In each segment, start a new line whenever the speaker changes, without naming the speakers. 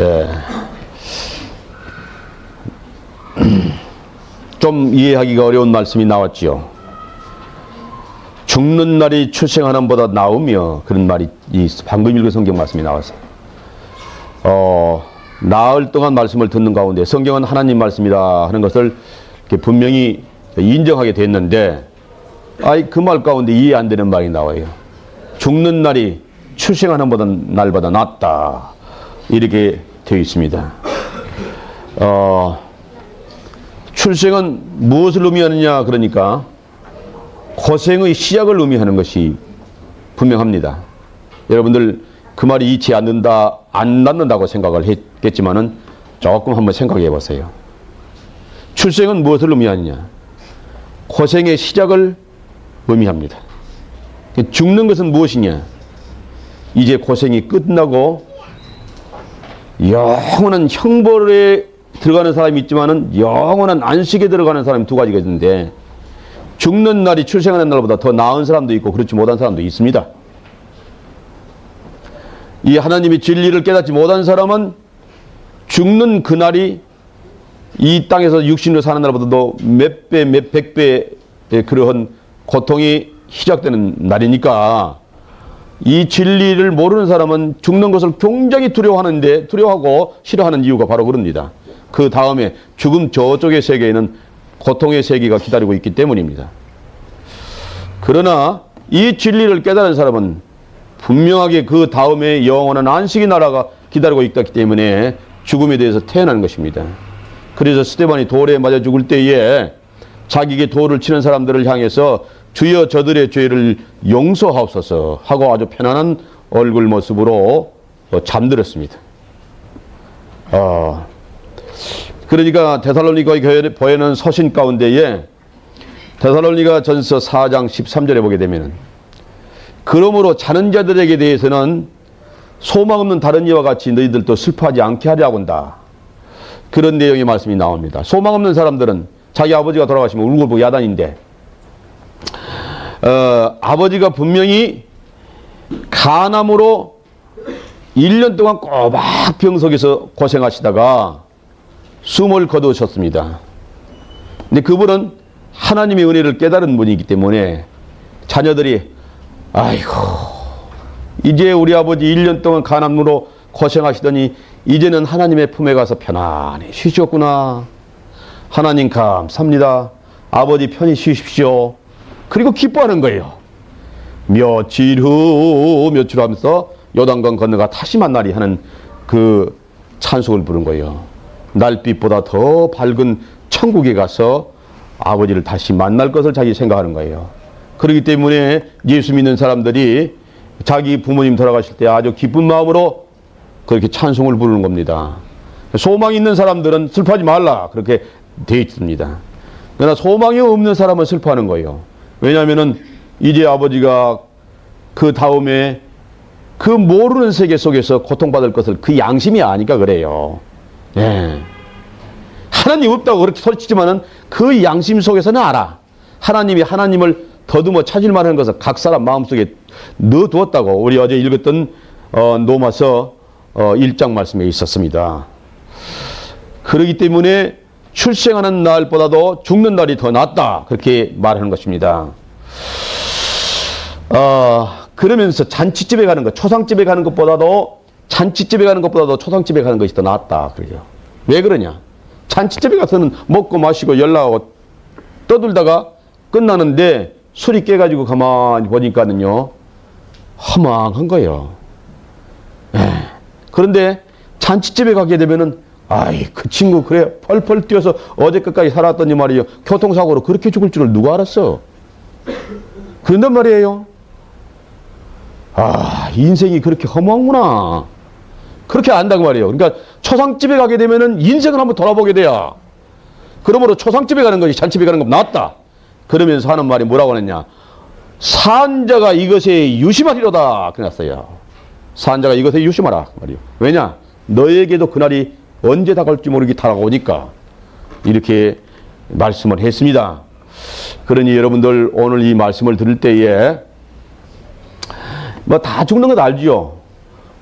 예. 좀 이해하기가 어려운 말씀이 나왔지요. 죽는 날이 출생하는 보다 나으며, 그런 말이 이 방금 읽은 성경 말씀이 나왔어요. 나흘 동안 말씀을 듣는 가운데 성경은 하나님 말씀이다 하는 것을 이렇게 분명히 인정하게 됐는데, 그 말 가운데 이해 안 되는 말이 나와요. 죽는 날이 출생하는 날보다 낫다, 이렇게 되어 있습니다. 출생은 무엇을 의미하느냐, 그러니까 고생의 시작을 의미하는 것이 분명합니다. 여러분들 그 말이 이치 안 낫는다고 생각을 했겠지만은 조금 한번 생각해 보세요. 출생은 무엇을 의미하느냐? 고생의 시작을 의미합니다. 죽는 것은 무엇이냐? 이제 고생이 끝나고 영원한 형벌에 들어가는 사람이 있지만은 영원한 안식에 들어가는 사람이 두 가지가 있는데, 죽는 날이 출생하는 날보다 더 나은 사람도 있고 그렇지 못한 사람도 있습니다. 이 하나님의 진리를 깨닫지 못한 사람은 죽는 그날이 이 땅에서 육신으로 사는 날보다도 몇 배, 백 배의 그러한 고통이 시작되는 날이니까, 이 진리를 모르는 사람은 죽는 것을 굉장히 두려워하고 싫어하는 이유가 바로 그럽니다. 그 다음에 죽음 저쪽의 세계에는 고통의 세계가 기다리고 있기 때문입니다. 그러나 이 진리를 깨달은 사람은 분명하게 그 다음에 영원한 안식의 나라가 기다리고 있기 때문에 죽음에 대해서 태어난 것입니다. 그래서 스데반이 돌에 맞아 죽을 때에 자기에게 돌을 치는 사람들을 향해서 주여 저들의 죄를 용서하옵소서 하고 아주 편안한 얼굴 모습으로 잠들었습니다. 그러니까 데살로니가 보내는 서신 가운데에 데살로니가 전서 4장 13절에 보게 되면, 그러므로 자는 자들에게 대해서는 소망 없는 다른 이와 같이 너희들도 슬퍼하지 않게 하려고 한다, 그런 내용의 말씀이 나옵니다. 소망 없는 사람들은 자기 아버지가 돌아가시면 울고불고 야단인데, 아버지가 분명히 간암으로 1년 동안 꼬박 병석에서 고생하시다가 숨을 거두셨습니다. 근데 그분은 하나님의 은혜를 깨달은 분이기 때문에 자녀들이 아이고 이제 우리 아버지 1년 동안 간암으로 고생하시더니 이제는 하나님의 품에 가서 편안히 쉬셨구나. 하나님 감사합니다. 아버지 편히 쉬십시오. 그리고 기뻐하는 거예요. 며칠 후 하면서 요단강 건너가 다시 만나리 하는 그 찬송을 부른 거예요. 날빛보다 더 밝은 천국에 가서 아버지를 다시 만날 것을 자기 생각하는 거예요. 그렇기 때문에 예수 믿는 사람들이 자기 부모님 돌아가실 때 아주 기쁜 마음으로 그렇게 찬송을 부르는 겁니다. 소망이 있는 사람들은 슬퍼하지 말라, 그렇게 되어 있습니다. 그러나 소망이 없는 사람은 슬퍼하는 거예요. 왜냐하면은 이제 아버지가 그 다음에 그 모르는 세계 속에서 고통받을 것을 그 양심이 아니까 그래요. 예. 하나님 없다고 그렇게 소리치지만은 그 양심 속에서는 알아. 하나님이 하나님을 더듬어 찾을 만한 것을 각 사람 마음속에 넣어두었다고 우리 어제 읽었던 로마서 1장 말씀에 있었습니다. 그렇기 때문에 출생하는 날보다도 죽는 날이 더 낫다, 그렇게 말하는 것입니다. 그러면서 잔치집에 가는 것, 초상집에 가는 것보다도 잔치집에 가는 것보다도 초상집에 가는 것이 더 낫다, 그래요. 왜 그러냐? 잔치집에 가서는 먹고 마시고 연락하고 떠들다가 끝나는데 술이 깨가지고 가만히 보니까는요 허망한 거예요. 그런데 잔치집에 가게 되면은 아이 그 친구 그래 펄펄 뛰어서 어제 끝까지 살았더니 말이에요, 교통사고로 그렇게 죽을 줄을 누가 알았어? 그런단 말이에요. 인생이 그렇게 허무하구나, 그렇게 안다고 말이에요. 그러니까 초상집에 가게 되면은 인생을 한번 돌아보게 돼요. 그러므로 초상집에 가는 것이 잔집에 가는 것보다 낫다, 그러면서 하는 말이 뭐라고 하느냐? 산자가 이것에 유심하리로다, 그랬어요. 산자가 이것에 유심하라 말이요. 왜냐? 너에게도 그날이 언제 다가올지 모르게 다가오니까 이렇게 말씀을 했습니다. 그러니 여러분들 오늘 이 말씀을 들을 때에 뭐 다 죽는 것 알지요.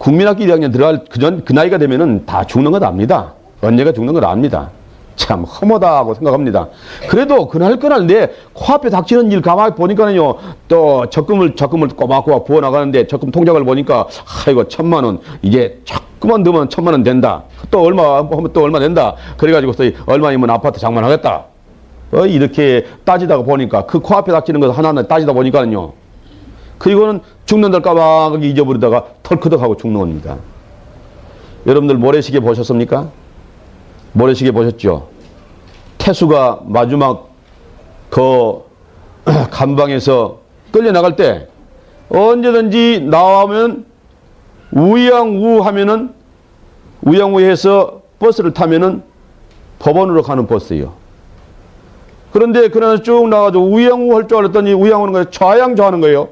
국민학교 1학년 들어갈 그 나이가 되면은 다 죽는 것 압니다. 언제가 죽는 걸 압니다. 참 허무하다고 생각합니다. 그래도 그날 내 코앞에 닥치는 일 가만히 보니까는요, 또 적금을 꼬박꼬박 부어나가는데 적금 통장을 보니까, 아이고, 1,000만 원, 이제 조금만 더면 1,000만 원 된다. 또 얼마 된다. 그래가지고 얼마이면 아파트 장만하겠다. 이렇게 따지다가 보니까, 그 코앞에 닥치는 것 하나하나 따지다 보니까는요, 그리고는 죽는 날 까마귀 잊어버리다가 털커덕하고 죽는 겁니다. 여러분들 모래시계 보셨습니까? 모래시계 보셨죠? 태수가 마지막 그 감방에서 끌려나갈 때 언제든지 나오면 우양우 하면은 우양우해서 버스를 타면은 법원으로 가는 버스예요. 그런데 그날 쭉 나가지고 우양우 할 줄 알았더니 우양우는 거예요. 좌양좌하는 거예요.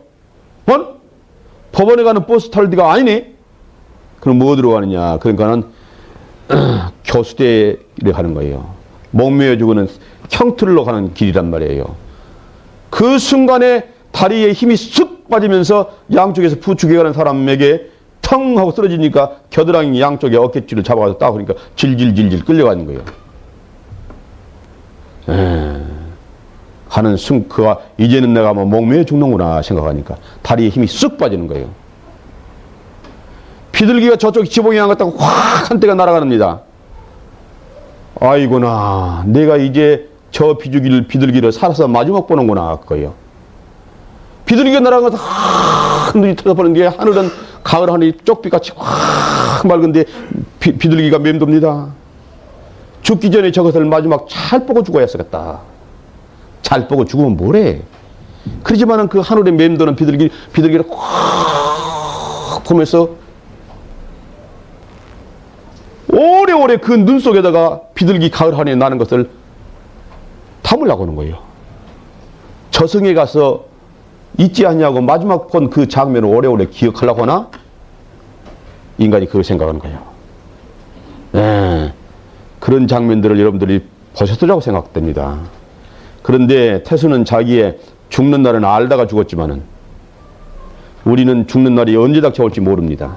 법원에 가는 버스 탈 데가 아니네? 그럼 뭐 들어가느냐? 그러니까는 교수대를 가는 거예요. 목매어 죽는 형틀로 가는 길이란 말이에요. 그 순간에 다리에 힘이 쑥 빠지면서 양쪽에서 부축해 가는 사람에게 텅 하고 쓰러지니까 겨드랑이 양쪽에 어깨줄을 잡아가서 딱 그러니까 질질질질 끌려가는 거예요. 하는 그가 이제는 내가 뭐 목매어 죽는구나 생각하니까 다리에 힘이 쑥 빠지는 거예요. 비둘기가 저쪽 지붕에 향 갔다가 확 한때가 날아갑니다. 아이고나, 내가 이제 저 비둘기를 살아서 마지막 보는구나, 그거예요. 비둘기가 날아가서 하늘이 터져버린 게 하늘은 가을 하늘이 쪽빛같이 확 맑은데 비둘기가 맴돕니다. 죽기 전에 저것을 마지막 잘 보고 죽어야 했겠다. 잘 보고 죽으면 뭐래? 그렇지만은 그 하늘에 맴도는 비둘기를 확 보면서 오래오래 그 눈 속에다가 비둘기 가을 하늘에 나는 것을 담으려고 하는 거예요. 저승에 가서 잊지 않냐고 마지막 본 그 장면을 오래오래 기억하려고 하나? 인간이 그걸 생각하는 거예요. 네. 그런 장면들을 여러분들이 보셨으라고 생각됩니다. 그런데 태수는 자기의 죽는 날은 알다가 죽었지만은 우리는 죽는 날이 언제 닥쳐올지 모릅니다.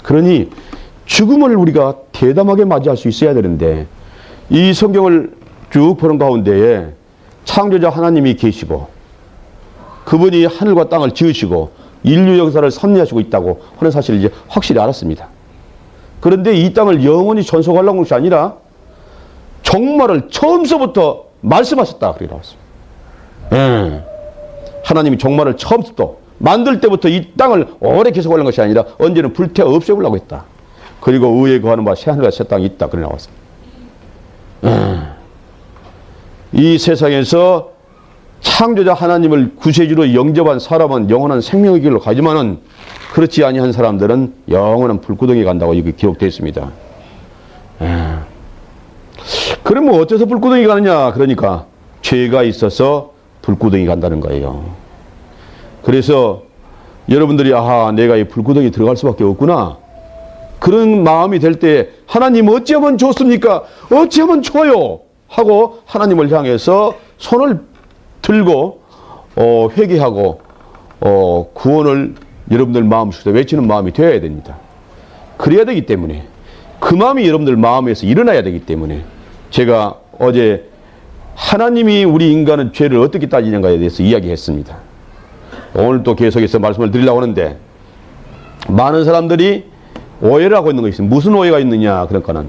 그러니 죽음을 우리가 대담하게 맞이할 수 있어야 되는데 이 성경을 쭉 보는 가운데에 창조자 하나님이 계시고 그분이 하늘과 땅을 지으시고 인류 역사를 섭리하시고 있다고 하는 사실을 이제 확실히 알았습니다. 그런데 이 땅을 영원히 존속하려는 것이 아니라 종말을 처음서부터 말씀하셨다 그렇게 나왔습니다. 하나님이 종말을 처음부터 만들 때부터 이 땅을 오래 계속하려는 것이 아니라 언제는 불태워 없애보려고 했다. 그리고 의에 거하는 바 새하늘과 새 땅이 있다 그래 나왔습니다. 이 세상에서 창조자 하나님을 구세주로 영접한 사람은 영원한 생명의 길로 가지만은 그렇지 아니한 사람들은 영원한 불구덩이에 간다고 이렇게 기록되어 있습니다. 그러면 어째서 불구덩이 가느냐? 그러니까 죄가 있어서 불구덩이 간다는 거예요. 그래서 여러분들이 아하 내가 이 불구덩이 들어갈 수밖에 없구나. 그런 마음이 될 때 하나님 어찌하면 좋습니까? 어찌하면 좋아요? 하고 하나님을 향해서 손을 들고 회개하고 구원을 여러분들 마음속에서 외치는 마음이 되어야 됩니다. 그래야 되기 때문에 그 마음이 여러분들 마음에서 일어나야 되기 때문에 제가 어제 하나님이 우리 인간은 죄를 어떻게 따지는가에 대해서 이야기했습니다. 오늘 또 계속해서 말씀을 드리려고 하는데 많은 사람들이 오해를 하고 있는 것이 있습니다. 무슨 오해가 있느냐? 그러니까는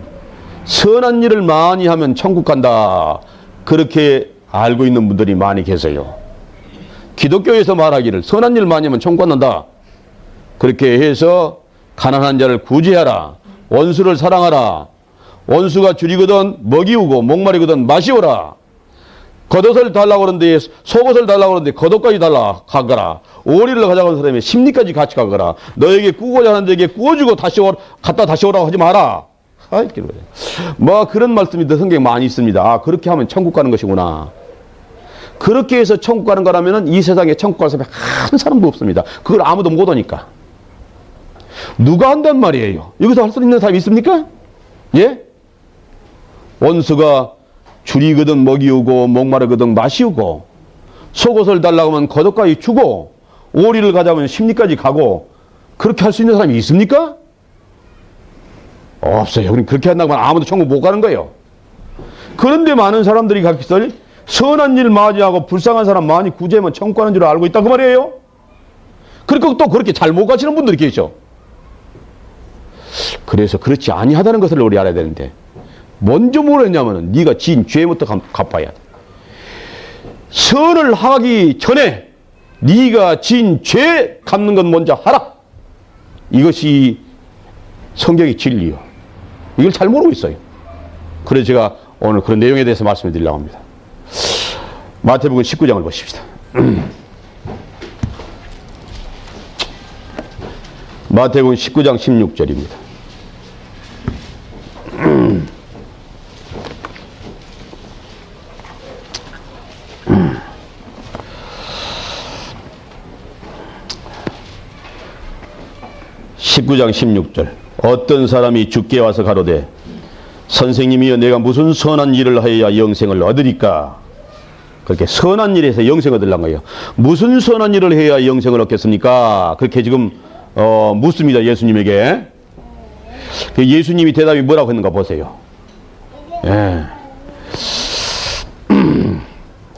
선한 일을 많이 하면 천국 간다. 그렇게 알고 있는 분들이 많이 계세요. 기독교에서 말하기를 선한 일 많이 하면 천국 간다. 그렇게 해서 가난한 자를 구제하라. 원수를 사랑하라. 원수가 줄이거든 먹이우고 목마르거든 마시오라. 겉옷을 달라고 그러는데 속옷을 달라고 그러는데 겉옷까지 달라 가거라. 오리를 가져가는 사람이 심리까지 같이 가거라. 너에게 구고자 하는 데에게 구워주고 갖다 다시 오라고 하지 마라. 뭐 그런 말씀이 성경에 많이 있습니다. 아 그렇게 하면 천국 가는 것이구나. 그렇게 해서 천국 가는 거라면 이 세상에 천국 갈 사람이 한 사람도 없습니다. 그걸 아무도 못 오니까. 누가 한단 말이에요? 여기서 할 수 있는 사람이 있습니까? 예? 원수가 줄이거든 먹이우고 목마르거든 마시우고 속옷을 달라고 하면 겉옷까지 주고 오리를 가자면 심리까지 가고 그렇게 할 수 있는 사람이 있습니까? 없어요. 그렇게 한다고 하면 아무도 천국 못 가는 거예요. 그런데 많은 사람들이 가기를 선한 일 맞이하고 불쌍한 사람 많이 구제하면 천국 가는 줄 알고 있다 그 말이에요. 그리고 또 그렇게 잘 못 가시는 분들이 계셔. 그래서 그렇지 아니하다는 것을 우리 알아야 되는데, 먼저 뭘 했냐면은 네가 지은 죄부터 갚아야 돼. 선을 하기 전에 네가 지은 죄 갚는 건 먼저 하라. 이것이 성경의 진리요. 이걸 잘 모르고 있어요. 그래서 제가 오늘 그런 내용에 대해서 말씀을 드리려고 합니다. 마태복음 19장을 보십시다. 마태복음 19장 16절입니다. (19장 16절) 어떤 사람이 주께 와서 가로되 선생님이여 내가 무슨 선한 일을 하여야 영생을 얻으리까? 그렇게 선한 일에서 영생을 얻으려는 거예요. 무슨 선한 일을 해야 영생을 얻겠습니까? 그렇게 지금 묻습니다. 예수님에게. 예수님이 대답이 뭐라고 했는가 보세요. 예.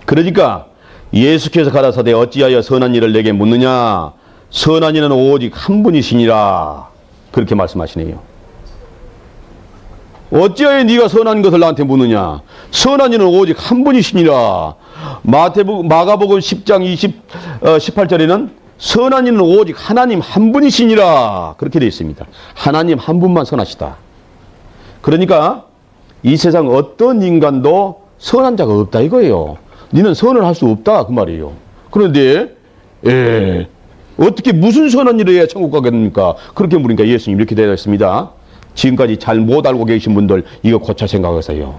그러니까 예수께서 가라사대 어찌하여 선한 일을 내게 묻느냐? 선한 이는 오직 한 분이시니라. 그렇게 말씀하시네요. 어찌하여 네가 선한 것을 나한테 묻느냐? 선한 이는 오직 한 분이시니라. 마가복음 10장 18절에는 선한 이는 오직 하나님 한 분이시니라. 그렇게 되어 있습니다. 하나님 한 분만 선하시다. 그러니까 이 세상 어떤 인간도 선한 자가 없다 이거예요. 너는 선을 할 수 없다 그 말이에요. 그런데 어떻게 무슨 선한 일을 해야 천국 가겠습니까? 그렇게 물으니까 예수님 이렇게 대답했습니다. 지금까지 잘 못 알고 계신 분들 이거 고쳐 생각하세요.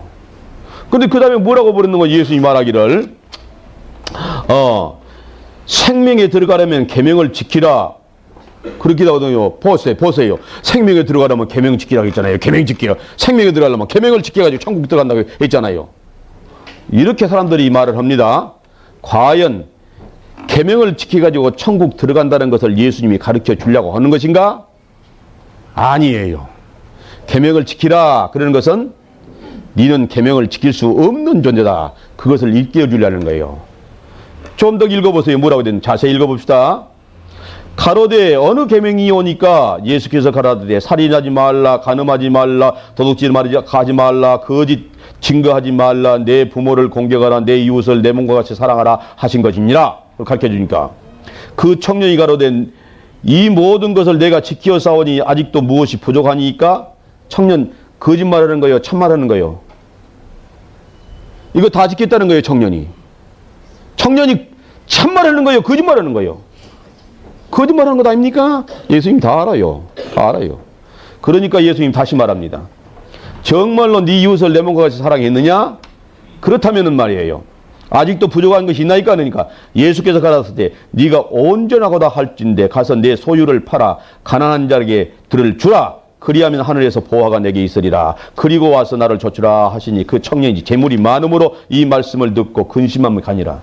근데 그 다음에 뭐라고 부르는 거 예수님 말하기를 생명에 들어가려면 계명을 지키라. 그렇게 나오거든요. 보세요. 생명에 들어가려면 계명 지키라고 했잖아요. 계명 지키라. 생명에 들어가려면 계명을 지켜가지고 천국 들어간다고 했잖아요. 이렇게 사람들이 말을 합니다. 과연 계명을 지켜가지고 천국 들어간다는 것을 예수님이 가르쳐 주려고 하는 것인가? 아니에요. 계명을 지키라 그러는 것은 너는 계명을 지킬 수 없는 존재다. 그것을 일깨워 주려는 거예요. 좀 더 읽어보세요. 뭐라고 되는 자세히 읽어봅시다. 가로되 어느 계명이 오니까 예수께서 가라사대 살인하지 말라, 간음하지 말라, 도둑질 하지 말라, 거짓 증거하지 말라, 내 부모를 공경하라, 내 이웃을 내 몸과 같이 사랑하라 하신 것이니라. 가르쳐 주니까 그 청년이 가로되 이 모든 것을 내가 지켜 싸우니 아직도 무엇이 부족하니까? 청년 거짓말하는 거예요? 참말하는 거예요? 이거 다 지켰다는 거예요. 청년이 참말하는 거예요? 거짓말하는 거예요? 거짓말하는 것 아닙니까? 예수님 다 알아요. 다 알아요. 그러니까 예수님 다시 말합니다. 정말로 네 이웃을 내 몸과 같이 사랑했느냐? 그렇다면은 말이에요. 아직도 부족한 것이 있나이까? 그러니까 예수께서 가라사대 때 네가 온전하고다 할진대 가서 내 소유를 팔아 가난한 자에게 들을 주라. 그리하면 하늘에서 보화가 내게 있으리라. 그리고 와서 나를 좇으라 하시니 그 청년이 재물이 많음으로 이 말씀을 듣고 근심하며 가니라.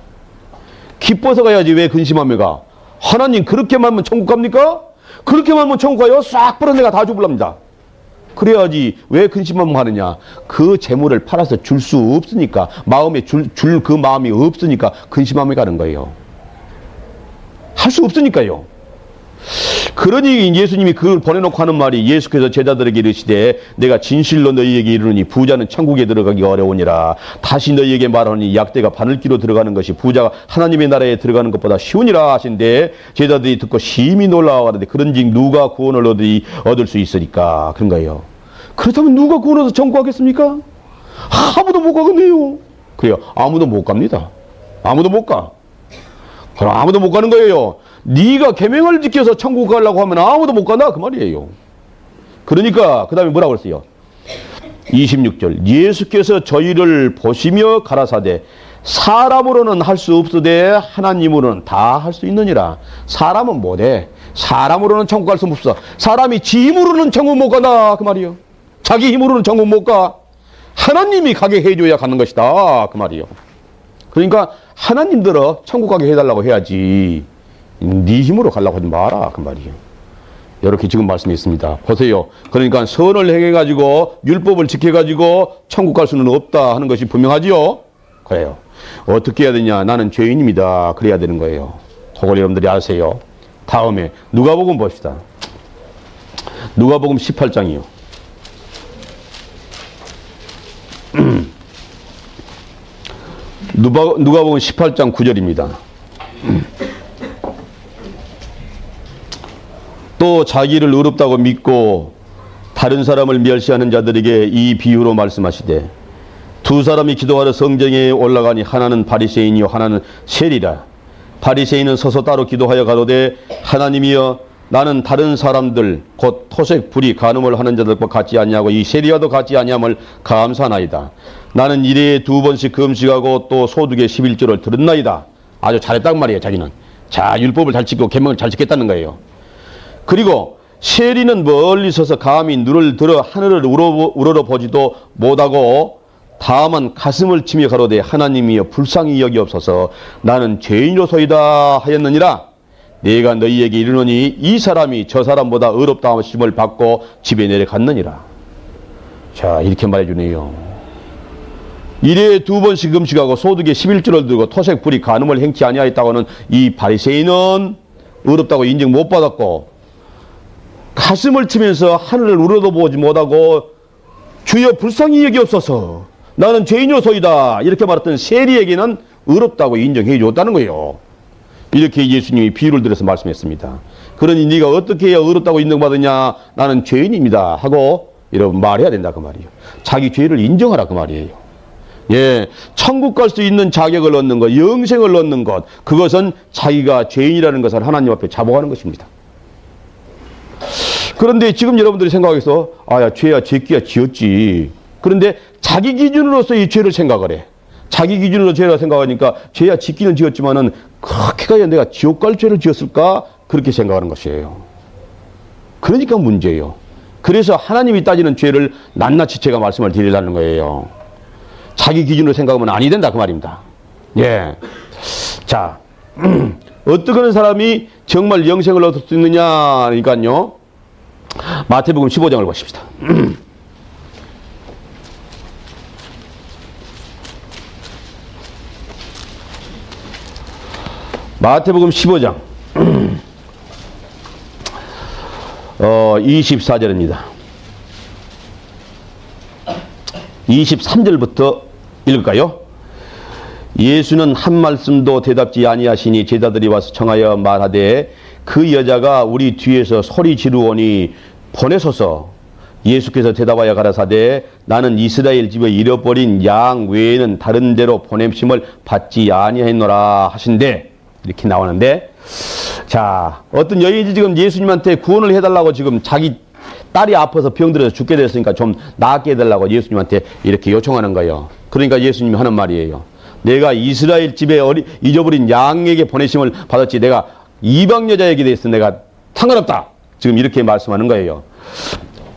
기뻐서 가야지 왜 근심하며 가? 하나님 그렇게 말하면 천국 갑니까? 그렇게 말하면 천국 가요? 싹 벌어 내가 다 주불랍니다. 그래야지 왜 근심하면 하느냐? 그 재물을 팔아서 줄 수 없으니까, 마음에 줄 그 마음이 없으니까 근심하며 가는 거예요. 할 수 없으니까요. 그러니 예수님이 그걸 보내놓고 하는 말이 예수께서 제자들에게 이르시되 내가 진실로 너희에게 이르노니 부자는 천국에 들어가기 어려우니라. 다시 너희에게 말하니 약대가 바늘기로 들어가는 것이 부자가 하나님의 나라에 들어가는 것보다 쉬우니라 하신데 제자들이 듣고 심히 놀라워하는데 그런즉 누가 구원을 얻을 수 있으리까? 그런 거예요. 그렇다면 누가 구원 얻어 천국 가겠습니까? 아무도 못 가겠네요. 그래요. 아무도 못 갑니다. 아무도 못 가. 그럼 아무도 못 가는 거예요. 네가 계명을 지켜서 천국 가려고 하면 아무도 못 가나 그 말이에요. 그러니까 그 다음에 뭐라고 그랬어요? 26절 예수께서 저희를 보시며 가라사대 사람으로는 할 수 없으되 하나님으로는 다 할 수 있느니라. 사람은 못해. 사람으로는 천국 갈 수 없어. 사람이 지 힘으로는 천국 못 가나 그 말이에요. 자기 힘으로는 천국 못 가. 하나님이 가게 해줘야 가는 것이다 그 말이에요. 그러니까 하나님들어 천국 가게 해달라고 해야지 네 힘으로 가려고 하지 마라 그 말이에요. 이렇게 지금 말씀이 있습니다. 보세요. 그러니까 선을 행해가지고 율법을 지켜가지고 천국 갈 수는 없다 하는 것이 분명하지요. 그래요. 어떻게 해야 되냐? 나는 죄인입니다. 그래야 되는 거예요. 그걸 여러분들이 아세요. 다음에 누가복음 봅시다. 누가복음 18장이요. 누가복음 18장 9절입니다. 또 자기를 의롭다고 믿고 다른 사람을 멸시하는 자들에게 이 비유로 말씀하시되 두 사람이 기도하러 성전에 올라가니 하나는 바리새인이요 하나는 세리라. 바리새인은 서서 따로 기도하여 가로되 하나님이여 나는 다른 사람들 곧 토색 불이 간음을 하는 자들과 같지 아니하고 이 세리와도 같지 아니함을 감사하나이다. 나는 일에 2번씩 금식하고 또 소득의 11조를 들었나이다. 아주 잘했단 말이에요. 자기는. 자, 율법을 잘 지키고 계명을 잘 지켰다는 거예요. 그리고 세리는 멀리 서서 감히 눈을 들어 하늘을 우러러 보지도 못하고 다만 가슴을 치며 가로되 하나님이여 불쌍히 여기옵소서 나는 죄인으로소이다 하였느니라. 내가 너희에게 이르노니 이 사람이 저 사람보다 의롭다 하심을 받고 집에 내려갔느니라. 자, 이렇게 말해주네요. 일에 2번씩 금식하고 소득에 11조를 들고 토색 불이 간음을 행치 아니하였다고는 이 바리새인은 의롭다고 인정 못 받았고 가슴을 치면서 하늘을 우러러 보지 못하고 주여 불쌍히 여기옵소서 나는 죄인으로소이다 이렇게 말했던 세리에게는 의롭다고 인정해 줬다는 거예요. 이렇게 예수님이 비유를 들어서 말씀했습니다. 그러니 네가 어떻게 해야 의롭다고 인정받느냐? 나는 죄인입니다 하고 여러분 말해야 된다 그 말이에요. 자기 죄를 인정하라 그 말이에요. 예, 천국 갈 수 있는 자격을 얻는 것, 영생을 얻는 것, 그것은 자기가 죄인이라는 것을 하나님 앞에 자복하는 것입니다. 그런데 지금 여러분들이 생각해서 아야 죄야 죄끼야 지었지. 그런데 자기 기준으로서 이 죄를 생각을 해. 자기 기준으로 죄라 생각하니까 죄야 짓기는 지었지만은 그렇게까지 내가 지옥 갈 죄를 지었을까? 그렇게 생각하는 것이에요. 그러니까 문제예요. 그래서 하나님이 따지는 죄를 낱낱이 제가 말씀을 드리려는 거예요. 자기 기준으로 생각하면 아니 된다 그 말입니다. 예. 자, 어떻게 하는 사람이 정말 영생을 얻을 수 있느냐니까요. 마태복음 15장을 보십시다. 마태복음 15장 24절입니다. 23절부터 읽을까요? 예수는 한 말씀도 대답지 아니하시니 제자들이 와서 청하여 말하되 그 여자가 우리 뒤에서 소리 지르오니 보내소서. 예수께서 대답하여 가라사대 나는 이스라엘 집에 잃어버린 양 외에는 다른 데로 보냄심을 받지 아니하였노라 하신대. 이렇게 나오는데, 자, 어떤 여인이 지금 예수님한테 구원을 해달라고 지금 자기 딸이 아파서 병들어서 죽게 됐으니까 좀 낫게 해달라고 예수님한테 이렇게 요청하는 거예요. 그러니까 예수님이 하는 말이에요. 내가 이스라엘 집에 잊어버린 양에게 보내심을 받았지 내가 이방 여자에게 대해서 내가 상관없다. 지금 이렇게 말씀하는 거예요.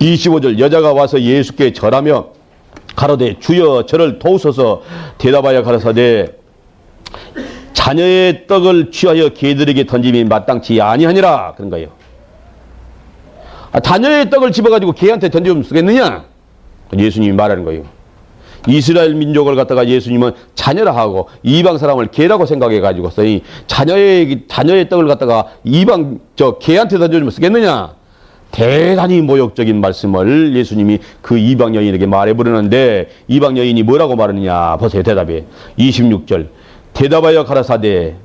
25절 여자가 와서 예수께 절하며 가로되 주여 저를 도우소서. 대답하여 가라사대 자녀의 떡을 취하여 개들에게 던짐이 마땅치 아니하니라. 그런 거예요. 자녀의 떡을 집어가지고 개한테 던지면 쓰겠느냐? 예수님이 말하는 거예요. 이스라엘 민족을 갖다가 예수님은 자녀라 하고 이방 사람을 개라고 생각해가지고 자녀의 떡을 갖다가 이방 개한테 던져주면 쓰겠느냐? 대단히 모욕적인 말씀을 예수님이 그 이방 여인에게 말해버리는데 이방 여인이 뭐라고 말하느냐? 보세요. 대답에 26절 대답하여 가라사대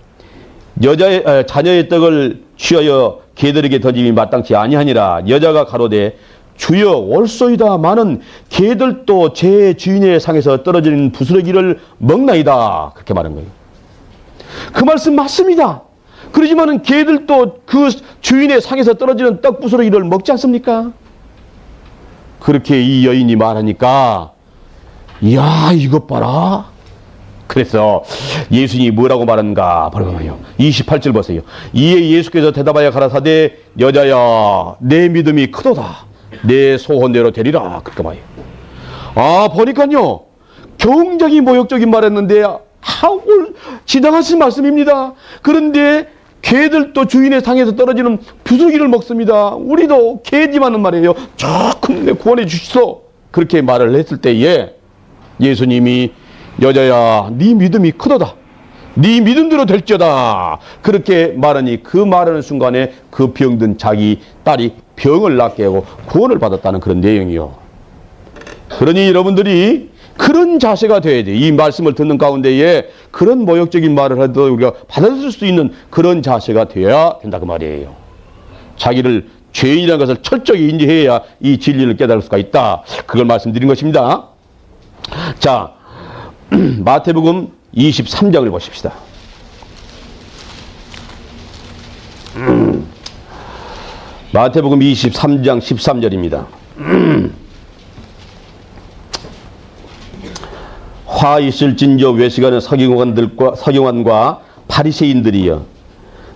자녀의 떡을 취하여 개들에게 던짐이 마땅치 아니하니라. 여자가 가로되 주여 올소이다마는 개들도 제 주인의 상에서 떨어지는 부스러기를 먹나이다. 그렇게 말한 거예요. 그 말씀 맞습니다. 그러지만은 개들도 그 주인의 상에서 떨어지는 떡 부스러기를 먹지 않습니까? 그렇게 이 여인이 말하니까 이야 이것 봐라. 그래서 예수님이 뭐라고 말하는가 보라고요. 28절 보세요. 이에 예수께서 대답하여 가라사대 여자야 내 믿음이 크도다. 내 소원대로 되리라. 그렇게 말해요. 아 보니까요 굉장히 모욕적인 말했는데 지나가신 말씀입니다. 그런데 개들도 주인의 상에서 떨어지는 부수기를 먹습니다. 우리도 개지만은 말이에요. 조금 내 구원해 주시소. 그렇게 말을 했을 때에 예수님이 여자야, 네 믿음이 크도다. 네 믿음대로 될지어다. 그렇게 말하니 그 말하는 순간에 그 병든 자기 딸이 병을 낫게 하고 구원을 받았다는 그런 내용이요. 그러니 여러분들이 그런 자세가 돼야 돼. 이 말씀을 듣는 가운데에 그런 모욕적인 말을 해도 우리가 받아들일 수 있는 그런 자세가 되어야 된다 그 말이에요. 자기를 죄인이라는 것을 철저히 인지해야 이 진리를 깨달을 수가 있다. 그걸 말씀드린 것입니다. 자, 마태복음 23장을 보십시다. 마태복음 23장 13절입니다. 화 있을진저 외식하는 서기관과 바리새인들이여,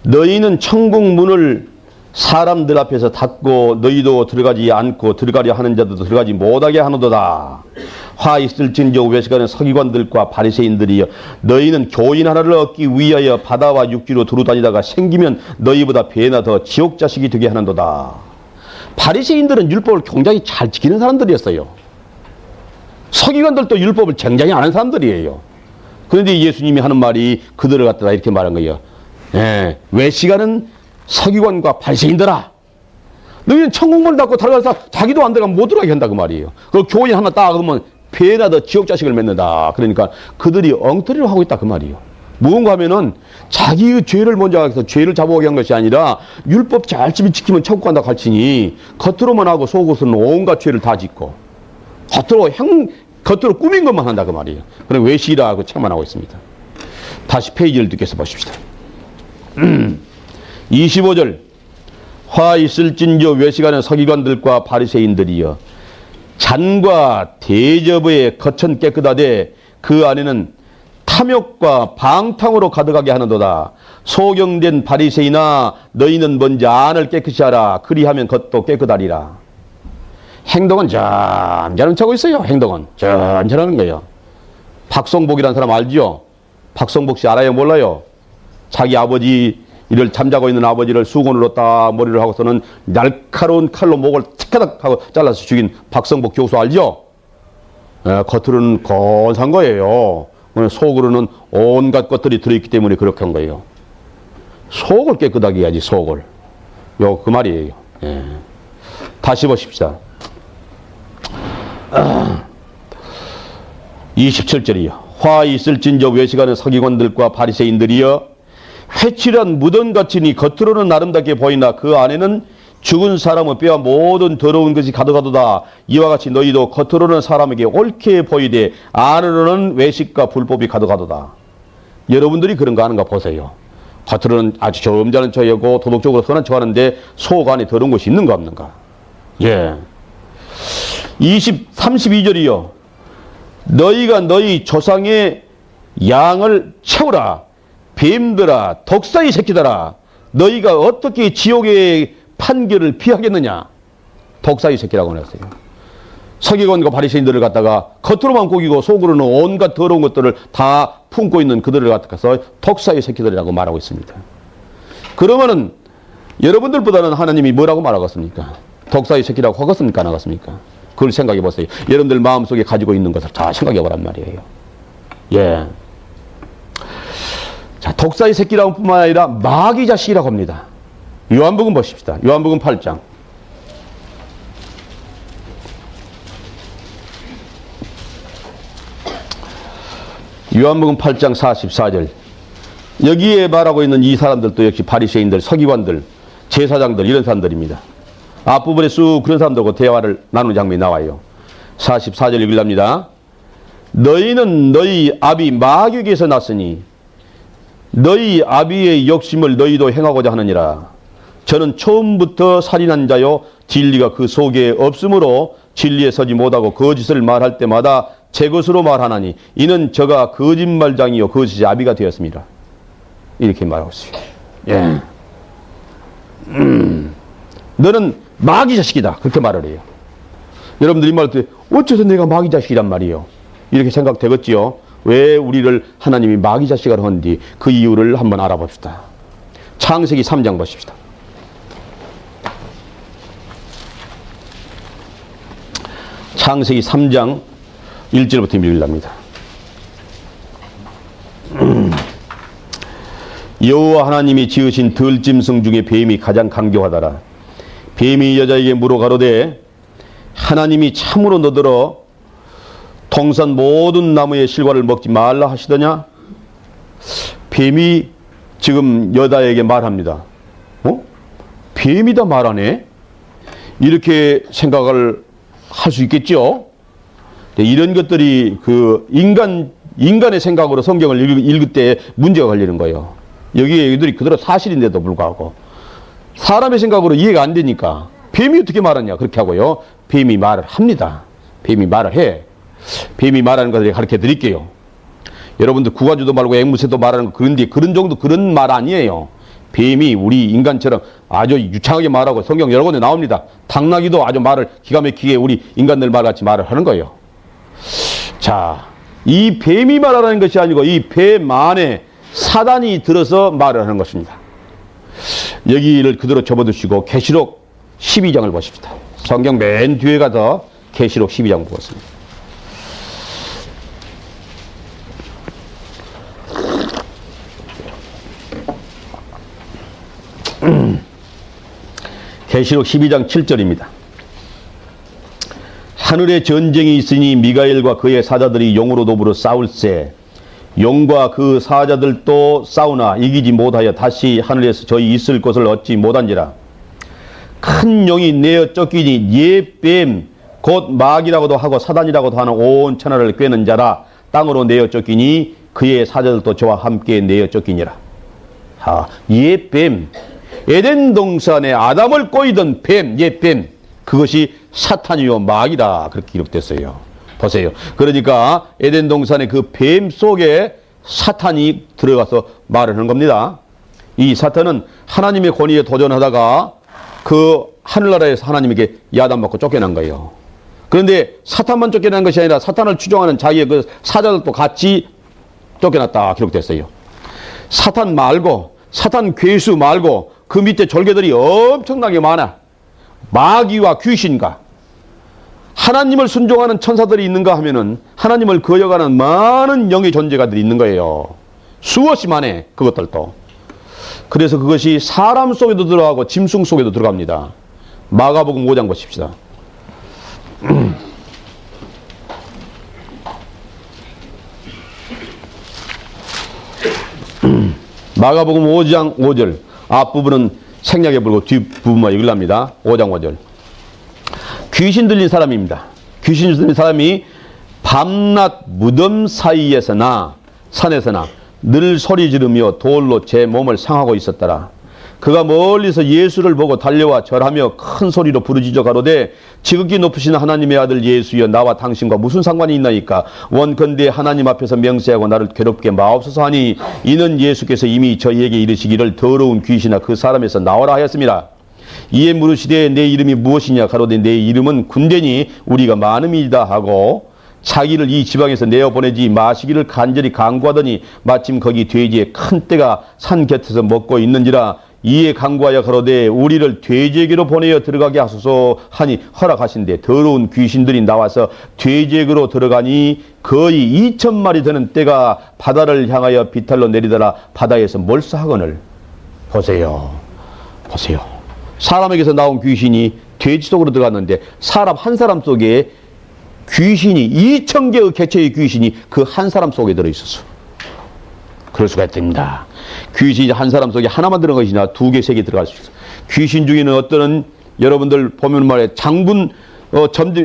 너희는 천국 문을 사람들 앞에서 닫고 너희도 들어가지 않고 들어가려 하는 자들도 들어가지 못하게 하노도다. 화 있을진저 외식하는 서기관들과 바리새인들이여, 너희는 교인 하나를 얻기 위하여 바다와 육지로 두루다니다가 생기면 너희보다 배나 더 지옥 자식이 되게 하는도다. 바리새인들은 율법을 굉장히 잘 지키는 사람들이었어요. 서기관들도 율법을 굉장히 아는 사람들이에요. 그런데 예수님이 하는 말이 그들을 갖다가 이렇게 말한 거예요. 외식하는 서기관과 바리새인들아, 너희는 천국문을 닫고 들어가서 자기도 안 들어가면 못 들어가게 한다 그 말이에요. 그 교인 하나 딱 하면 배나 더 지옥 자식을 맺는다. 그러니까 그들이 엉터리로 하고 있다 그 말이에요. 무언가 하면은 자기의 죄를 먼저 해서 죄를 잡아오게 한 것이 아니라 율법 잘 지키면 천국 간다 가르치니 겉으로만 하고 속으로는 온갖 죄를 다 짓고 겉으로 꾸민 것만 한다 그 말이에요. 그럼 외식이라고 책만하고 있습니다. 다시 페이지를 뒤께서 보십시다. 25절 화 있을진저 외식하는 서기관들과 바리새인들이여, 잔과 대접의 거천 깨끗하되 그 안에는 탐욕과 방탕으로 가득하게 하는도다. 소경된 바리새인아, 너희는 먼저 안을 깨끗이 하라. 그리하면 겉도 깨끗하리라. 행동은 점잖은 척하고 있어요. 행동은 점잖은 거예요. 박성복이라는 사람 알죠? 박성복 씨 알아요? 몰라요? 자기 아버지, 이를 잠자고 있는 아버지를 수건으로 딱 머리를 하고서는 날카로운 칼로 목을 탁탁 하고 잘라서 죽인 박성복 교수 알죠? 겉으로는 건사한 거예요. 속으로는 온갖 것들이 들어있기 때문에 그렇게 한 거예요. 속을 깨끗하게 해야지, 속을. 그 말이에요. 다시 보십시다. 27절이요. 화 있을진저 외식하는 서기관들과 바리새인들이여, 회칠한 무덤같으니 겉으로는 아름답게 보이나 그 안에는 죽은 사람의 뼈와 모든 더러운 것이 가득하도다. 이와 같이 너희도 겉으로는 사람에게 옳게 보이되 안으로는 외식과 불법이 가득하도다. 여러분들이 그런 거 하는가 보세요. 겉으로는 아주 점잖은 척하고 도덕적으로 선한 척하는데 속 안에 더러운 것이 있는가 없는가. 32절이요. 너희가 너희 조상의 양을 채우라. 뱀들아, 독사의 새끼들아, 너희가 어떻게 지옥의 판결을 피하겠느냐. 독사의 새끼라고 했어요. 서기관과 바리새인들을 갖다가 겉으로만 고기고 속으로는 온갖 더러운 것들을 다 품고 있는 그들을 갖다가 독사의 새끼들이라고 말하고 있습니다. 그러면은 여러분들보다는 하나님이 뭐라고 말하겠습니까? 독사의 새끼라고 하겠습니까? 안 하겠습니까? 그걸 생각해 보세요. 여러분들 마음속에 가지고 있는 것을 다 생각해 보란 말이에요. 자, 독사의 새끼라고 뿐만 아니라 마귀 자식이라고 합니다. 요한복음 보십시다. 요한복음 8장. 요한복음 8장 44절. 여기에 말하고 있는 이 사람들도 역시 바리새인들, 서기관들, 제사장들 이런 사람들입니다. 앞부분에 쑥 그런 사람들하고 대화를 나누는 장면이 나와요. 44절 읽으랍니다. 너희는 너희 아비 마귀에게서 났으니 너희 아비의 욕심을 너희도 행하고자 하느니라. 저는 처음부터 살인한 자요 진리가 그 속에 없으므로 진리에 서지 못하고 거짓을 말할 때마다 제 것으로 말하나니 이는 저가 거짓말장이요 거짓의 아비가 되었습니다. 이렇게 말하고 있어요. 너는 마귀 자식이다. 그렇게 말을 해요. 여러분들이 말할 때 어째서 내가 마귀 자식이란 말이에요. 이렇게 생각되겠지요. 왜 우리를 하나님이 마귀 자식이라고 하는지 그 이유를 한번 알아봅시다. 창세기 3장 보십시다. 창세기 3장 1절부터 읽으랍니다. 여호와 하나님이 지으신 들짐승 중에 뱀이 가장 강교하더라. 뱀이 여자에게 물어 가로되 하나님이 참으로 너더러 동산 모든 나무의 실과를 먹지 말라 하시더냐? 뱀이 지금 여자에게 말합니다. 뱀이 다 말하네? 이렇게 생각을 할 수 있겠죠? 이런 것들이 그 인간의 생각으로 성경을 읽을 때 문제가 걸리는 거예요. 여기에 이들이 그대로 사실인데도 불구하고 사람의 생각으로 이해가 안 되니까 뱀이 어떻게 말하냐 그렇게 하고요. 뱀이 말을 합니다. 뱀이 말을 해. 뱀이 말하는 것을 가르쳐 드릴게요. 여러분들 구가주도 말고 앵무새도 말하는 거 그런데 그런 정도 그런 말 아니에요. 뱀이 우리 인간처럼 아주 유창하게 말하고 성경 여러 군데 나옵니다. 당나귀도 아주 말을 기가 막히게 우리 인간들 말같이 말을 하는 거예요. 자, 이 뱀이 말하는 것이 아니고 이 뱀 안에 사단이 들어서 말을 하는 것입니다. 여기를 그대로 접어두시고 계시록 12장을 보십시다. 성경 맨 뒤에 가서 계시록 12장 보겠습니다. 계시록 12장 7절입니다. 하늘에 전쟁이 있으니 미가엘과 그의 사자들이 용으로 더불어 싸울세 용과 그 사자들도 싸우나 이기지 못하여 다시 하늘에서 저희 있을 곳을 얻지 못한지라. 큰 용이 내어 쫓기니 옛뱀 곧 마귀라고도 하고 사단이라고도 하는 온 천하를 꿰는 자라. 땅으로 내어 쫓기니 그의 사자들도 저와 함께 내어 쫓기니라. 옛뱀 에덴 동산에 아담을 꼬이던 뱀, 옛뱀 그것이 사탄이요 마귀라 그렇게 기록됐어요. 보세요. 그러니까 에덴 동산의 그 뱀 속에 사탄이 들어가서 말을 하는 겁니다. 이 사탄은 하나님의 권위에 도전하다가 그 하늘나라에서 하나님에게 야단맞고 쫓겨난 거예요. 그런데 사탄만 쫓겨난 것이 아니라 사탄을 추종하는 자기의 그 사자들도 같이 쫓겨났다 기록됐어요. 사탄 말고 사탄 괴수 말고 그 밑에 졸개들이 엄청나게 많아. 마귀와 귀신과 하나님을 순종하는 천사들이 있는가 하면은 하나님을 거역하는 많은 영의 존재가들이 있는 거예요. 수없이 많아 그것들도. 그래서 그것이 사람 속에도 들어가고 짐승 속에도 들어갑니다. 마가복음 5장 보십시다. 마가복음 5장 5절 앞부분은 생략해 버리고 뒷부분만 읽으랍니다. 5장 5절 귀신 들린 사람입니다. 귀신 들린 사람이 밤낮 무덤 사이에서나 산에서나 늘 소리 지르며 돌로 제 몸을 상하고 있었더라. 그가 멀리서 예수를 보고 달려와 절하며 큰 소리로 부르짖어 가로되 지극히 높으신 하나님의 아들 예수여 나와 당신과 무슨 상관이 있나이까. 원컨대 하나님 앞에서 명세하고 나를 괴롭게 마옵소서 하니 이는 예수께서 이미 저희에게 이르시기를 더러운 귀신아 그 사람에서 나오라 하였습니다. 이에 물으시되 내 이름이 무엇이냐 가로되 내 이름은 군대니 우리가 많음이다 하고 자기를 이 지방에서 내어보내지 마시기를 간절히 간구하더니 마침 거기 돼지의 큰 떼가 산 곁에서 먹고 있는지라. 이에 간구하여 가로되 우리를 돼지에게로 보내어 들어가게 하소서 하니 허락하신대 더러운 귀신들이 나와서 돼지에게로 들어가니 거의 2,000마리 되는 떼가 바다를 향하여 비탈로 내리더라. 바다에서 몰수하거늘. 보세요. 사람에게서 나온 귀신이 돼지 속으로 들어갔는데 사람 한 사람 속에 귀신이 2,000개의 개체의 귀신이 그 한 사람 속에 들어있었어. 그럴 수가 있답니다. 귀신이 한 사람 속에 하나만 들어간 것이나 2개, 3개 들어갈 수 있어. 귀신 중에는 어떤 여러분들 보면 말에 장군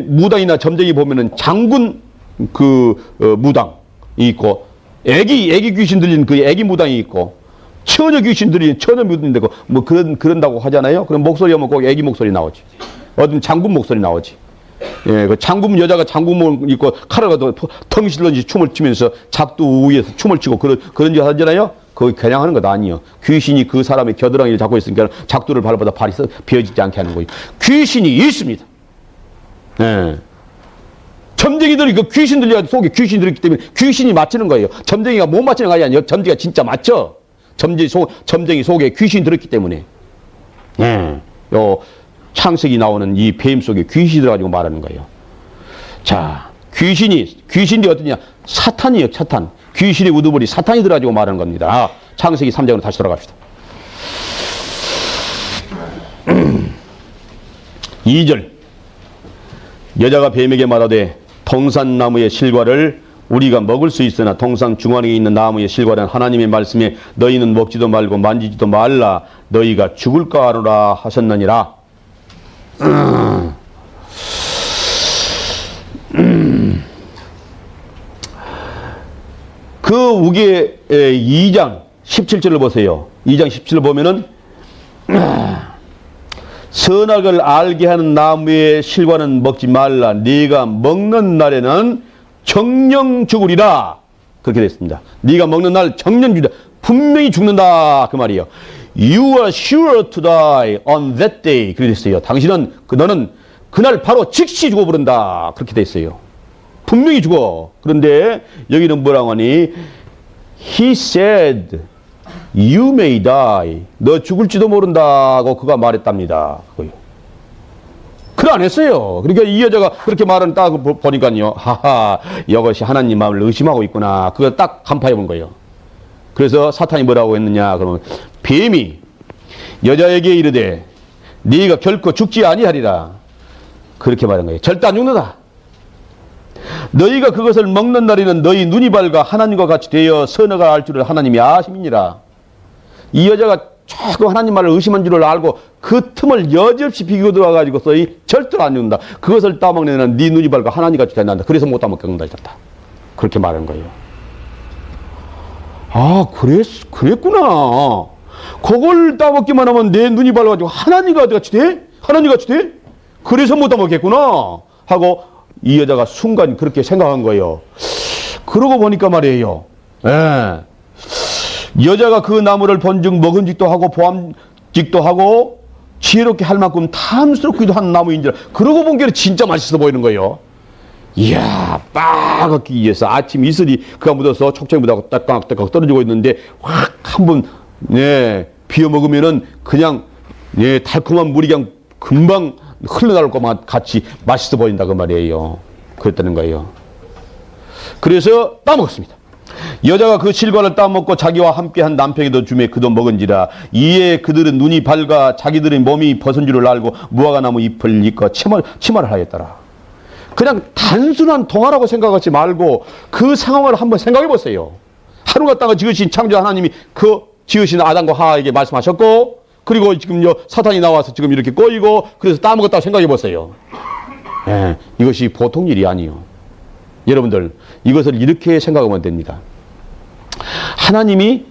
무당이나 점쟁이 보면은 장군 무당이 있고 애기 귀신 들린 그 애기 무당이 있고 처녀 귀신 들린 처녀 무당이 되고 뭐 그런다고 하잖아요. 그럼 목소리 하면 꼭 애기 목소리 나오지. 어떤 장군 목소리 나오지. 예, 그 장군 여자가 장군복 입고 칼을 가도 텅실런지 춤을 추면서 작두 위에서 춤을 추고 그런 줄 하잖아요. 그거 그냥 하는 것 아니에요. 귀신이 그 사람의 겨드랑이를 잡고 있으니까 작두를 밟아도 발이 비어지지 않게 하는 거예요. 귀신이 있습니다. 예. 점쟁이들이 그 귀신들이 속에 귀신들이 있기 때문에 귀신이 맞추는 거예요. 점쟁이가 못 맞추는 거 아니에요. 점쟁이가 진짜 맞죠. 점쟁이 속에 귀신이 들었기 때문에. 요 창세기 나오는 이 뱀 속에 귀신이 들어가지고 말하는 거예요. 자, 귀신이 어떠냐? 사탄이에요, 사탄. 귀신의 우두머리 사탄이 들어가지고 말하는 겁니다. 창세기 3장으로 다시 돌아갑시다. 2절. 여자가 뱀에게 말하되 동산나무의 실과를 우리가 먹을 수 있으나 동산 중앙에 있는 나무의 실과는 하나님의 말씀에 너희는 먹지도 말고 만지지도 말라 너희가 죽을까 하노라 하셨느니라. 그 우기의 2장 17절을 보세요. 2장 17절 보면은 선악을 알게 하는 나무의 실과는 먹지 말라. 네가 먹는 날에는 정령 죽으리라. 그렇게 됐습니다. 네가 먹는 날 정령 죽으리라. 분명히 죽는다. 그 말이에요. You are sure to die on that day. 그렇게 됐어요. 당신은 너는 그날 바로 즉시 죽어버린다. 그렇게 됐어요. 분명히 죽어. 그런데 여기는 뭐라고 하니? He said You may die. 너 죽을지도 모른다고 그가 말했답니다. 그걸 안 했어요. 그러니까 이 여자가 그렇게 말은 딱 보니까요. 하하, 이것이 하나님 마음을 의심하고 있구나. 그걸 딱 간파해 본 거예요. 그래서 사탄이 뭐라고 했느냐? 그러면 뱀이 여자에게 이르되 네가 결코 죽지 아니하리라. 그렇게 말한 거예요. 절대 안 죽는다. 너희가 그것을 먹는 날에는 너희 눈이 밝아 하나님과 같이 되어 선악을 알 줄을 하나님이 아심이니라. 이 여자가 조금 하나님 말을 의심한 줄을 알고 그 틈을 여지없이 비기고 들어와가지고 절대로 안 죽는다. 그것을 따먹는 애는 네 눈이 밝아 하나님 같이 된다. 그래서 못 따먹겠다 했다. 그렇게 말하는 거예요. 아, 그랬구나. 그걸 따먹기만 하면 내 눈이 밝아가지고 하나님 같이 돼? 하나님 같이 돼? 그래서 못 따먹겠구나. 하고 이 여자가 순간 그렇게 생각한 거예요. 그러고 보니까 말이에요. 여자가 그 나무를 본즉 먹음직도 하고 보암직도 하고 지혜롭게 할 만큼 탐스럽기도 한 나무인지라. 그러고 본 게 진짜 맛있어 보이는 거예요. 이야, 빠갛게 위해서 아침 이슬이 그가 묻어서 촉촉이 묻어서 따깍따깍 떨어지고 있는데 확 한번 비워 먹으면은 그냥 달콤한 물이 그냥 금방 흘러나올 것만 같이 맛있어 보인다 그 말이에요. 그랬다는 거예요. 그래서 따먹었습니다. 여자가 그 실과를 따먹고 자기와 함께한 남편에게도 주매 그도 먹은지라. 이에 그들은 눈이 밝아 자기들의 몸이 벗은 줄을 알고 무화과나무 잎을 입고 치마를 하였더라. 그냥 단순한 동화라고 생각하지 말고 그 상황을 한번 생각해 보세요. 하늘과 땅을 지으신 창조 하나님이 그 지으신 아담과 하와에게 말씀하셨고, 그리고 지금 사탄이 나와서 지금 이렇게 꼬이고 그래서 따먹었다고 생각해 보세요. 이것이 보통 일이 아니에요. 여러분들 이것을 이렇게 생각하면 됩니다. 하나님이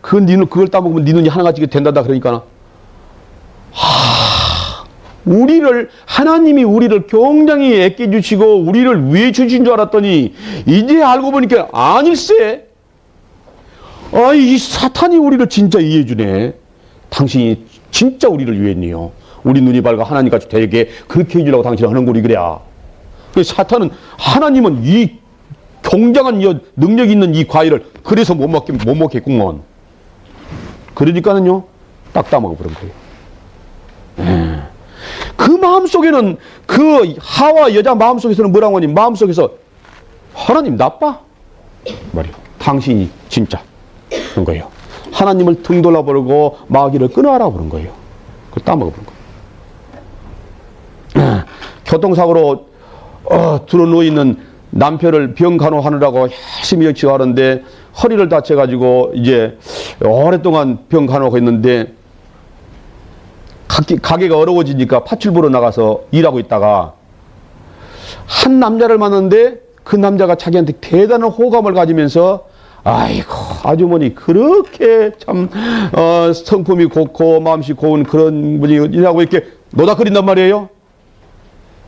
그걸 따먹으면 네 눈이 하나같이 된다 그러니까 하나님이 우리를 굉장히 아껴주시고 우리를 위해 주신 줄 알았더니 이제 알고 보니까 아닐세. 이 사탄이 우리를 진짜 이해해주네. 당신이 진짜 우리를 위했네요. 우리 눈이 밝아 하나님같이 되게 그렇게 해주려고 당신이 하는 거리 그래야. 사탄은 하나님은 이 굉장한 능력 있는 이 과일을 그래서 못 먹겠구먼. 그러니까는요 딱 따먹어버린 거예요. 그 마음속에는 그 하와 여자 마음속에서는 뭐라고 하니? 마음속에서 하나님 나빠? 말이요. 당신이 진짜 그런 거예요. 하나님을 등 돌아버리고 마귀를 끊어라 그런 거예요. 그걸 따먹어버린 거예요. 교통사고로 들어누워 있는 남편을 병 간호하느라고 열심히 치료하는데 허리를 다쳐가지고 이제 오랫동안 병 간호하고 있는데 가게가 어려워지니까 파출부로 나가서 일하고 있다가 한 남자를 만났는데 그 남자가 자기한테 대단한 호감을 가지면서 아이고 아주머니 그렇게 참 성품이 곱고 마음씨 고운 그런 분이라고 이렇게 노닥거린단 말이에요.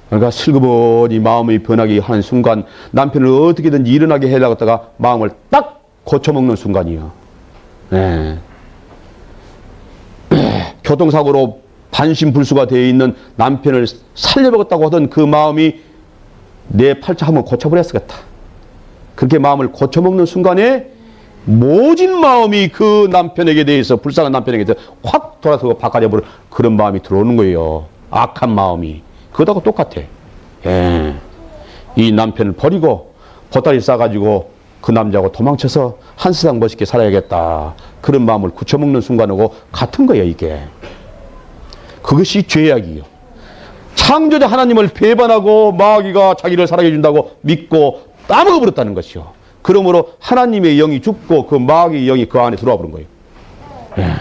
그러니까 슬그머니 마음이 변하게 하는 순간 남편을 어떻게든지 일어나게 해달라고 했다가 마음을 딱 고쳐먹는 순간이에요. 교통사고로 반신불수가 되어 있는 남편을 살려보겠다고 하던 그 마음이 내 팔자 한번 고쳐버렸겠다. 그렇게 마음을 고쳐먹는 순간에 모진 마음이 그 남편에게 대해서, 불쌍한 남편에게 대해서 확 돌아서 바꿔져버려 그런 마음이 들어오는 거예요. 악한 마음이. 그거하고 똑같아. 예. 이 남편을 버리고 보따리 싸가지고 그 남자하고 도망쳐서 한 세상 멋있게 살아야겠다. 그런 마음을 굳혀먹는 순간하고 같은 거예요, 이게. 그것이 죄악이에요. 창조자 하나님을 배반하고 마귀가 자기를 살아게 준다고 믿고 따먹어버렸다는 것이요. 그러므로 하나님의 영이 죽고 그 마귀의 영이 그 안에 들어와 버린 거예요. 예.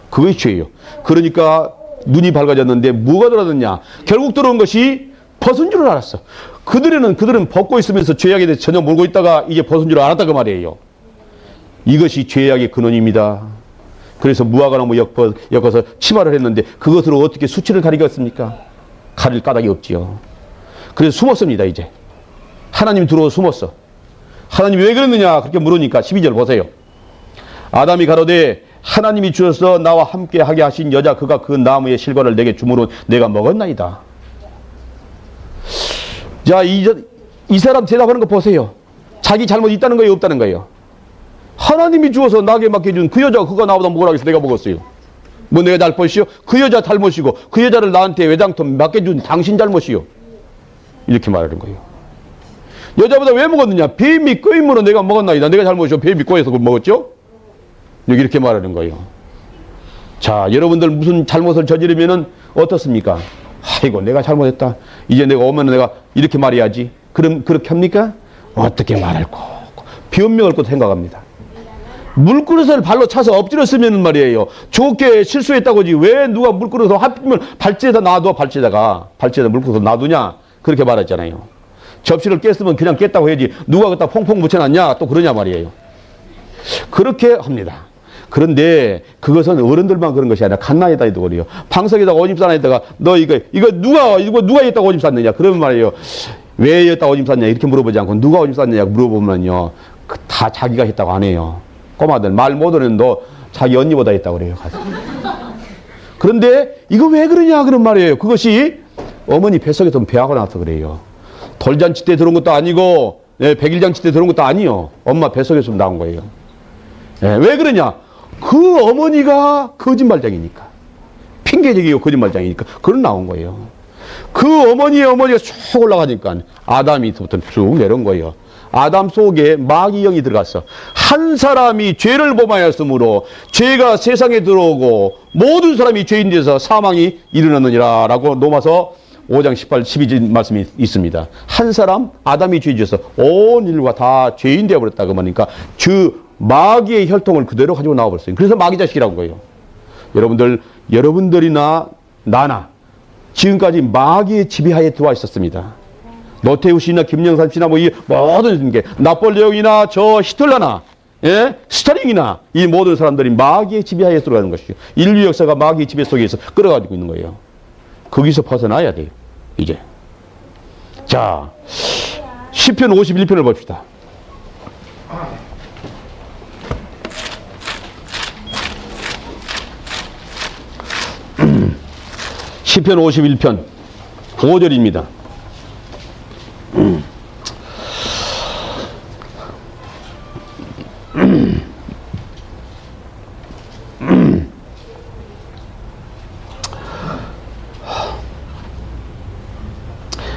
그것이 죄예요. 그러니까 눈이 밝아졌는데 뭐가 들어왔느냐? 결국 들어온 것이 벗은 줄을 알았어. 그들은 벗고 있으면서 죄악에 대해서 전혀 모르고 있다가 이제 벗은 줄 알았다 그 말이에요. 이것이 죄악의 근원입니다. 그래서 무화과나무 엮어서 치마를 했는데 그것으로 어떻게 수치를 가리겠습니까? 가릴 까닭이 없지요. 그래서 숨었습니다. 이제 하나님 들어와 숨었어. 하나님이 왜 그랬느냐 그렇게 물으니까 12절 보세요. 아담이 가로되 하나님이 주셔서 나와 함께 하게 하신 여자 그가 그 나무의 실과를 내게 주므로 내가 먹었나이다. 자, 이 사람 대답하는 거 보세요. 자기 잘못 있다는 거예요, 없다는 거예요? 하나님이 주어서 나게 맡게 준 그 여자가 그거 나보다 먹으라고 해서 내가 먹었어요. 뭐 내가 잘못이요? 그 여자 잘못이고 그 여자를 나한테 외장터 맡게 준 당신 잘못이요. 이렇게 말하는 거예요. 여자보다 왜 먹었느냐? 뱀이 끄임으로 내가 먹었나이다. 내가 잘못이요. 뱀이 꼬여서 그걸 먹었죠? 이렇게 말하는 거예요. 자, 여러분들 무슨 잘못을 저지르면은 어떻습니까? 아이고, 내가 잘못했다. 이제 내가 오면 내가 이렇게 말해야지. 그럼 그렇게 합니까? 어떻게 말할 거? 변명할 것도 생각합니다. 물그릇을 발로 차서 엎드렸으면 말이에요. 좋게 실수했다고지. 왜 누가 물그릇을 하필이면 발치에다 놔둬, 발치에다 물그릇을 놔두냐? 그렇게 말했잖아요. 접시를 깼으면 그냥 깼다고 해야지. 누가 갖다 퐁퐁 묻혀놨냐? 또 그러냐 말이에요. 그렇게 합니다. 그런데 그것은 어른들만 그런 것이 아니라 갓난아이도 그래요. 방석에다가 오줌 싼 아이다가 너 이거 누가 했다고 오줌 쌌느냐? 그러면 말이에요. 왜 했다고 오줌 쌌냐? 이렇게 물어보지 않고 누가 오줌 쌌느냐 물어보면요. 다 자기가 했다고 안 해요. 꼬마들 말 못하는 너 자기 언니보다 했다고 그래요. 가서. 그런데 이거 왜 그러냐 그런 말이에요. 그것이 어머니 뱃속에서 배하고 나서 그래요. 돌잔치 때 들어온 것도 아니고 백일잔치 때 들어온 것도 아니요. 엄마 뱃속에서 나온 거예요. 왜 그러냐? 그 어머니가 거짓말쟁이니까. 핑계쟁이고 거짓말쟁이니까. 그런 나온 거예요. 그 어머니가 쭉 올라가니까 아담이부터 쭉 내려온 거예요. 아담 속에 마귀 영이 들어갔어. 한 사람이 죄를 범하였으므로 죄가 세상에 들어오고 모든 사람이 죄인 돼서 사망이 일어났느니라 라고 로마서 5장 18, 12절 말씀이 있습니다. 한 사람 아담이 죄 지어서 온 인류가 다 죄인 되어버렸다 그 말이니까 그 마귀의 혈통을 그대로 가지고 나와버렸어요. 그래서 마귀 자식이라고 거예요. 여러분들이나 나나 지금까지 마귀의 지배하에 들어와 있었습니다. 노태우 씨나 김영삼 씨나 이 모든 게 나폴레옹이나 저 히틀러나 스탈린이나 이 모든 사람들이 마귀의 지배하에 들어가는 것이죠. 인류 역사가 마귀의 지배 속에서 끌어가지고 있는 거예요. 거기서 벗어나야 돼요. 이제 자 시편 51편을 봅시다. 시편 51편 5절입니다.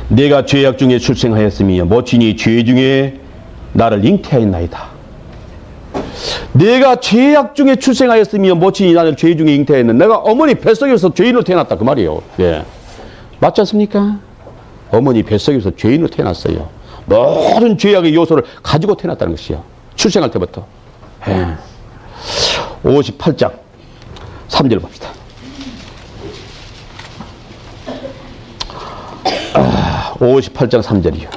내가 죄악 중에 출생하였으며 모친이 죄 중에 나를 잉태하였나이다. 내가 죄악 중에 출생하였으며 모친이 나를 죄 중에 잉태하였는 내가 어머니 뱃속에서 죄인으로 태어났다 그 말이에요. 예. 맞지 않습니까? 어머니 뱃속에서 죄인으로 태어났어요. 모든 죄악의 요소를 가지고 태어났다는 것이요. 출생할 때부터. 예. 58장 3절 봅시다. 58장 3절이요.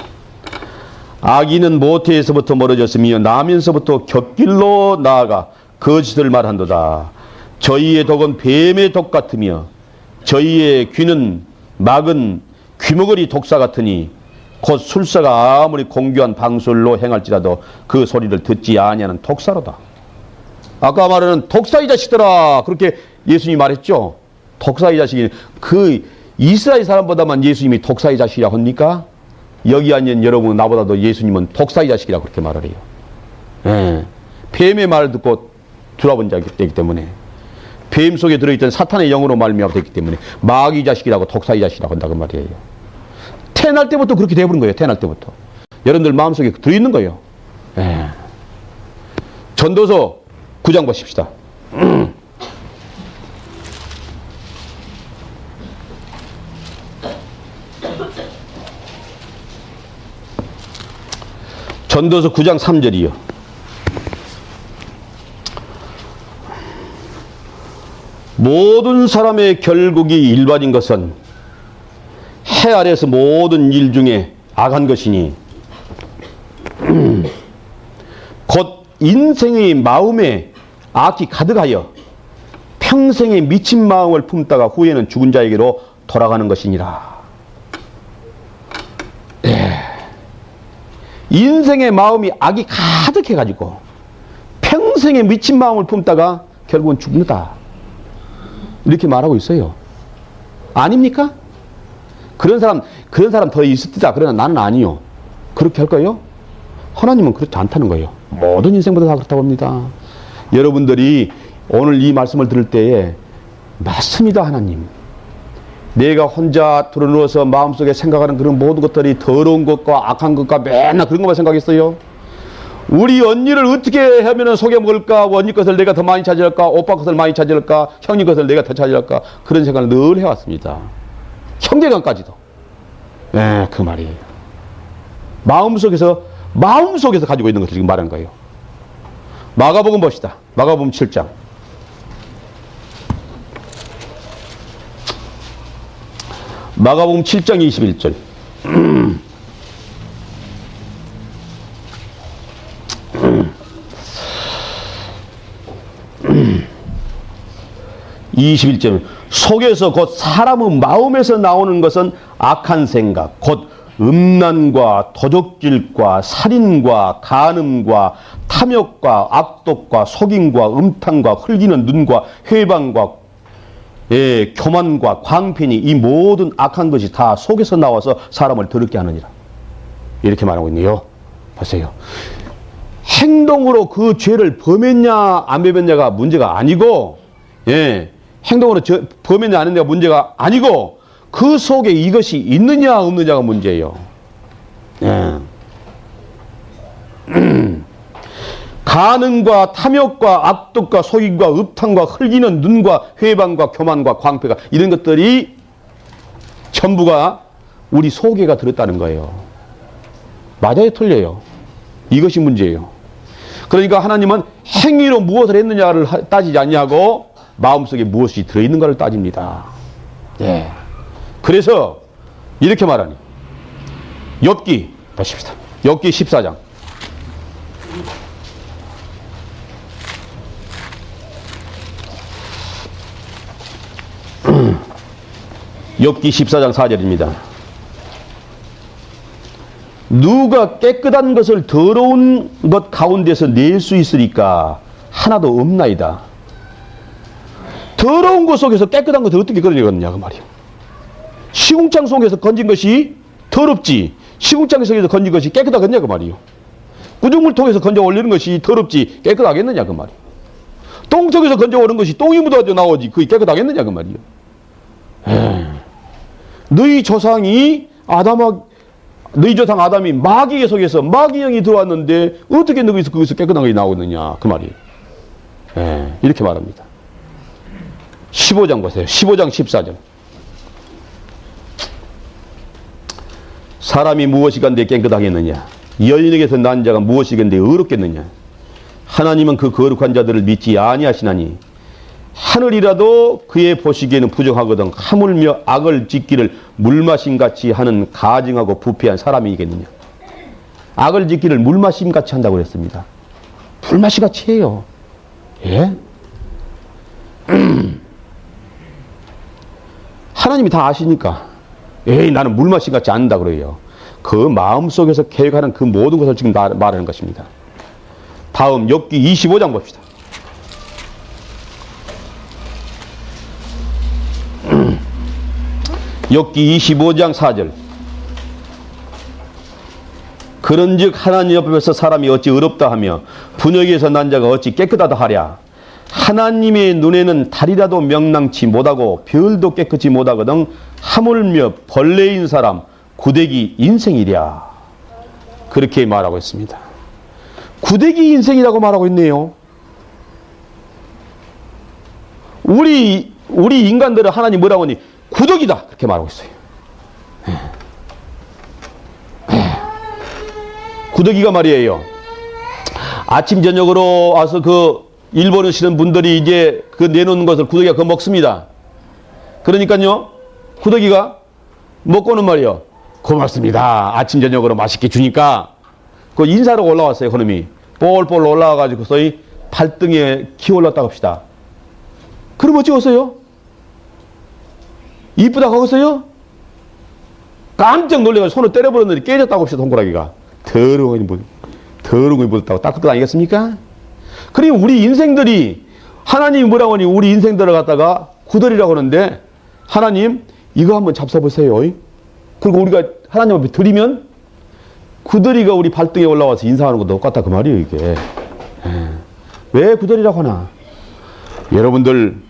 악인은 모태에서부터 멀어졌으며 나면서부터 곁길로 나아가 거짓을 말한도다. 저희의 독은 뱀의 독 같으며 저희의 귀는 막은 귀머거리 독사 같으니 곧 술사가 아무리 공교한 방술로 행할지라도 그 소리를 듣지 아니하는 독사로다. 아까 말하는 독사 이 자식들아 그렇게 예수님이 말했죠. 독사 이 자식이 그 이스라엘 사람보다만 예수님이 독사 이 자식이라 합니까? 여기 앉은 여러분 나보다도 예수님은 독사 이 자식이라 그렇게 말을 해요. 예. 뱀의 말을 듣고 돌아본 자이기 때문에 뱀 속에 들어있던 사탄의 영으로 말미암아 됐기 때문에 마귀 자식이라고 독사의 자식이라고 한다고 말이에요. 태어날 때부터 그렇게 돼버린 거예요. 태어날 때부터. 여러분들 마음속에 들어있는 거예요. 예. 전도서 9장 보십시다. 전도서 9장 3절이요. 모든 사람의 결국이 일반인 것은 해 아래서 모든 일 중에 악한 것이니 곧 인생의 마음에 악이 가득하여 평생의 미친 마음을 품다가 후에는 죽은 자에게로 돌아가는 것이니라. 인생의 마음이 악이 가득해가지고 평생의 미친 마음을 품다가 결국은 죽는다. 이렇게 말하고 있어요. 아닙니까? 그런 사람 더 있었다. 그러나 나는 아니요. 그렇게 할까요? 하나님은 그렇지 않다는 거예요. 모든 인생보다 다 그렇다고 합니다. 여러분들이 오늘 이 말씀을 들을 때에 맞습니다, 하나님. 내가 혼자 들어누워서 마음속에 생각하는 그런 모든 것들이 더러운 것과 악한 것과 맨날 그런 것만 생각했어요. 우리 언니를 어떻게 하면 속여먹을까? 언니 것을 내가 더 많이 차지할까? 오빠 것을 많이 차지할까? 형님 것을 내가 더 차지할까? 그런 생각을 늘 해왔습니다. 형제간까지도. 네, 그 말이에요. 마음속에서 가지고 있는 것을 지금 말하는 거예요. 마가복음 봅시다. 마가복음 7장. 마가복음 7장 21절. 21절. 속에서 곧 사람의 마음에서 나오는 것은 악한 생각, 곧 음란과 도적질과 살인과 간음과 탐욕과 악독과 속임과 음탕과 흘기는 눈과 회방과 교만과 광편이 이 모든 악한 것이 다 속에서 나와서 사람을 더럽게 하느니라. 이렇게 말하고 있네요. 보세요. 행동으로 그 죄를 범했냐 안 범했냐가 문제가 아니고, 행동으로 범했냐 안 했냐가 문제가 아니고 그 속에 이것이 있느냐 없느냐가 문제예요. 간음과 탐욕과 악독과 속임과 음탕과 흘기는 눈과 회방과 교만과 광패가 이런 것들이 전부가 우리 속에가 들었다는 거예요. 맞아요, 틀려요? 이것이 문제예요. 그러니까 하나님은 행위로 무엇을 했느냐를 따지지 않냐고 마음속에 무엇이 들어있는가를 따집니다. 그래서 이렇게 말하니 욥기 보십시다. 욥기 14장. 욥기 14장 4절입니다. 누가 깨끗한 것을 더러운 것 가운데서 낼 수 있으리까 하나도 없나이다. 더러운 것 속에서 깨끗한 것을 어떻게 걸어내겠느냐 그 말이에요. 시궁창 속에서 건진 것이 더럽지 시궁창 속에서 건진 것이 깨끗하겠냐 그 말이에요. 구중물 통해서 건져 올리는 것이 더럽지 깨끗하겠느냐 그 말이에요. 똥통에서 건져 오는 것이 똥이 묻어져 나오지 그게 깨끗하겠느냐 그 말이에요. 너희 조상이 너희 조상 아담이 마귀의 속에서 마귀형이 들어왔는데 어떻게 너희서 거기서 깨끗한 것이 나오느냐 그 말이에요. 이렇게 말합니다. 15장 보세요. 15장 14절. 사람이 무엇이간데 깨끗하겠느냐? 여인에게서 난 자가 무엇이간데 의롭겠느냐? 하나님은 그 거룩한 자들을 믿지 아니하시나니 하늘이라도 그의 보시기에는 부정하거든 하물며 악을 짓기를 물마심같이 하는 가증하고 부패한 사람이겠느냐. 악을 짓기를 물마심같이 한다고 그랬습니다. 물마시같이 해요. 하나님이 다 아시니까 나는 물마심같이 안다 그래요. 그 마음속에서 계획하는 그 모든 것을 지금 말하는 것입니다. 다음 욥기 25장 봅시다. 욥기 25장 4절. 그런즉 하나님 앞에서 사람이 어찌 의롭다 하며 분역에서 난 자가 어찌 깨끗하다 하랴. 하나님의 눈에는 달이라도 명랑치 못하고 별도 깨끗이 못하거든 하물며 벌레인 사람 구데기 인생이랴. 그렇게 말하고 있습니다. 구데기 인생이라고 말하고 있네요. 우리 인간들은 하나님 뭐라고 하니? 구더기다. 그렇게 말하고 있어요. 구더기가 말이에요. 아침 저녁으로 와서 그 일본을 쓰는 분들이 이제 그 내놓는 것을 구더기가 그거 먹습니다. 그러니까요, 구더기가 먹고는 말이요. 고맙습니다. 아침 저녁으로 맛있게 주니까 그 인사로 올라왔어요. 그놈이 볼볼 올라와가지고 소위 발등에 기 올랐다고 합시다. 그럼 어찌겠어요? 이쁘다고 하겠어요? 깜짝 놀래가지고 손을 때려버렸는데 깨졌다고 합시다. 동그라기가 더러운 거 묻었다고 닦을 것 아니겠습니까? 그리고 우리 인생들이 하나님이 뭐라고 하니 우리 인생들을 갖다가 구더리라고 하는데 하나님 이거 한번 잡숴보세요. 그리고 우리가 하나님 앞에 드리면 구더리가 우리 발등에 올라와서 인사하는 것도 똑같다 그 말이에요. 이게 왜 구더리라고 하나? 여러분들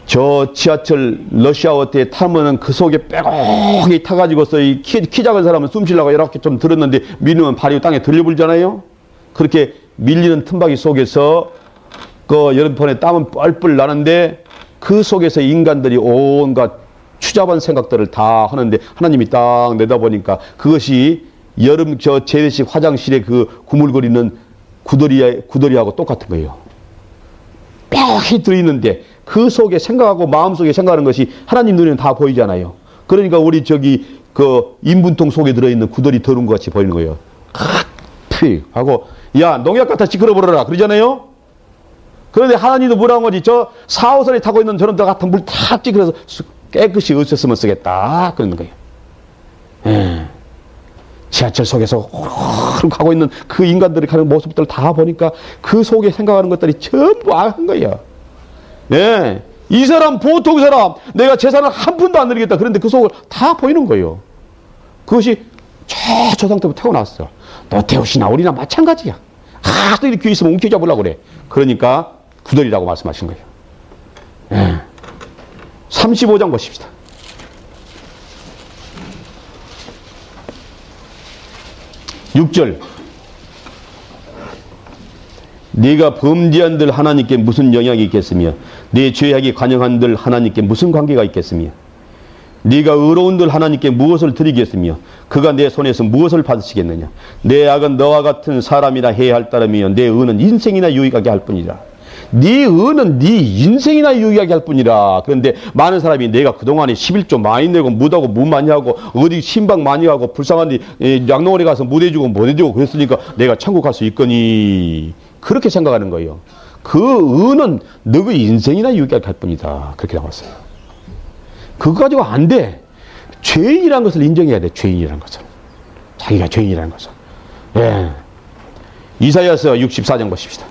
저 지하철 러시아워 때 타면은 그 속에 빼곡히 타가지고서 이 키 작은 사람은 숨 쉬려고 이렇게 좀 들었는데 밀리면 발이 땅에 들려불잖아요. 그렇게 밀리는 틈바기 속에서 그 여름번에 땀은 뻘뻘 나는데 그 속에서 인간들이 온갖 추잡한 생각들을 다 하는데 하나님이 딱 내다보니까 그것이 여름 저 재래식 화장실에 그 구물거리는 구더리하고 똑같은 거예요. 빽히 들어있는데 그 속에 생각하고 마음속에 생각하는 것이 하나님 눈에는 다 보이잖아요. 그러니까 우리 저기 그 인분통 속에 들어있는 구더리 더러운 것 같이 보이는 거예요. 피 하고 야 농약 갖다 찌그러버려라 그러잖아요. 그런데 하나님도 뭐라는 거지? 저 4호선에 타고 있는 저런 데 같은 물 탁 찌그러서 깨끗이 없었으면 쓰겠다 그러는 거예요. 지하철 속에서 호로록 가고 있는 그 인간들이 가는 모습들을 다 보니까 그 속에 생각하는 것들이 전부 악한 거예요. 네. 이 사람 보통 사람 내가 재산을 한 푼도 안 드리겠다. 그런데 그 속을 다 보이는 거예요. 그것이 저 상태부터 태어났어. 노태우 씨나 우리나 마찬가지야. 하도 이렇게 있으면 움켜잡으려고 그래. 그러니까 구더리라고 말씀하신 거예요. 네. 35장 보십시다. (6절) 네가 범죄한들 하나님께 무슨 영향이 있겠으며 네 죄악이 관영한들 하나님께 무슨 관계가 있겠으며 네가 의로운들 하나님께 무엇을 드리겠으며 그가 내 손에서 무엇을 받으시겠느냐. 내 악은 너와 같은 사람이나 해야 할 따름이요 내 의는 인생이나 유익하게 할 뿐이라. 네 의는 네 인생이나 유익하게 할 뿐이라. 그런데 많은 사람이 내가 그동안에 11조 많이 내고 무하고 무 많이 하고 어디 신방 많이 하고 불쌍한데 양농원에 가서 못 해주고 못 해주고 그랬으니까 내가 천국 갈 수 있거니 그렇게 생각하는 거예요. 그 의는 너의 인생이나 유익하게 할 뿐이다. 그렇게 나왔어요. 그거 가지고 안 돼. 죄인이라는 것을 인정해야 돼. 죄인이라는 것을. 자기가 죄인이라는 것을. 예. 이사야서 64장 보십시다.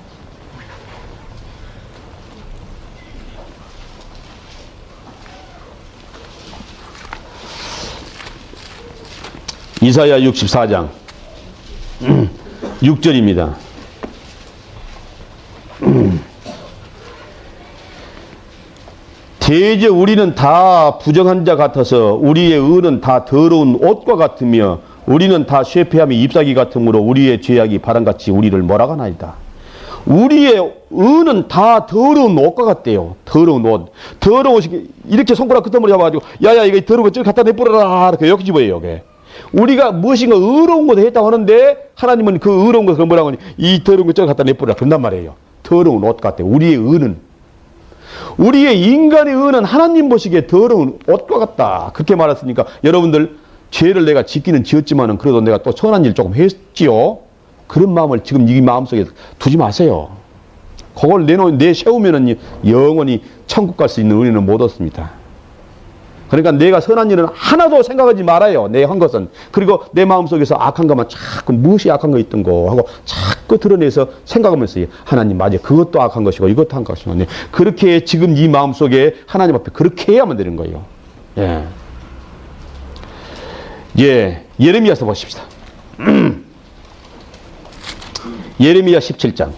이사야 64장 6절입니다. 대저 우리는 다 부정한 자 같아서 우리의 의는 다 더러운 옷과 같으며 우리는 다 쇠폐함이 잎사귀 같으므로 우리의 죄악이 바람같이 우리를 몰아가나이다. 우리의 의는 다 더러운 옷과 같대요. 더러운 옷. 더러운 옷이 이렇게 손가락 끝머리 잡아가지고 야야 이거 더러운 거 저기 갖다 내뿌려라 이렇게 욕집어요. 우리가 무엇인가 의로운 것을 했다고 하는데 하나님은 그 의로운 것을 뭐라고 하니 이 더러운 거 저기 갖다 내뿌려라 그런단 말이에요. 더러운 옷 같아. 우리의 의는. 우리의 인간의 의는 하나님 보시기에 더러운 옷과 같다. 그렇게 말했으니까 여러분들 죄를 내가 짓기는 지었지만은 그래도 내가 또 선한 일 조금 했지요. 그런 마음을 지금 이 마음속에 두지 마세요. 그걸 내세우면은 영원히 천국 갈 수 있는 은혜는 못 얻습니다. 그러니까 내가 선한 일은 하나도 생각하지 말아요. 내 한 것은. 그리고 내 마음속에서 악한 것만 자꾸 무엇이 악한 거 있던 거 하고 자꾸 드러내서 생각하면서 하나님 맞아. 그것도 악한 것이고 이것도 악한 것이고. 그렇게 지금 이 마음속에 하나님 앞에 그렇게 해야만 되는 거예요. 예. 예. 예레미야서 보십시다. 예레미야 17장.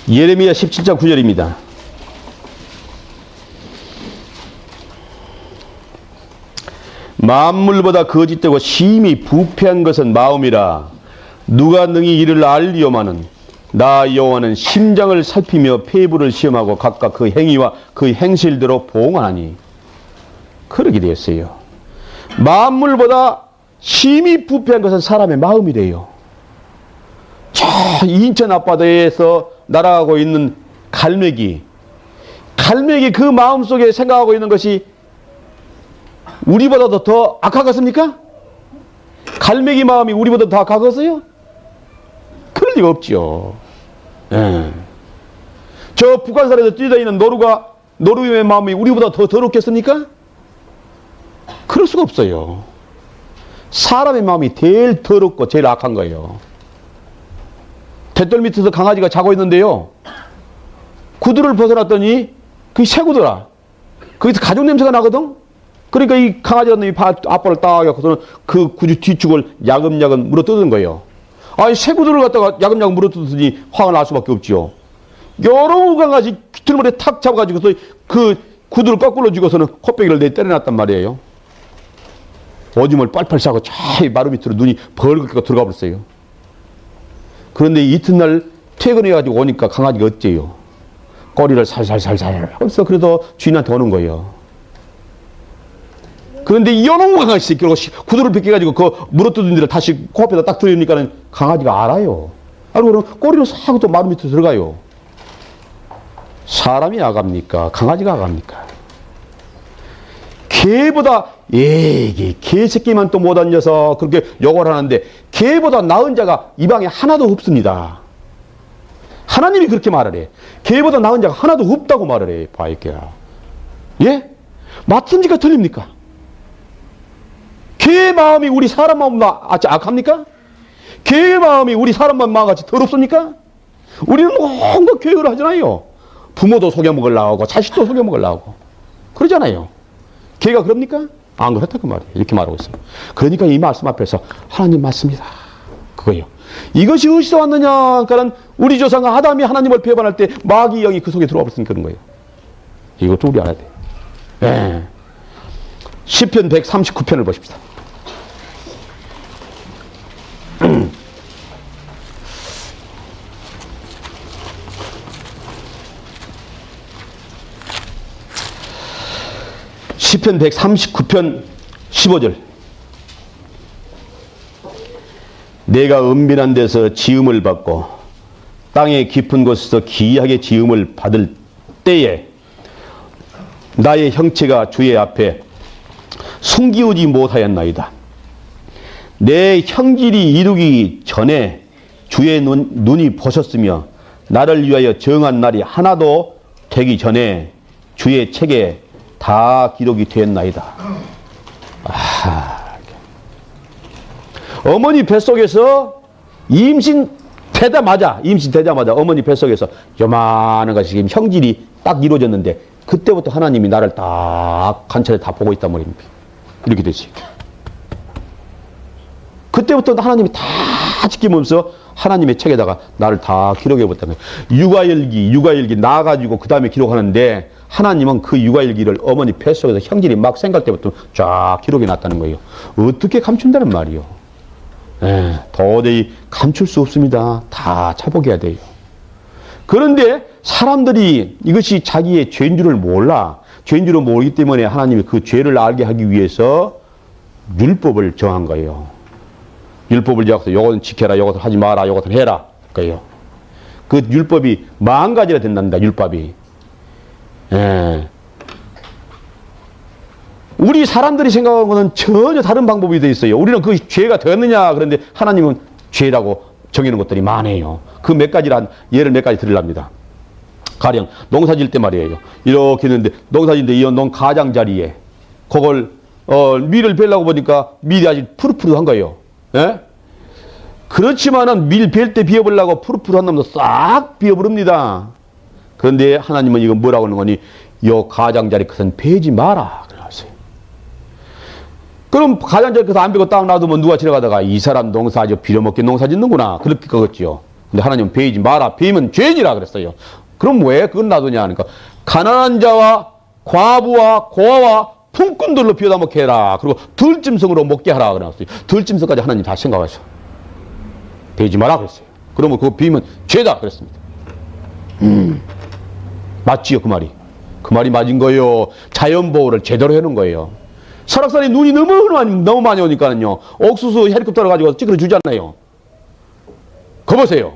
예레미야 17장 9절입니다. 만물보다 거짓되고 심히 부패한 것은 마음이라. 누가 능히 이를 알리오마는 나 여호와는 심장을 살피며 폐부를 시험하고 각각 그 행위와 그 행실대로 보응하니. 그러게 되었어요. 만물보다 심히 부패한 것은 사람의 마음이래요. 저 인천 앞바다에서 날아가고 있는 갈매기 그 마음속에 생각하고 있는 것이 우리보다도 더 악하겠습니까? 갈매기 마음이 우리보다 더 악하겠어요? 그럴 리가 없죠. 예. 저 북한산에서 뛰어다니는 노루의 마음이 우리보다 더 더럽겠습니까? 그럴 수가 없어요. 사람의 마음이 제일 더럽고 제일 악한 거예요. 뱃돌 밑에서 강아지가 자고 있는데요. 구두를 벗어났더니 그게 새구두라. 거기서 가죽 냄새가 나거든. 그러니까 이 강아지가 이 앞발을 딱 갖고서는 그 구두 뒤축을 야금야금 물어뜯은 거예요. 아니 새구두를 갖다가 야금야금 물어뜯더니 화가 날 수밖에 없지요. 여러 강아지 귀틀머리에 탁 잡아가지고서 그 구두를 거꾸로 쥐고서는 코빼기를 내 때려놨단 말이에요. 오줌을 빨빨 싸고 저 마루 밑으로 눈이 벌겋게 들어가 버렸어요. 그런데 이튿날 퇴근해가지고 오니까 강아지가 어째요? 꼬리를 살살살살 하면서 그래도 주인한테 오는 거예요. 그런데 이놈의 강아지 새끼로 구두를 벗겨가지고 그 물어뜯은 데를 다시 코앞에다 딱 들으니까는 강아지가 알아요. 알고 그러면 꼬리를 싹 또 마루 밑으로 들어가요. 사람이 악합니까? 강아지가 악합니까? 개보다 개새끼만 또 못한 녀석 그렇게 욕을 하는데 개보다 나은 자가 이 방에 하나도 없습니다. 하나님이 그렇게 말을 해. 개보다 나은 자가 하나도 없다고 말을 해. 봐있게야. 예? 맞습니까? 틀립니까? 개의 마음이 우리 사람 마음보다 악합니까? 개의 마음이 우리 사람 마음같이 더럽습니까? 우리는 뭔가 계획을 하잖아요. 부모도 속여먹으려고 하고 자식도 속여먹으려고 하고 그러잖아요. 개가 그럽니까? 안 그렇다 그 말이에요. 이렇게 말하고 있어요. 그러니까 이 말씀 앞에서 하나님 맞습니다. 그거예요. 이것이 어디서 왔느냐? 그러니까 우리 조상과 아담이 하나님을 배반할 때 마귀 영이 그 속에 들어와 버렸으니까 그런 거예요. 이것도 우리 알아야 돼요. 네. 시편 139편을 보십시다. 시편 139편 15절. 내가 은밀한 데서 지음을 받고 땅의 깊은 곳에서 기이하게 지음을 받을 때에 나의 형체가 주의 앞에 숨기우지 못하였나이다. 내 형질이 이루기 전에 주의 눈이 보셨으며 나를 위하여 정한 날이 하나도 되기 전에 주의 책에 다 기록이 되었나이다. 어머니 뱃속에서 임신되자마자 어머니 뱃속에서 요만한 것이 지금 형질이 딱 이루어졌는데 그때부터 하나님이 나를 딱 관찰해 다 보고 있단 말입니다. 이렇게 되지. 그때부터 하나님이 다 지키면서 하나님의 책에다가 나를 다 기록해 봤다는 거예요. 육아일기 나가지고 그 다음에 기록하는데 하나님은 그 육아일기를 어머니 뱃속에서 형질이 막 생갈 때부터 쫙 기록해 놨다는 거예요. 어떻게 감춘다는 말이요. 도저히 감출 수 없습니다. 다 차복해야 돼요. 그런데 사람들이 이것이 자기의 죄인 줄을 몰라. 죄인 줄을 모르기 때문에 하나님이 그 죄를 알게 하기 위해서 율법을 정한 거예요. 율법을 정해서 이것은 지켜라, 이것은 하지 마라, 이것은 해라. 그래요. 그 율법이 40가지나 된답니다. 율법이. 우리 사람들이 생각하는 것은 전혀 다른 방법이 되어 있어요. 우리는 그 죄가 되었느냐 그런데 하나님은 죄라고 정해놓은 것들이 많아요. 그 몇 가지란 예를 몇 가지 드리랍니다. 가령 농사 지을 때 말이에요. 이렇게 했는데 농사 짓는데 이 농 가장자리에 그걸 밀을 베려고 보니까 밀이 아직 푸릇푸릇한 거예요. 예? 그렇지만은 밀 벨 때 비워보려고 푸릇푸릇한 놈도 싹 비워버립니다. 그런데 하나님은 이거 뭐라고 하는 거니? 요 가장자리 것은 베지 마라. 그랬어요. 그럼 가장자리 것은 안 베고 딱 놔두면 누가 지나가다가 이 사람 농사 아주 빌어먹게 농사 짓는구나. 그렇게 그었지요. 근데 하나님은 베지 마라. 베면 죄지라 그랬어요. 그럼 왜 그건 놔두냐 하니까 가난한 자와 과부와 고아와 품꾼들로 비워다 먹게 해라. 그리고 들짐승으로 먹게 하라. 그랬어요. 들짐승까지 하나님 다 생각하셔. 베지 마라 그랬어요. 그러면 그거 비면 죄다 그랬습니다. 맞지요 그 말이. 그 말이 맞은 거예요. 자연보호를 제대로 해놓은 거예요. 설악산에 눈이 너무 많이 오니까는요. 옥수수 헬리콥터를 가지고 찌그러 주잖아요. 거 보세요.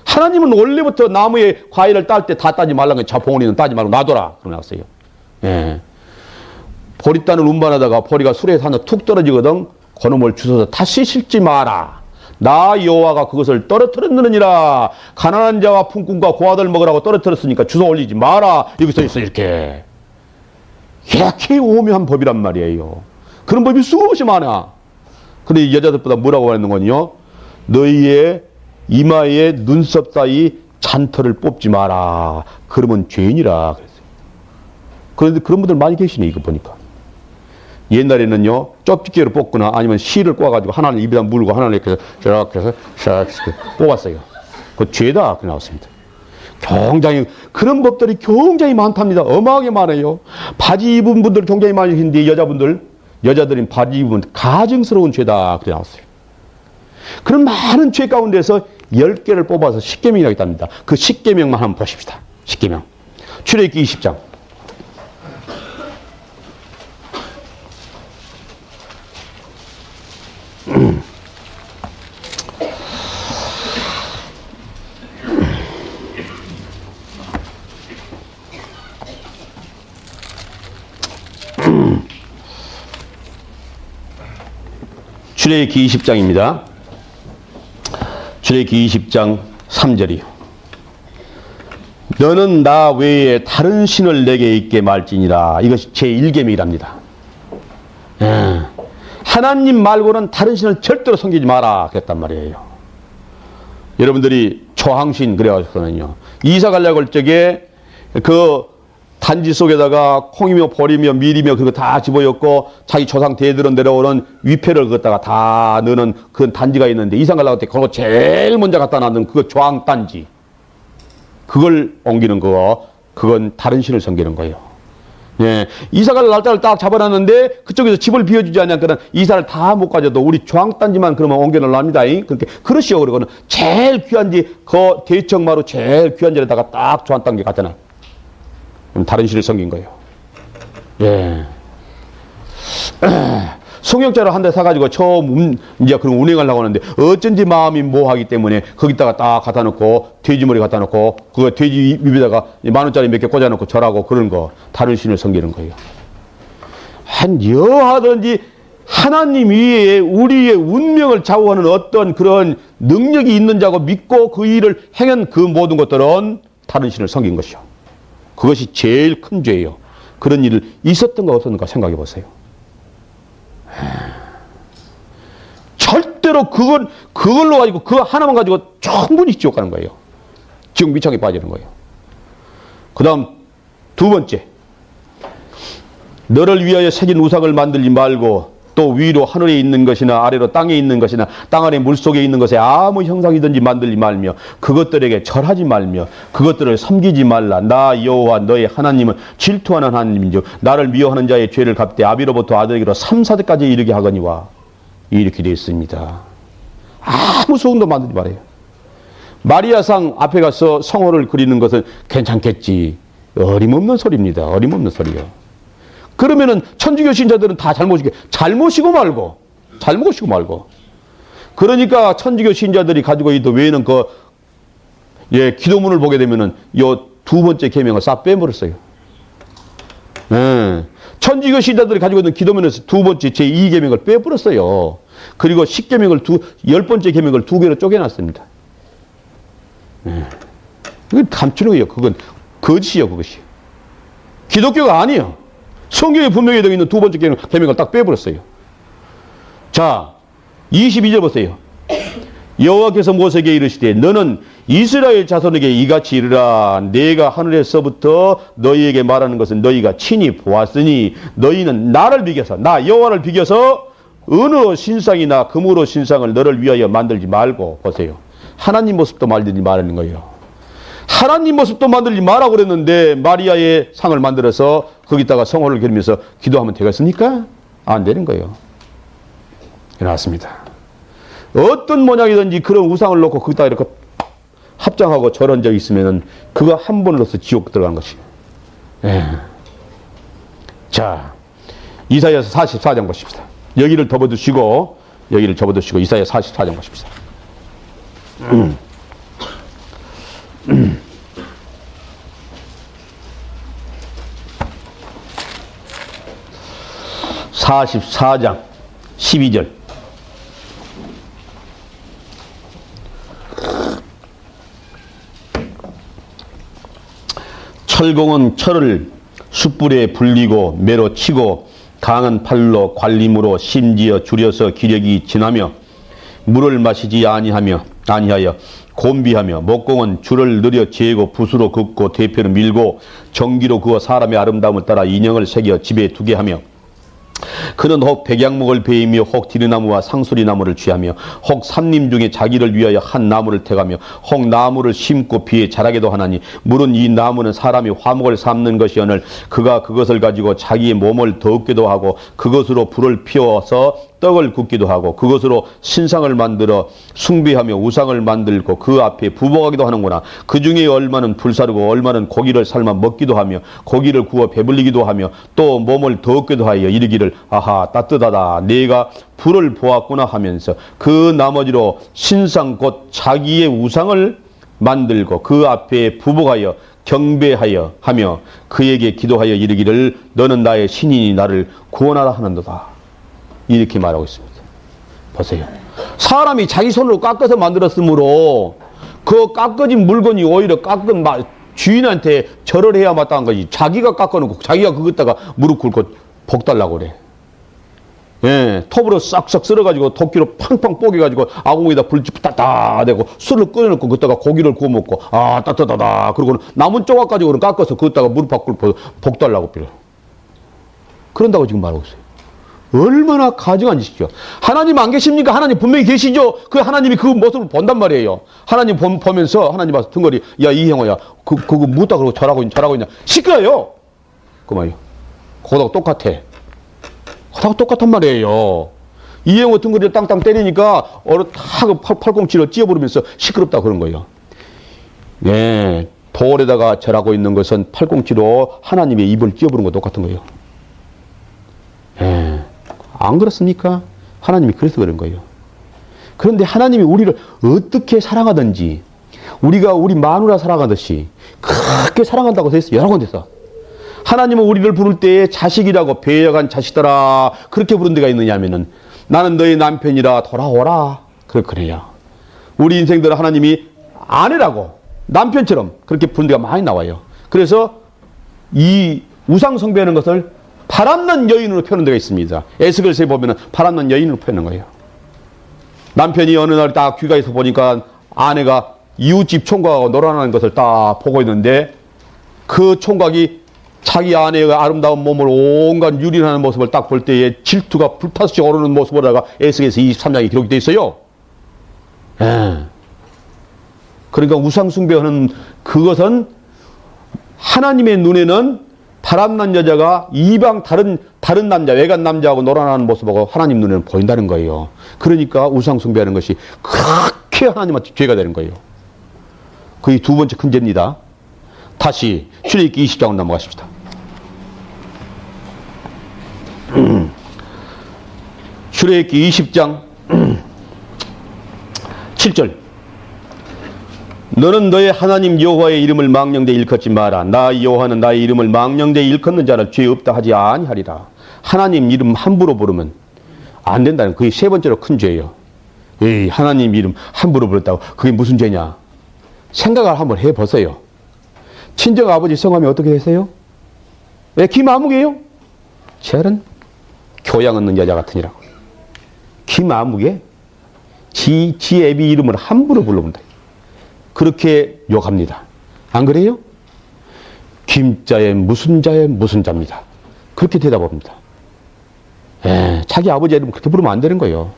하나님은 원래부터 나무에 과일을 딸 때 다 따지 말라는 거예요. 봉우리는 따지 말고 놔둬라. 그러놨어요. 예. 보리 따는 운반하다가 보리가 수레에 하나 툭 떨어지거든. 그놈을 주워서 다시 실지 마라. 나 여호와가 그것을 떨어뜨렸느니라. 가난한 자와 품꾼과 고아들 먹으라고 떨어뜨렸으니까 주워 올리지 마라. 여기 써 있어 이렇게. 이렇게 오묘한 법이란 말이에요. 그런 법이 수없이 많아. 근데 여자들보다 뭐라고 하는 건요? 너희의 이마에 눈썹 사이 잔털을 뽑지 마라. 그러면 죄인이라 그랬어요. 그런데 그런 분들 많이 계시네 이거 보니까. 옛날에는요 쩝집게로 뽑거나 아니면 실을 꽂아가지고 하나는 입에다 물고 하나는 이렇게 해서 뽑았어요. 그 죄다 그 나왔습니다. 굉장히 그런 법들이 굉장히 많답니다. 어마하게 많아요. 바지 입은 분들 굉장히 많이 계신데 여자들은 바지 입으면 가증스러운 죄다 그래 나왔어요. 그런 많은 죄 가운데서 10개를 뽑아서 10계명이라고 있답니다. 그 10계명만 한번 보십시다. 10계명. 출애굽기 20장. 출애굽기 20장입니다. 출애굽기 20장 3절이요. 너는 나 외에 다른 신을 내게 있게 말지니라. 이것이 제1계명이랍니다. 하나님 말고는 다른 신을 절대로 섬기지 마라 그랬단 말이에요. 여러분들이 초항신 그래가지고는요. 이사 가려고 할 적에 그 단지 속에다가 콩이며 보리며 밀이며 그거 다 집어였고 자기 조상 대대로 내려오는 위패를 그것다가 다 넣는 그 단지가 있는데 이사 가려고 할 때 그거 제일 먼저 갖다 놨는 그거 조항단지. 그걸 옮기는 거 그건 다른 신을 섬기는 거예요. 예, 이사갈 날짜를 딱 잡아놨는데 그쪽에서 집을 비워주지 않냐니까 이사를 다 못 가져도 우리 조항단지만 그러면 옮겨놓으랍니다. 그렇게 그러시오. 그러고는 제일 귀한지 그 대청마루 제일 귀한 자리에다가 딱 조항단지 갖다 그럼 다른 신을 섬긴 거예요. 예. 송역자를 한 대 사가지고 처음 이제 그런 운행하려고 하는데 어쩐지 마음이 모호하기 때문에 거기다가 딱 갖다 놓고 돼지머리 갖다 놓고 그거 돼지 입에다가 10,000원짜리 몇 개 꽂아 놓고 절하고 그런 거 다른 신을 섬기는 거예요. 한 여하든지 하나님 위에 우리의 운명을 좌우하는 어떤 그런 능력이 있는 자고 믿고 그 일을 행한 그 모든 것들은 다른 신을 섬긴 것이요. 그것이 제일 큰 죄예요. 그런 일을 있었던가 없었는가 생각해 보세요. 절대로 그걸로 가지고 그 하나만 가지고 충분히 지옥 가는 거예요. 지옥 미창에 빠지는 거예요. 그 다음 두 번째, 너를 위하여 새긴 우상을 만들지 말고 또 위로 하늘에 있는 것이나 아래로 땅에 있는 것이나 땅 아래 물속에 있는 것에 아무 형상이든지 만들지 말며 그것들에게 절하지 말며 그것들을 섬기지 말라. 나 여호와 너의 하나님은 질투하는 하나님인즉 나를 미워하는 자의 죄를 갚되 아비로부터 아들에게로 3, 4대까지 이르게 하거니와. 이렇게 되어 있습니다. 아무 소금도 만들지 말아요. 마리아상 앞에 가서 성호를 그리는 것은 괜찮겠지. 어림없는 소리입니다. 어림없는 소리요. 그러면은 천주교 신자들은 다 잘못이고 말고. 그러니까 천주교 신자들이 가지고 있던 외에는 기도문을 보게 되면은 요 두 번째 계명을 싹 빼버렸어요. 천주교 신자들이 가지고 있는 기도문에서 두 번째 제2계명을 빼버렸어요. 그리고 10계명을 10번째 계명을 2개로 쪼개놨습니다. 그건 감추는 거예요. 그건 거짓이요, 그것이. 기독교가 아니에요. 성경에 분명히 되어 있는 두 번째 계명을 딱 빼버렸어요. 자, 22절 보세요. 여호와께서 모세에게 이르시되 너는 이스라엘 자손에게 이같이 이르라. 내가 하늘에서부터 너희에게 말하는 것은 너희가 친히 보았으니 너희는 나를 비겨서, 나 여호와를 비겨서 어느 신상이나 금으로 신상을 너를 위하여 만들지 말고. 보세요. 하나님 모습도 만들지 말라는 거예요. 하나님 모습도 만들지 말라고 그랬는데 마리아의 상을 만들어서 거기다가 성호를 기르면서 기도하면 되겠습니까? 안 되는 거예요. 나왔습니다. 어떤 모양이든지 그런 우상을 놓고 거기다 이렇게 합장하고 저런 적 있으면은 그거 한 번으로서 지옥 들어간 것이. 예. 자, 이사야서 44장 보십시다. 여기를 접어두시고 이사야 44장 보십시다. 44장 12절. 철공은 철을 숯불에 불리고 매로 치고 강한 팔로 관림으로 심지어 줄여서 기력이 지나며 물을 마시지 아니하여 곤비하며 목공은 줄을 느려 재고 붓으로 긋고 대표로 밀고 정기로 그어 사람의 아름다움을 따라 인형을 새겨 집에 두게 하며 그는 혹 백양목을 베이며 혹 디르나무와 상수리나무를 취하며 혹 산림 중에 자기를 위하여 한 나무를 택하며 혹 나무를 심고 비에 자라게도 하나니 물은 이 나무는 사람이 화목을 삼는 것이오늘 그가 그것을 가지고 자기의 몸을 더웁기도 하고 그것으로 불을 피워서 떡을 굽기도 하고 그것으로 신상을 만들어 숭배하며 우상을 만들고 그 앞에 부복하기도 하는구나. 그 중에 얼마는 불사르고 얼마는 고기를 삶아 먹기도 하며 고기를 구워 배불리기도 하며 또 몸을 더웁기도 하여 이르기를 아하 따뜻하다 내가 불을 보았구나 하면서 그 나머지로 신상 곧 자기의 우상을 만들고 그 앞에 부복하여 경배하여 하며 그에게 기도하여 이르기를 너는 나의 신이니 나를 구원하라 하는도다. 이렇게 말하고 있습니다. 보세요. 사람이 자기 손으로 깎아서 만들었으므로 그 깎아진 물건이 오히려 깎은 주인한테 절을 해야 마땅한 거지. 자기가 깎아놓고 자기가 그것다가 무릎 꿇고 복 달라고 그래. 예, 톱으로 싹싹 썰어가지고 도끼로 팡팡 뽀개가지고 아궁이에다 불집 따따 대고 술을 끓여놓고 그것다가 고기를 구워 먹고 아 따따따다 그러고는 남은 조각 가지고 깎아서 그것다가 무릎 꿇고 복 달라고 빌어. 그런다고 지금 말하고 있어요. 얼마나 가증한 짓이죠. 하나님 안 계십니까? 하나님 분명히 계시죠? 그 하나님이 그 모습을 본단 말이에요. 하나님 보면서 하나님 와서 등거리, 야, 이 형아야, 그거 묻다 그러고 절하고 있냐. 시끄러요! 그 말이요. 그거하고 똑같아. 그거하고 똑같단 말이에요. 이 형아 등거리를 땅땅 때리니까 탁 팔꿈치로 찧어부르면서 시끄럽다 그런 거예요. 네. 돌에다가 절하고 있는 것은 팔꿈치로 하나님의 입을 찧어부르는 거 똑같은 거예요. 예. 안 그렇습니까? 하나님이 그래서 그런 거예요. 그런데 하나님이 우리를 어떻게 사랑하든지 우리가 우리 마누라 사랑하듯이 그렇게 사랑한다고 돼 있어요. 여러 군데서. 하나님은 우리를 부를 때에 자식이라고 배여간 자식들아 그렇게 부른 데가 있느냐 하면은 나는 너의 남편이라 돌아오라. 그래요. 우리 인생들은 하나님이 아내라고 남편처럼 그렇게 부른 데가 많이 나와요. 그래서 이 우상 숭배하는 것을 바람난 여인으로 표현한 데가 있습니다. 에스겔서에 보면은 바람난 여인으로 표현한 거예요. 남편이 어느 날 딱 귀가해서 보니까 아내가 이웃집 총각하고 놀아나는 것을 딱 보고 있는데 그 총각이 자기 아내의 아름다운 몸을 온갖 유린하는 모습을 딱 볼 때에 질투가 불타서 오르는 모습으로다가 에스겔서 23장에 기록이 되어 있어요. 예. 그러니까 우상 숭배하는 그것은 하나님의 눈에는 바람난 여자가 이방 다른 남자, 외간 남자하고 놀아나는 모습하고 하나님 눈에는 보인다는 거예요. 그러니까 우상 숭배하는 것이 그렇게 하나님한테 죄가 되는 거예요. 그게 두 번째 큰 죄입니다. 다시 출애굽기 20장으로 넘어가십시다. 출애굽기 20장 7절. 너는 너의 하나님 여호와의 이름을 망령되이 일컫지 마라. 나 여호와는 나의 이름을 망령되이 일컫는 자를 죄 없다 하지 아니하리라. 하나님 이름 함부로 부르면 안 된다는 그게 세 번째로 큰 죄예요. 에이, 하나님 이름 함부로 부르다고 그게 무슨 죄냐? 생각을 한번 해보세요. 친정 아버지 성함이 어떻게 되세요? 왜 김아무개요? 쟤는 교양 없는 여자 같으니라고. 김아무개? 지 애비 이름을 함부로 불러본다. 그렇게 욕합니다. 안 그래요? 김자에 무슨 자에 무슨 자입니다. 그렇게 대답합니다. 자기 아버지 이름 그렇게 부르면 안 되는 거예요.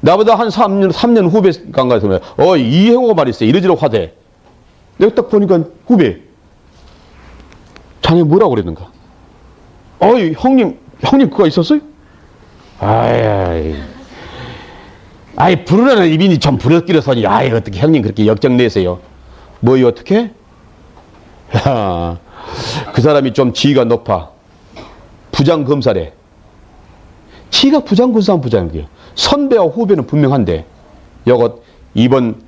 나보다 한 3년 후배 간가에서 이행호가 말했어. 이러지라고 하대. 내가 딱 보니까 후배. 자네 뭐라고 그랬는가? 형님 그거 있었어요? 부르라는 이민이 좀 부르기로서니, 어떻게 형님 그렇게 역정 내세요? 뭐요, 어떻게? 그 사람이 좀 지위가 높아. 부장검사래. 지가 부장검사는 부장이에요. 선배와 후배는 분명한데, 요것 이번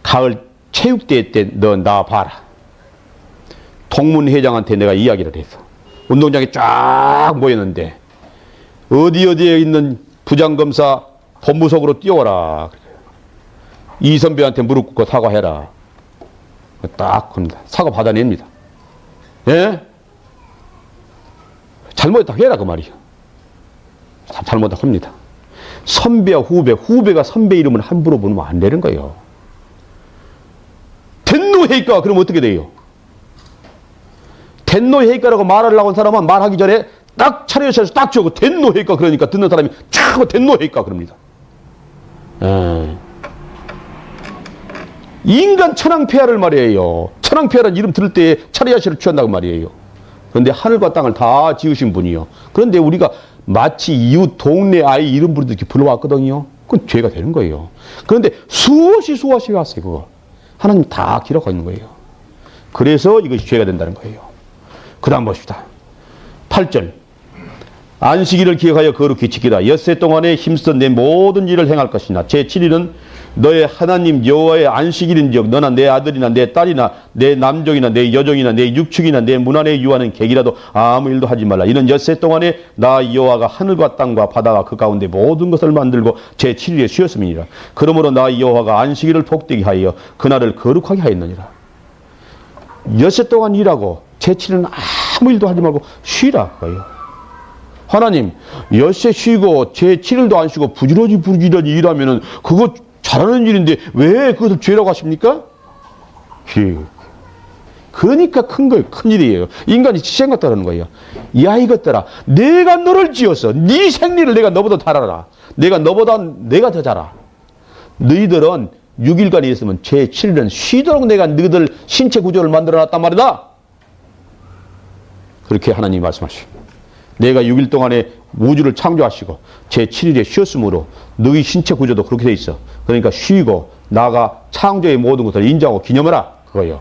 가을 체육대회 때 너 나와봐라. 동문회장한테 내가 이야기를 했어. 운동장에 쫙 모였는데, 어디에 있는 부장검사 본부석으로 뛰어와라. 이 선배한테 무릎 꿇고 사과해라. 딱 합니다. 사과 받아냅니다. 예? 잘못했다 해라, 그 말이요. 잘못했다 합니다. 선배와 후배가 선배 이름을 함부로 부르면 안 되는 거예요. 텐노헤이까 그러면 어떻게 돼요? 텐노헤이까라고 말하려고 한 사람은 말하기 전에 딱 차려서 딱 지고 텐노헤이까 그러니까 듣는 사람이 쫙 텐노헤이까 그럽니다. 인간 천황폐하를 말이에요. 천황폐하라는 이름 들을 때 차려야시를 취한다고 말이에요. 그런데 하늘과 땅을 다 지으신 분이요. 그런데 우리가 마치 이웃 동네 아이 이름 부르듯 이렇게 불러왔거든요. 그건 죄가 되는 거예요. 그런데 수없이 왔어요, 그거. 하나님 다 기록하고 있는 거예요. 그래서 이것이 죄가 된다는 거예요. 그 다음 봅시다. 8절. 안식일을 기억하여 거룩히 지키라. 엿새 동안에 힘써 내 모든 일을 행할 것이나 제7일은 너의 하나님 여호와의 안식일인즉 너나 내 아들이나 내 딸이나 내 남종이나 내 여종이나 내 육축이나 내 문 안에 유하는 객이라도 아무 일도 하지 말라. 이는 엿새 동안에 나 여호와가 하늘과 땅과 바다와 그 가운데 모든 것을 만들고 제7일에 쉬었음이니라. 그러므로 나 여호와가 안식일을 복되게 하여 그날을 거룩하게 하였느니라. 엿새 동안 일하고 제7일은 아무 일도 하지 말고 쉬라 그거예요. 하나님, 엿새 쉬고 제7일도 안 쉬고 부지런히 일하면은 그거 잘하는 일인데 왜 그것을 죄라고 하십니까? 그러니까 큰 거예요. 큰 일이에요. 인간이 지생 같다는 거예요. 야, 이것들아, 내가 너를 지었어. 네 생리를 내가 너보다 잘 알아. 내가 더 잘 알아. 너희들은 6일간이 있으면 제7일은 쉬도록 내가 너희들 신체 구조를 만들어 놨단 말이다. 그렇게 하나님이 말씀하시고, 내가 6일 동안에 우주를 창조하시고 제7일에 쉬었으므로 너희 신체 구조도 그렇게 돼 있어. 그러니까 쉬고 나가 창조의 모든 것을 인정하고 기념하라 그거예요.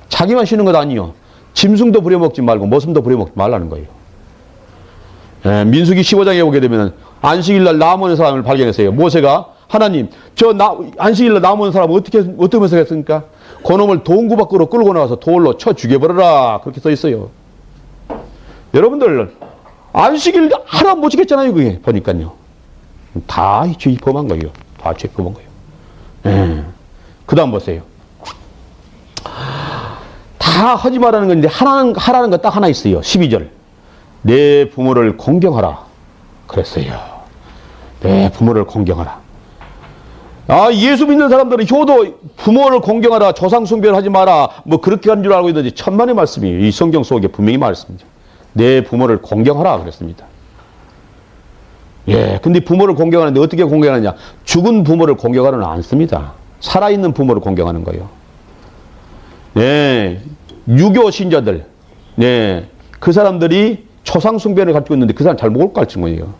자기만 쉬는 것 아니요. 짐승도 부려먹지 말고 머슴도 부려먹지 말라는 거예요. 민수기 15장에 오게 되면 안식일날 나무는 사람을 발견했어요. 모세가 하나님, 안식일날 나무는 사람 어떻게 했습니까? 그놈을 동구 밖으로 끌고 나와서 돌로 쳐 죽여버려라. 그렇게 써 있어요. 여러분들, 안식일 하나 못 지켰잖아요, 그게. 보니까요. 다 죄 범한 거예요. 다 죄 범한 거예요. 그 다음 보세요. 다 하지 말라는 건데, 하라는 거 딱 하나 있어요. 12절. 내 부모를 공경하라. 그랬어요. 내 부모를 공경하라. 예수 믿는 사람들은 효도 부모를 공경하라, 조상숭배를 하지 마라, 뭐 그렇게 한 줄 알고 있는데 천만의 말씀이에요. 이 성경 속에 분명히 말씀이죠. 내 부모를 공경하라 그랬습니다. 근데 부모를 공경하는데 어떻게 공경하느냐? 죽은 부모를 공경하지는 않습니다. 살아있는 부모를 공경하는 거예요. 유교 신자들, 그 사람들이 초상숭배를 가르치고 있는데 그 사람 잘 못 가르친 거예요.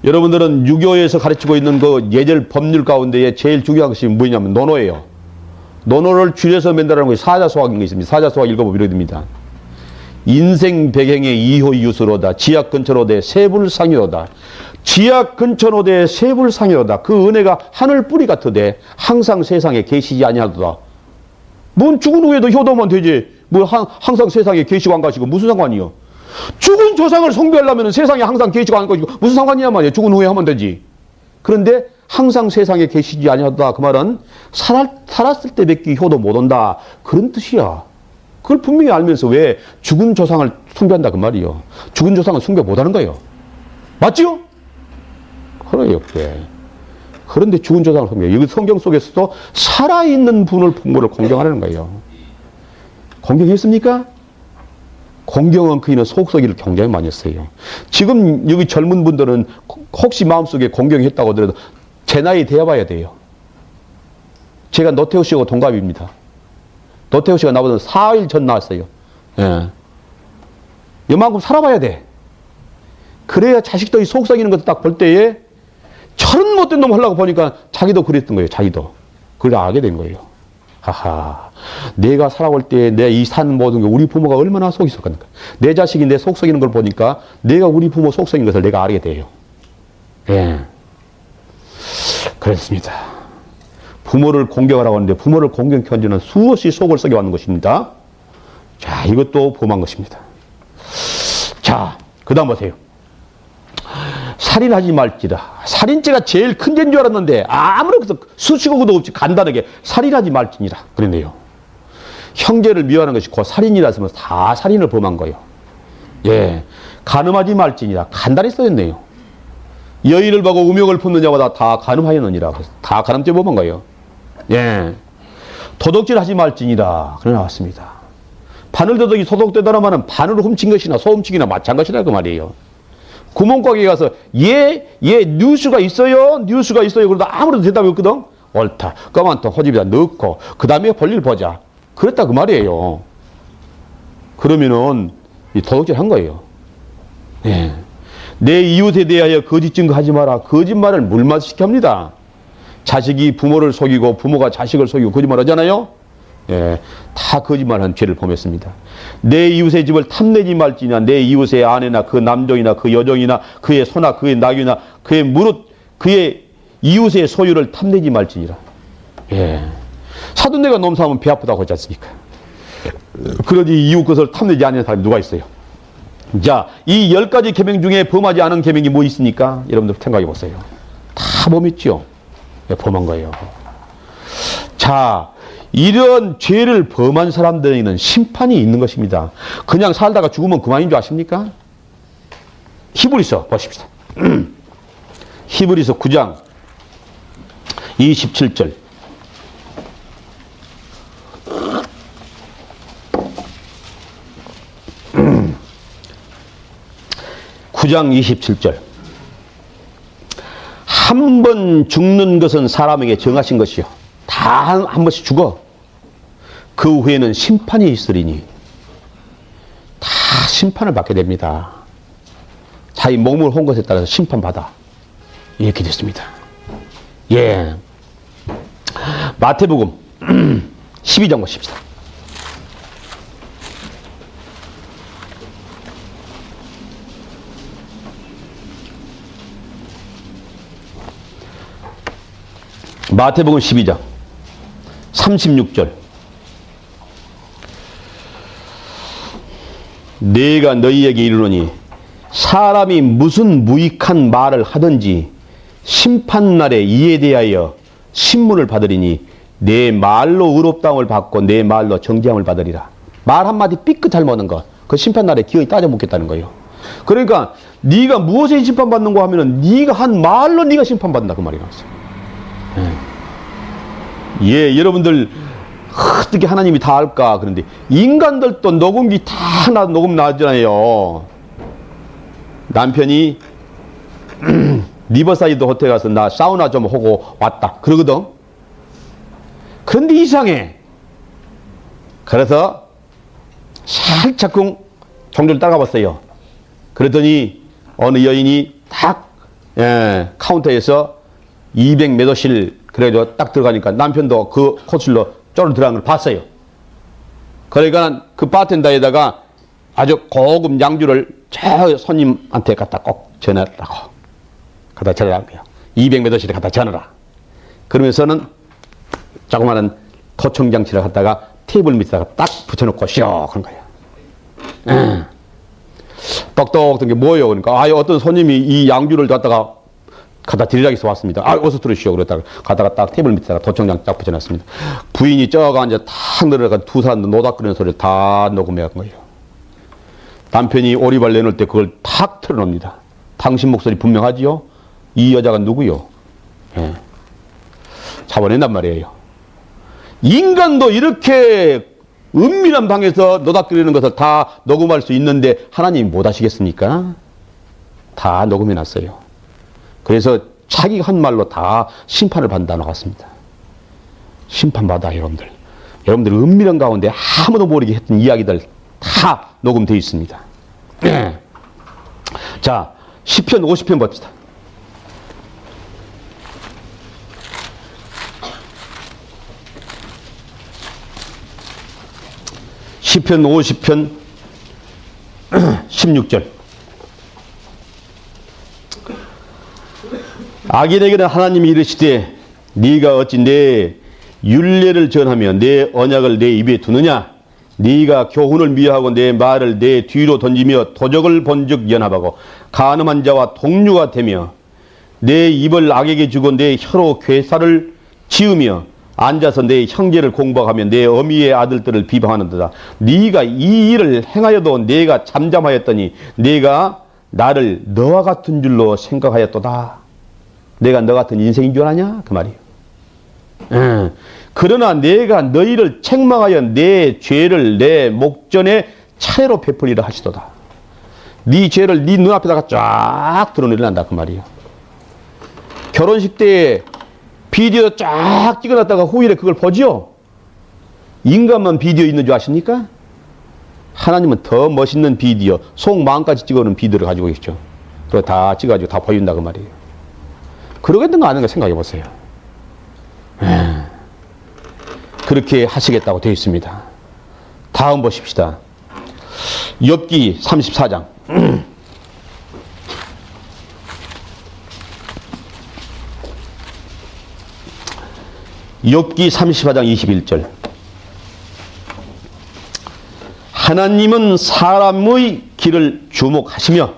여러분들은 유교에서 가르치고 있는 그 예절 법률 가운데 제일 중요한 것이 뭐냐면 논어예요. 논어를 줄여서 맨다라는 것이 사자소학인 게 있습니다. 사자소학 읽어보면 이렇게 됩니다. 인생 백행의 이호이웃으로다. 지약 근처로되 세불상이로다. 지약 근처로되 세불상이로다. 그 은혜가 하늘 뿌리 같으되 항상 세상에 계시지 아니하도다. 뭔 죽은 후에도 효도만 되지. 뭐 항상 세상에 계시고 안 가시고 무슨 상관이요? 죽은 조상을 숭배하려면 세상에 항상 계시고 안 가시고 무슨 상관이냐 말이에요. 죽은 후에 하면 되지. 그런데 항상 세상에 계시지 아니하도다. 그 말은 살았을 때 뵙기 효도 못 온다. 그런 뜻이야. 그걸 분명히 알면서 왜 죽은 조상을 숭배한다 그 말이요. 죽은 조상은 숭배 못하는 거예요. 맞지요? 그래요, 그래. 그런데 죽은 조상을 섬겨요. 여기 성경 속에서도 살아있는 분을 부모를 공경하는 거예요. 공경했습니까? 공경은 그이는 속썩이를 굉장히 많이 했어요. 지금 여기 젊은 분들은 혹시 마음속에 공경했다고 하더라도 제 나이 되어봐야 돼요. 제가 노태우 씨하고 동갑입니다. 노태우 씨가 나보다 4일 전 나왔어요. 예. 이만큼 살아봐야 돼. 그래야 자식들이 속썩이는 것을 딱 볼 때에 저런 못된 놈 하려고 보니까 자기도 그랬던 거예요. 자기도. 그걸 알게 된 거예요. 하하. 내가 살아올 때 내 이 산 모든 게 우리 부모가 얼마나 속이 썩었는가. 내 자식이 내 속썩이는 걸 보니까 내가 우리 부모 속썩인 것을 내가 알게 돼요. 예. 그렇습니다. 부모를 공경하라고 하는데 부모를 공경한 지는 수없이 속을 썩여왔는 것입니다. 자, 이것도 범한 것입니다. 자, 그 다음 보세요. 살인하지 말지라. 살인죄가 제일 큰 죄인 줄 알았는데 아무런 수식어도 없이 간단하게 살인하지 말지니라 그랬네요. 형제를 미워하는 것이 곧 살인이라 했으면 다 살인을 범한 거예요. 예, 간음하지 말지니라 간단히 써졌네요. 여인을 보고 음욕을 품는 자보다 다 간음하였느니라. 다 간음죄 범한 거예요. 예, 도둑질 하지 말지니라 그래 나왔습니다. 바늘도둑이 소독되더라 하면 바늘을 훔친 것이나 소훔치기나 마찬가지라 그 말이에요. 구멍가게에 가서 뉴스가 있어요? 뉴스가 있어요. 그러다 아무래도 대답이 없거든? 옳다. 그만 또 호집에다 넣고 그 다음에 볼일 보자. 그랬다 그 말이에요. 그러면은 도둑질 한 거예요. 예. 내 이웃에 대하여 거짓 증거하지 마라. 거짓말을 물맛시켜 합니다. 자식이 부모를 속이고 부모가 자식을 속이고 거짓말 하잖아요. 예, 다 거짓말한 죄를 범했습니다. 내 이웃의 집을 탐내지 말지냐. 내 이웃의 아내나 그 남종이나 그 여종이나 그의 소나 그의 낙이나 그의 무릇 그의 이웃의 소유를 탐내지 말지니라. 예. 사돈네가 넘사하면 배 아프다고 하지 않습니까? 그러니 이웃 것을 탐내지 않는 사람이 누가 있어요? 자, 이 10가지 계명 중에 범하지 않은 계명이 뭐 있습니까? 여러분들 생각해 보세요. 다 범했죠? 예, 범한 거예요. 자, 이런 죄를 범한 사람들에게는 심판이 있는 것입니다. 그냥 살다가 죽으면 그만인 줄 아십니까? 히브리서 보십시다. 히브리서 9장 27절. (9장 27절) 한 번 죽는 것은 사람에게 정하신 것이요 다 한 번씩 죽어. 그 후에는 심판이 있으리니 다 심판을 받게 됩니다. 자기 몸을 한 것에 따라서 심판받아. 이렇게 됐습니다. 예. 마태복음 12장 보십시다. 마태복음 12장 36절. 내가 너희에게 이르노니 사람이 무슨 무익한 말을 하든지 심판날에 이에 대하여 신문을 받으리니 내 말로 의롭다함을 받고 내 말로 정죄함을 받으리라. 말 한마디 삐끗 잘못하는 것, 그 심판날에 기어이 따져 묻겠다는 거예요. 그러니까 네가 무엇에 심판받는가 하면은 네가 한 말로 네가 심판받는다 그 말이 나왔어요. 예, 여러분들 어떻게 하나님이 다 알까? 그런데 인간들도 녹음기 다 녹음 나왔잖아요. 남편이 리버사이드 호텔 가서 나 사우나 좀 하고 왔다 그러거든. 그런데 이상해. 그래서 살짝쿵 종교를 따라가 봤어요. 그랬더니 어느 여인이 딱 카운터에서 200 몇 호실 그래가지고 딱 들어가니까 남편도 그 호실로 쪼르 들어간 걸 봤어요. 그러니까 그 바텐더에다가 아주 고급 양주를 저 손님한테 갖다 꼭 전하라고. 갖다 전하라는 거예요. 200 몇 호실에 갖다 전하라. 그러면서는 조그마한 도청장치를 갖다가 테이블 밑에다가 딱 붙여놓고 쉬어 그런 거예요. 똑똑한 게 뭐예요? 그러니까 어떤 손님이 이 양주를 갖다가 드리라고 해서 왔습니다. 어서 들으시오. 그랬다가 가다가 딱 테이블 밑에다가 도청장 딱 붙여놨습니다. 부인이 쩌가 앉아 탁 내려가 두 사람 노닥거리는 소리를 다 녹음해간 거예요. 남편이 오리발 내놓을 때 그걸 탁 틀어놓습니다. 당신 목소리 분명하지요? 이 여자가 누구요? 예. 잡아낸단 말이에요. 인간도 이렇게 은밀한 방에서 노닥거리는 것을 다 녹음할 수 있는데 하나님이 못 하시겠습니까? 다 녹음해 놨어요. 그래서 자기가 한 말로 다 심판을 받는다 나왔습니다. 심판받아 여러분들. 여러분들 은밀한 가운데 아무도 모르게 했던 이야기들 다 녹음되어 있습니다. 자, 시편 50편 봅시다. 시편 50편 16절. 악인에게는 하나님이 이르시되 네가 어찌 내 율례를 전하며 내 언약을 내 입에 두느냐. 네가 교훈을 미워하고 내 말을 내 뒤로 던지며 도적을 본즉 연합하고 간음한 자와 동류가 되며 내 입을 악에게 주고 내 혀로 괴사를 지으며 앉아서 내 형제를 공박하며 내 어미의 아들들을 비방하는도다. 네가 이 일을 행하여도 내가 잠잠하였더니 내가 나를 너와 같은 줄로 생각하였도다. 내가 너 같은 인생인 줄 아냐? 그 말이에요. 그러나 내가 너희를 책망하여 내 죄를 내 목전에 차례로 베풀리라 하시도다. 네 죄를 네 눈앞에다가 쫙 드러내란다 그 말이에요. 결혼식 때 비디오 쫙 찍어놨다가 후일에 그걸 보지요? 인간만 비디오 있는 줄 아십니까? 하나님은 더 멋있는 비디오, 속마음까지 찍어놓은 비디오를 가지고 있죠. 그거 다 찍어가지고 다 보여준다 그 말이에요. 그러겠는가 아닌가 생각해 보세요. 그렇게 하시겠다고 되어 있습니다. 다음 보십시다. 욥기 34장. 욥기 34장 21절. 하나님은 사람의 길을 주목하시며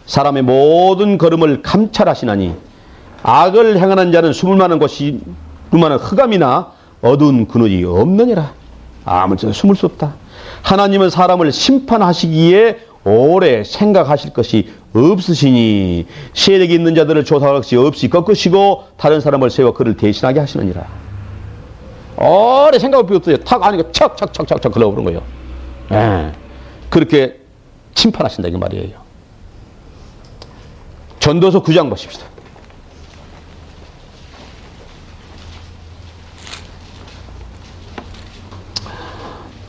사람의 모든 걸음을 감찰하시나니 악을 행하는 자는 숨을 만한 곳이 수많은 흑암이나 어두운 그늘이 없느니라. 아무튼 숨을 수 없다. 하나님은 사람을 심판하시기에 오래 생각하실 것이 없으시니 세력이 있는 자들을 조사할 것이 없이 꺾으시고 다른 사람을 세워 그를 대신하게 하시느니라. 오래 생각할 필요 없어요. 탁 아니고 척척척척척 걸어버린 거예요. 그렇게 심판하신다 이 말이에요. 전도서 9장 보십시다.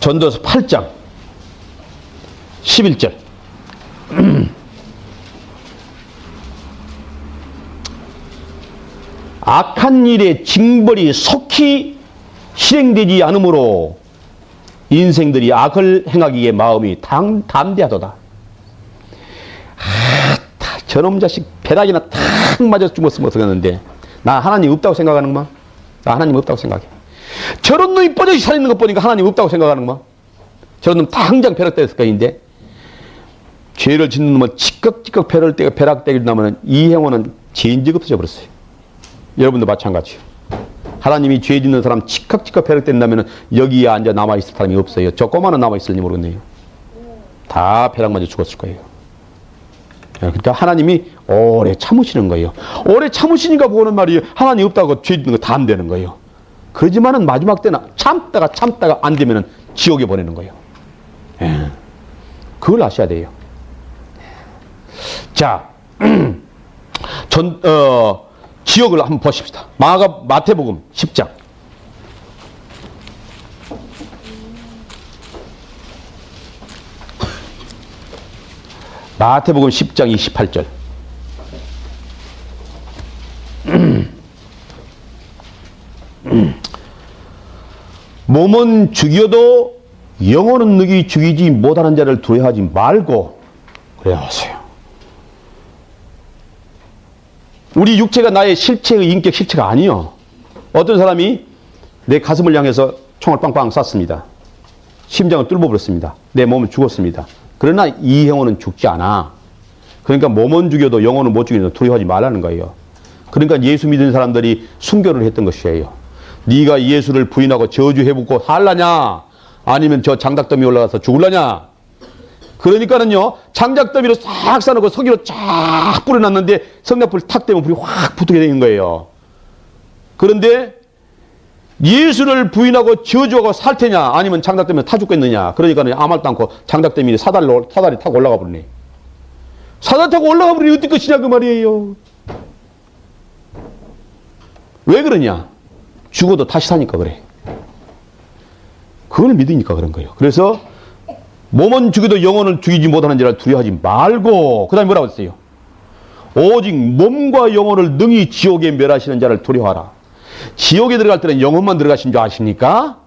전도서 8장 11절. 악한 일의 징벌이 속히 실행되지 않으므로 인생들이 악을 행하기에 마음이 담대하도다. 저놈 자식 벼락이나 탁 맞아 죽었으면 어떡하는데 나 하나님 없다고 생각하는 거야? 나 하나님 없다고 생각해. 저런 놈이 뻗어지 살아있는 것 보니까 하나님 없다고 생각하는 거야? 저런 놈 당장 벼락때렸을 거인데 죄를 짓는 놈은 찌꺽찌꺽 벼락때리고 나면 이 행원은 죄인지가 없어져 버렸어요. 여러분도 마찬가지요. 하나님이 죄 짓는 사람 찌꺽찌꺽 벼락때린다면 여기에 앉아 남아있을 사람이 없어요. 저 꼬마는 남아있을지 모르겠네요. 다 벼락 맞아 죽었을 거예요. 그러니까 하나님이 오래 참으시는 거예요. 오래 참으시니까 보는 말이 하나님 없다고 죄 짓는 거 다 안 되는 거예요. 그렇지만은 마지막 때는 참다가 안 되면은 지옥에 보내는 거예요. 그걸 아셔야 돼요. 자, 지옥을 한번 보십시다. 마태복음 10장. 마태복음 10장 28절. 몸은 죽여도 영혼은 능히 죽이지 못하는 자를 두려워하지 말고 그래야 하세요. 우리 육체가 나의 실체의 인격 실체가 아니요. 어떤 사람이 내 가슴을 향해서 총을 빵빵 쐈습니다. 심장을 뚫어버렸습니다. 내 몸은 죽었습니다. 그러나 이 영혼은 죽지 않아. 그러니까 몸은 죽여도 영혼은 못 죽이는 두려워하지 말라는 거예요. 그러니까 예수 믿는 사람들이 순교를 했던 것이에요. 네가 예수를 부인하고 저주해붓고 살라냐? 아니면 저 장닭더미 올라가서 죽을라냐? 그러니까는요, 장작더미로 싹 싸놓고 석유로 쫙 뿌려놨는데 성냥불 탁 대면 불이 확 붙게 되는 거예요. 그런데 예수를 부인하고 저주하고 살 테냐, 아니면 장작더미에 타 죽겠느냐. 그러니까 아무 말도 않고 장작더미 사다리 타고 올라가 버리네. 사다리 타고 올라가 버리니 어떤 것이냐 그 말이에요. 왜 그러냐? 죽어도 다시 사니까 그래. 그걸 믿으니까 그런 거예요. 그래서 몸은 죽여도 영혼을 죽이지 못하는 자를 두려워하지 말고, 그 다음에 뭐라고 했어요? 오직 몸과 영혼을 능히 지옥에 멸하시는 자를 두려워하라. 지옥에 들어갈 때는 영혼만 들어가신 줄 아십니까?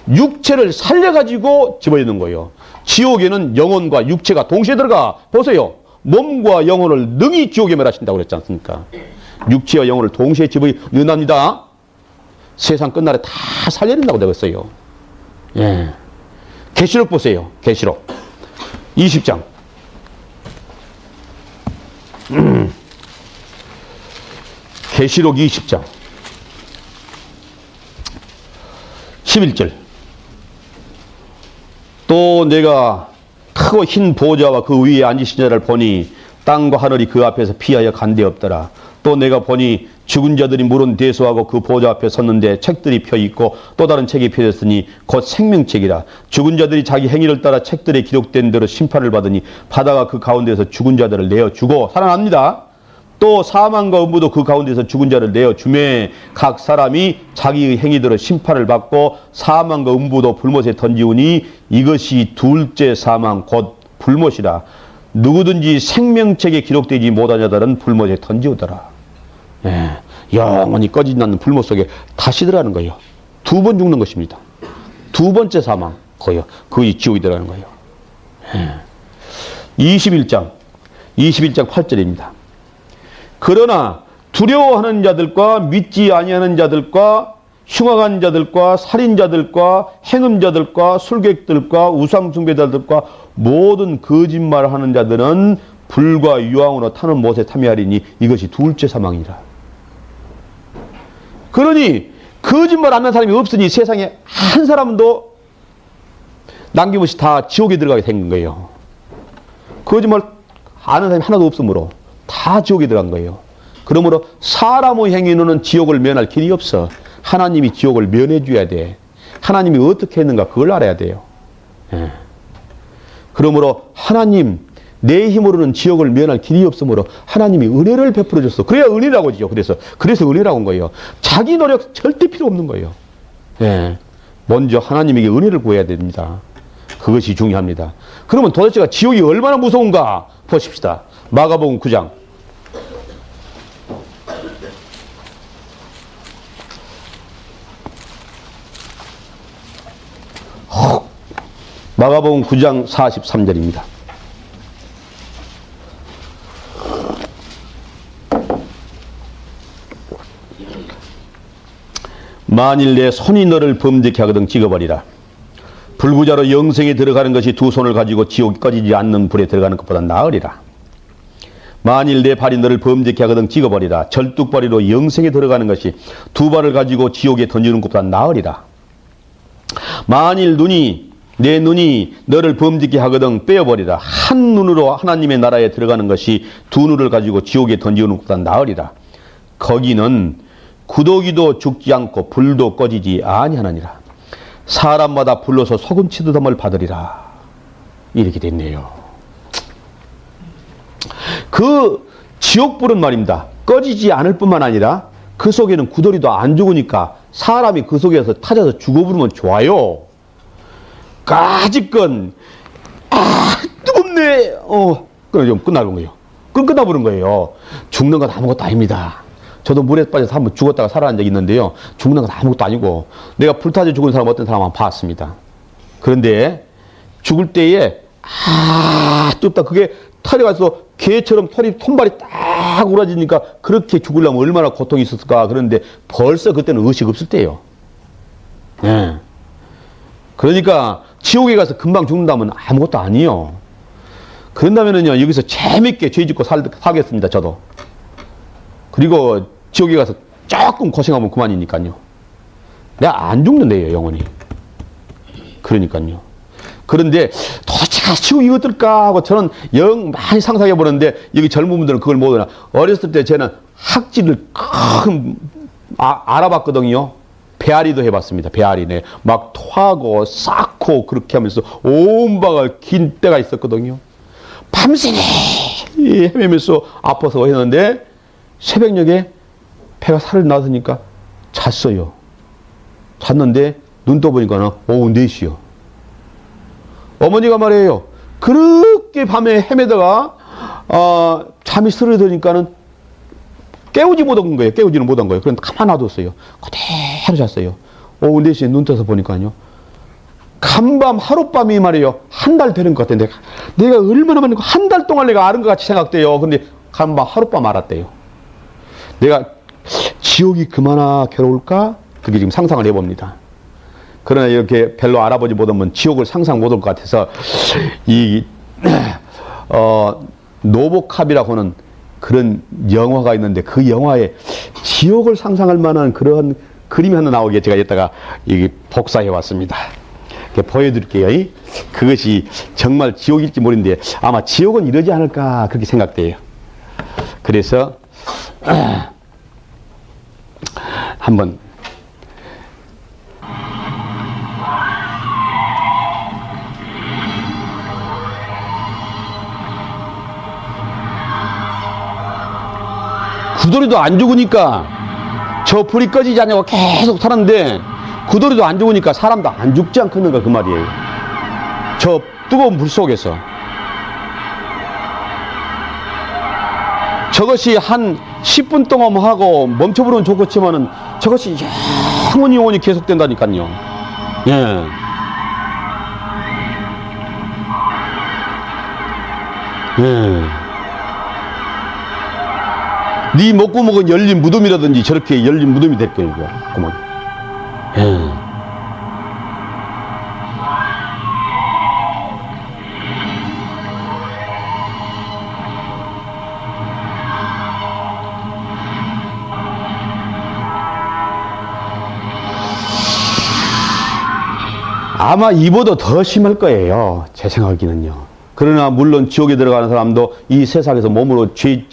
육체를 살려가지고 집어넣는 거예요. 지옥에는 영혼과 육체가 동시에 들어가. 보세요. 몸과 영혼을 능히 지옥에 멸하신다고 그랬지 않습니까? 육체와 영혼을 동시에 집어넣는답니다. 세상 끝날에 다 살려낸다고 되었어요. 예. 계시록 보세요. 계시록 20장. 계시록 20장 11절. 또 내가 크고 흰 보좌와 그 위에 앉으신 자를 보니 땅과 하늘이 그 앞에서 피하여 간데 없더라. 또 내가 보니 죽은 자들이 물은 대수하고 그 보좌 앞에 섰는데 책들이 펴 있고 또 다른 책이 펴졌으니 곧 생명책이라. 죽은 자들이 자기 행위를 따라 책들에 기록된 대로 심판을 받으니 바다가 그 가운데서 죽은 자들을 내어 주고 살아납니다. 또 사망과 음부도 그 가운데서 죽은 자를 내어 주매 각 사람이 자기의 행위대로 심판을 받고 사망과 음부도 불못에 던지우니 이것이 둘째 사망 곧 불못이라. 누구든지 생명책에 기록되지 못한 자들은 불못에 던지우더라. 예, 영원히 꺼지지 않는 불못 속에 다시 들어가는 거예요. 두 번 죽는 것입니다. 두 번째 사망, 거예요. 그것이 지옥이 들어가는 거예요. 예. 21장 8절입니다. 그러나 두려워하는 자들과 믿지 아니하는 자들과 흉악한 자들과 살인자들과 행음자들과 술객들과 우상숭배자들과 모든 거짓말하는 자들은 불과 유황으로 타는 못에 참여하리니 이것이 둘째 사망이라. 그러니 거짓말 안 하는 사람이 없으니 세상에 한 사람도 남김없이 다 지옥에 들어가게 된 거예요. 거짓말 아는 사람이 하나도 없으므로 다 지옥에 들어간 거예요. 그러므로 사람의 행위는 지옥을 면할 길이 없어. 하나님이 지옥을 면해 줘야 돼. 하나님이 어떻게 했는가 그걸 알아야 돼요. 예. 그러므로 하나님 내 힘으로는 지옥을 면할 길이 없으므로 하나님이 은혜를 베풀어 줬어. 그래야 은혜라고 하죠. 그래서 은혜라고 한 거예요. 자기 노력 절대 필요 없는 거예요. 예. 먼저 하나님에게 은혜를 구해야 됩니다. 그것이 중요합니다. 그러면 도대체가 지옥이 얼마나 무서운가 보십시다. 마가복음 9장. 마가복음 9장 43절입니다. 만일 내 손이 너를 범죄케 하거든 찍어버리라. 불구자로 영생에 들어가는 것이 두 손을 가지고 지옥이 꺼지지 않는 불에 들어가는 것보다 나으리라. 만일 내 발이 너를 범죄케 하거든 찍어버리라. 절뚝발이로 영생에 들어가는 것이 두 발을 가지고 지옥에 던지는 것보다 나으리라. 만일 내 눈이 너를 범죄케 하거든 빼어버리라. 한 눈으로 하나님의 나라에 들어가는 것이 두 눈을 가지고 지옥에 던지는 것보다 나으리라. 거기는 구더기도 죽지 않고 불도 꺼지지 아니하느니라. 사람마다 불러서 소금 치듯함을 받으리라. 이렇게 됐네요. 그 지옥불은 말입니다. 꺼지지 않을 뿐만 아니라 그 속에는 구더기도 안 죽으니까 사람이 그 속에서 타져서 죽어버리면 좋아요. 까짓건 뜨겁네. 그럼 끝나는 거예요. 끝나버린 거예요. 죽는 건 아무것도 아닙니다. 저도 물에 빠져서 한번 죽었다가 살아난 적이 있는데요. 죽는 건 아무것도 아니고 내가 불타져 죽은 사람 어떤 사람 한번 봤습니다. 그런데 죽을 때에 뜯다 그게 털이 가서 개처럼 손발이 딱 우라지니까 그렇게 죽으려면 얼마나 고통이 있었을까. 그런데 벌써 그때는 의식 없을 때예요. 네. 그러니까 지옥에 가서 금방 죽는다면 아무것도 아니에요. 그런다면은요, 여기서 재밌게 죄 짓고 살겠습니다, 저도. 그리고 지옥에 가서 조금 고생하면 그만이니까요. 내가 안 죽는데요, 영원히. 그러니까요. 그런데 도대체 지옥이 어떨까 하고 저는 영 많이 상상해 보는데 여기 젊은 분들은 그걸 모르나. 어렸을 때 저는 학지를 알아봤거든요. 배앓이도 해봤습니다. 배앓이네. 막 토하고 쌓고 그렇게 하면서 온 방을 긴 때가 있었거든요. 밤새 헤매면서 아파서 했는데 새벽녘에 배가 살을 낳으니까 잤어요. 잤는데 눈 떠보니까 오후 4시요. 어머니가 말해요. 그렇게 밤에 헤매다가 잠이 스르르니까는 깨우지 못한 거예요. 깨우지는 못한 거예요. 그런데 가만 놔뒀어요. 그대로 잤어요. 오후 4시에 눈 떠서 보니까요. 간밤 하룻밤이 말이에요. 한 달 되는 것 같은데 내가 얼마나 많은 한 달 동안 내가 아는 것 같이 생각돼요. 근데 간밤 하룻밤 알았대요. 내가 지옥이 그마나 괴로울까? 그게 지금 상상을 해봅니다. 그러나 이렇게 별로 알아보지 못하면 지옥을 상상 못할 것 같아서 이 노보캅이라고 하는 그런 영화가 있는데 그 영화에 지옥을 상상할 만한 그런 그림이 하나 나오게 제가 이따가 복사해 왔습니다. 보여드릴게요. 그것이 정말 지옥일지 모르는데 아마 지옥은 이러지 않을까 그렇게 생각돼요. 그래서 한번 구더리도 안 죽으니까 저 불이 꺼지지 않냐고 계속 살았는데 구더리도 안 죽으니까 사람도 안 죽지 않겠는가 그 말이에요. 저 뜨거운 불 속에서 저것이 한 10분 동안 하고 멈춰보면 좋겠지만은 저것이 영원히 계속된다니까요. 예. 예. 네 목구멍은 열린 무덤이라든지 저렇게 열린 무덤이 될 거예요. 구멍. 예. 아마 이보다 더 심할 거예요. 제 생각에는요. 그러나 물론 지옥에 들어가는 사람도 이 세상에서 몸으로 진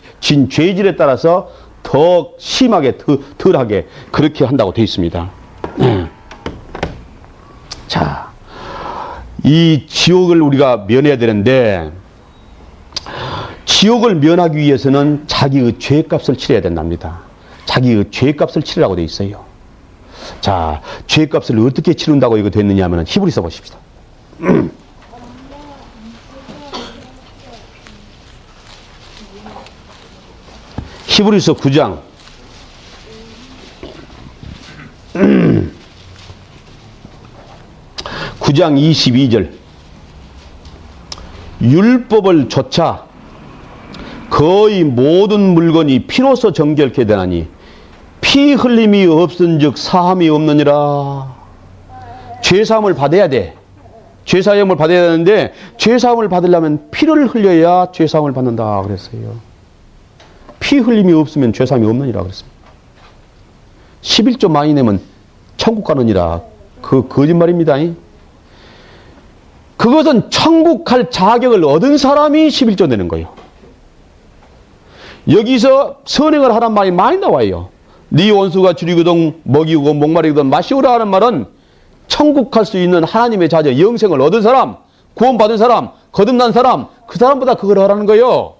죄질에 따라서 더 심하게 덜하게 그렇게 한다고 되어 있습니다. 자, 이 지옥을 우리가 면해야 되는데 지옥을 면하기 위해서는 자기의 죄값을 치러야 된답니다. 자기의 죄값을 치르라고 되어 있어요. 자, 죄값을 어떻게 치른다고 이거 됐느냐 하면 히브리서 보십시다. 히브리서 9장 9장 22절 율법을 조차 거의 모든 물건이 피로써 정결케 되나니 피 흘림이 없은즉 사함이 없느니라. 죄사함을 받아야 돼. 죄사함을 받아야 되는데 죄사함을 받으려면 피를 흘려야 죄사함을 받는다 그랬어요. 피 흘림이 없으면 죄사함이 없느니라 그랬습니다. 11조 많이 내면 천국 가느니라. 그 거짓말입니다. 그것은 천국 갈 자격을 얻은 사람이 11조 내는 거예요. 여기서 선행을 하란 말이 많이 나와요. 네 원수가 줄이거든 먹이고 목마르거든 마시오라 하는 말은 천국 갈 수 있는 하나님의 자녀 영생을 얻은 사람, 구원받은 사람, 거듭난 사람, 그 사람보다 그걸 하라는 거예요.